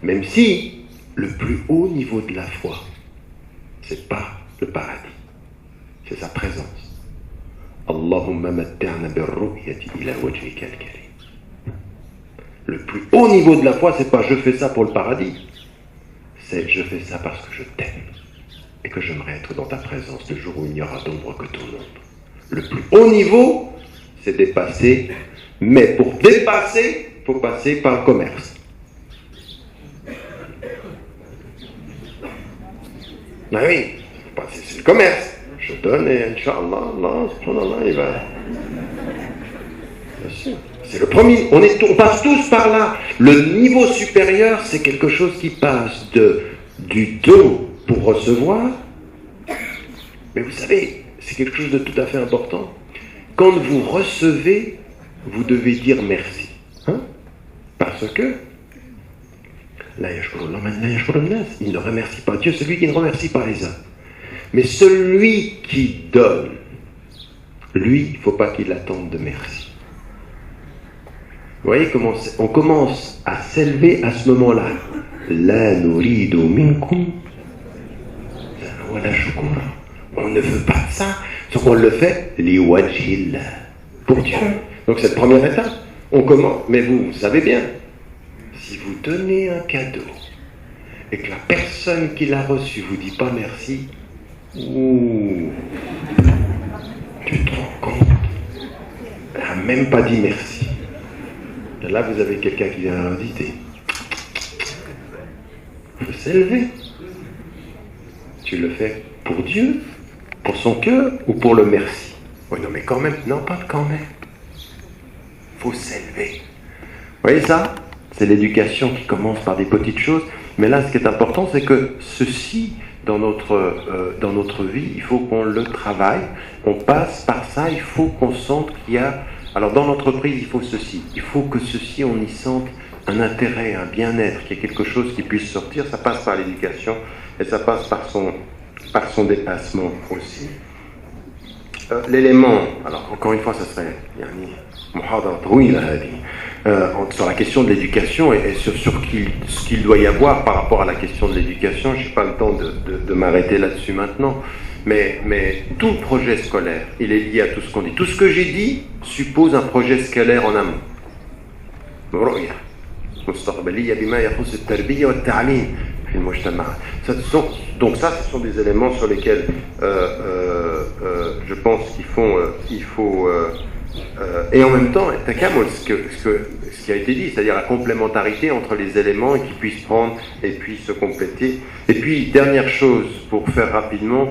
Même si le plus haut niveau de la foi, c'est pas le paradis, c'est sa présence. Allahumma matta'na birru'yati ila wajhika al-karim. Le plus haut niveau de la foi, c'est pas je fais ça pour le paradis, c'est je fais ça parce que je t'aime et que j'aimerais être dans ta présence le jour où il n'y aura d'ombre que ton ombre. Le plus haut niveau, c'est dépasser, mais pour dépasser, il faut passer par le commerce. Ben oui, c'est le commerce. Je donne et Inch'Allah, Allah, il va. Bien sûr. C'est le premier. On passe tous par là. Le niveau supérieur, c'est quelque chose qui passe du don pour recevoir. Mais vous savez, c'est quelque chose de tout à fait important. Quand vous recevez, vous devez dire merci. Hein? Parce que il ne remercie pas Dieu, celui qui ne remercie pas les hommes. Mais celui qui donne, lui, il ne faut pas qu'il attende de merci. Vous voyez comment on commence à s'élever à ce moment-là. La nuridu minkum wala shukura. On ne veut pas ça, sauf qu'on le fait liwajhillah, pour Dieu. Donc cette première étape, on commence. Mais vous savez bien, si vous donnez un cadeau et que la personne qui l'a reçu vous dit pas merci, ouh, tu te rends compte, elle n'a même pas dit merci. Et là, vous avez quelqu'un qui vient inviter. Il faut s'élever. Tu le fais pour Dieu, pour son cœur ou pour le merci? Oui, non, mais quand même, non, pas quand même. Il faut s'élever. Vous voyez ça? C'est l'éducation qui commence par des petites choses. Mais là, ce qui est important, c'est que ceci, dans notre vie, il faut qu'on le travaille. On passe par ça, il faut qu'on sente qu'il y a... Alors, dans l'entreprise, il faut ceci. Il faut que ceci, on y sente un intérêt, un bien-être, qu'il y ait quelque chose qui puisse sortir. Ça passe par l'éducation et ça passe par son dépassement aussi. L'élément, alors encore une fois, ça serait sur la question de l'éducation et sur ce qu'il doit y avoir par rapport à la question de l'éducation. Je n'ai pas le temps de m'arrêter là-dessus maintenant, mais tout le projet scolaire, il est lié à tout ce qu'on dit. Tout ce que j'ai dit suppose un projet scolaire en amont. Donc ça, ce sont des éléments sur lesquels je pense qu'il faut et en même temps, ce qui a été dit, c'est-à-dire la complémentarité entre les éléments et qu'ils puissent prendre et puis se compléter. Et puis, dernière chose, pour faire rapidement,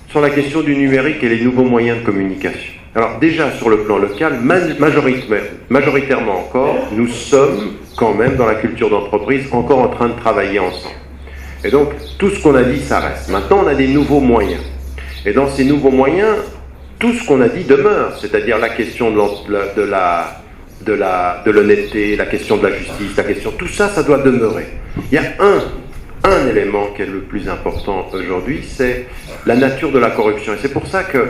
sur la question du numérique et les nouveaux moyens de communication. Alors déjà, sur le plan local, majoritairement encore, nous sommes quand même dans la culture d'entreprise encore en train de travailler ensemble. Et donc, tout ce qu'on a dit, ça reste. Maintenant, on a des nouveaux moyens. Et dans ces nouveaux moyens, tout ce qu'on a dit demeure, c'est-à-dire la question de l'honnêteté, la question de la justice, la question, tout ça, ça doit demeurer. Il y a un élément qui est le plus important aujourd'hui, c'est la nature de la corruption. Et c'est pour ça que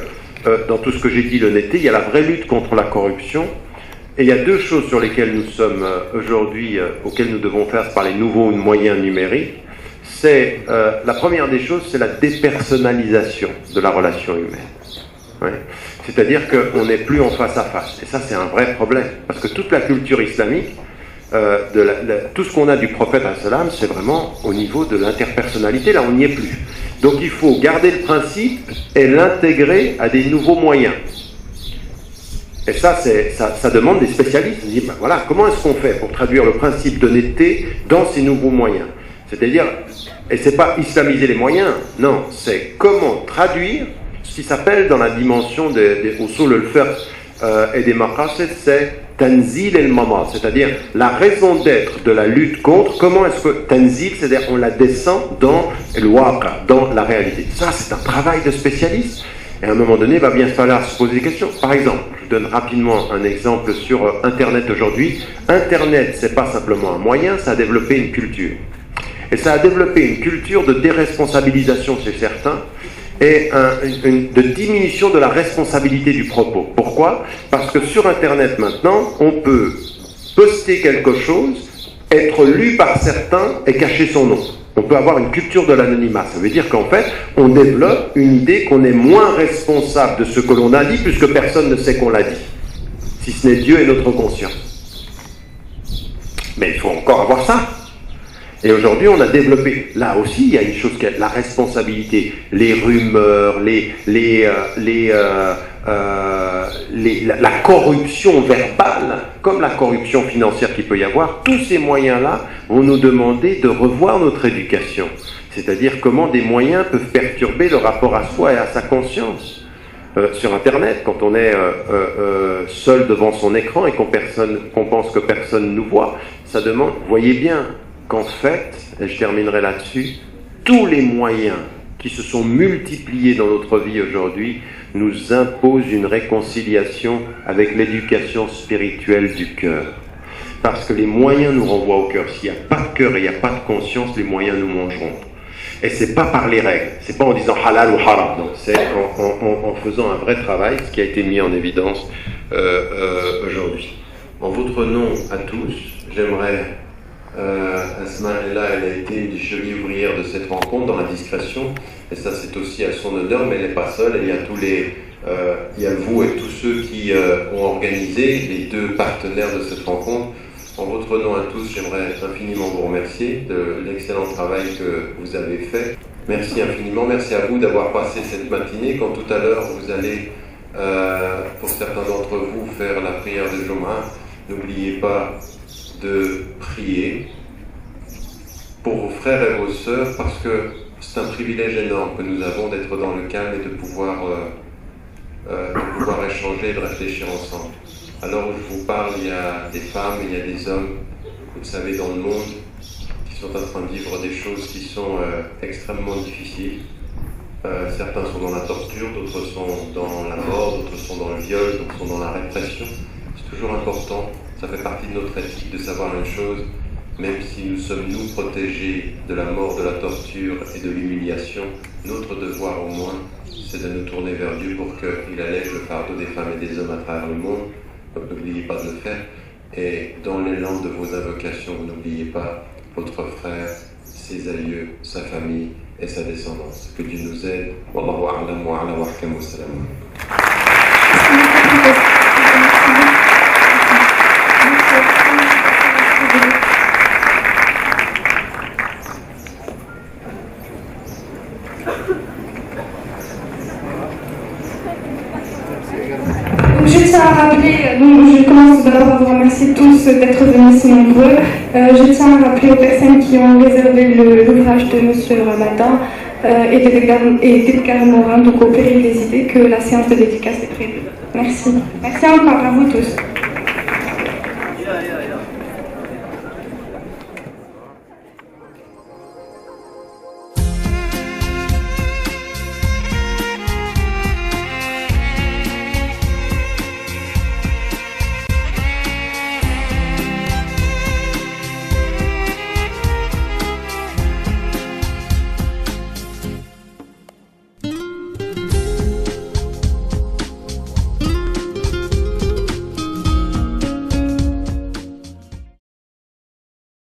dans tout ce que j'ai dit, l'honnêteté, il y a la vraie lutte contre la corruption. Et il y a deux choses sur lesquelles nous sommes aujourd'hui, auxquelles nous devons faire par les nouveaux moyens numériques. C'est la première des choses, c'est la dépersonnalisation de la relation humaine. Ouais. C'est-à-dire qu'on n'est plus en face à face. Et ça, c'est un vrai problème. Parce que toute la culture islamique, tout ce qu'on a du prophète, c'est vraiment au niveau de l'interpersonnalité. Là, on n'y est plus. Donc, il faut garder le principe et l'intégrer à des nouveaux moyens. Et ça demande des spécialistes. On dit, ben voilà, comment est-ce qu'on fait pour traduire le principe d'honnêteté dans ces nouveaux moyens? C'est-à-dire, et c'est pas islamiser les moyens, non, c'est comment traduire ce qui s'appelle dans la dimension des usul al-fiqh et des maqasid, c'est tanzil el-mamad, c'est-à-dire la raison d'être de la lutte contre, comment est-ce que tanzil, c'est-à-dire on la descend dans le waqa, dans la réalité. Ça, c'est un travail de spécialiste. Et à un moment donné, il va bien falloir se poser des questions. Par exemple, je donne rapidement un exemple sur Internet aujourd'hui. Internet, c'est pas simplement un moyen, ça a développé une culture. Et ça a développé une culture de déresponsabilisation chez certains. et de diminution de la responsabilité du propos. Pourquoi? Parce que sur Internet maintenant, on peut poster quelque chose, être lu par certains et cacher son nom. On peut avoir une culture de l'anonymat. Ça veut dire qu'en fait, on développe une idée qu'on est moins responsable de ce que l'on a dit, puisque personne ne sait qu'on l'a dit, si ce n'est Dieu et notre conscience. Mais il faut encore avoir ça. Et aujourd'hui, on a développé, là aussi, il y a une chose qui est la responsabilité, les rumeurs, la corruption verbale, comme la corruption financière qu'il peut y avoir. Tous ces moyens-là vont nous demander de revoir notre éducation. C'est-à-dire comment des moyens peuvent perturber le rapport à soi et à sa conscience. Sur Internet, quand on est seul devant son écran et qu'on pense que personne nous voit, ça demande, voyez bien, qu'en fait, et je terminerai là-dessus, tous les moyens qui se sont multipliés dans notre vie aujourd'hui nous imposent une réconciliation avec l'éducation spirituelle du cœur. Parce que les moyens nous renvoient au cœur. S'il n'y a pas de cœur et il n'y a pas de conscience, les moyens nous mangeront. Et c'est pas par les règles, c'est pas en disant halal ou haram, donc c'est en faisant un vrai travail, ce qui a été mis en évidence aujourd'hui. En votre nom à tous, j'aimerais... Asma est là, elle a été une des chevilles ouvrières de cette rencontre dans la discrétion, et ça c'est aussi à son honneur, mais elle n'est pas seule, il y a il y a vous et tous ceux qui ont organisé, les deux partenaires de cette rencontre. En votre nom à tous, j'aimerais infiniment vous remercier de l'excellent travail que vous avez fait. Merci infiniment, merci à vous d'avoir passé cette matinée. Quand tout à l'heure vous allez, pour certains d'entre vous, faire la prière de Jumu'ah, n'oubliez pas de prier pour vos frères et vos sœurs, parce que c'est un privilège énorme que nous avons d'être dans le calme et de pouvoir échanger et de réfléchir ensemble. Alors où je vous parle, il y a des femmes, il y a des hommes, vous le savez, dans le monde, qui sont en train de vivre des choses qui sont extrêmement difficiles. Certains sont dans la torture, d'autres sont dans la mort, d'autres sont dans le viol, d'autres sont dans la répression. C'est toujours important, ça fait partie de notre éthique de savoir une chose, même si nous sommes nous protégés de la mort, de la torture et de l'humiliation, notre devoir au moins, c'est de nous tourner vers Dieu pour qu'il allège le fardeau des femmes et des hommes à travers le monde. Donc n'oubliez pas de le faire. Et dans l'élan de vos invocations, n'oubliez pas votre frère, ses aïeux, sa famille et sa descendance. Que Dieu nous aide. Wallahu a'lam wa ala wa ahkam wa salam. Je tiens à rappeler, donc je commence d'abord à vous remercier tous d'être venus si nombreux. Je tiens à rappeler aux personnes qui ont réservé l'ouvrage de M. Ramadan et d'Edgar Morin, donc au péril des idées, que la séance de dédicace est prévue. Merci. Merci encore à vous tous.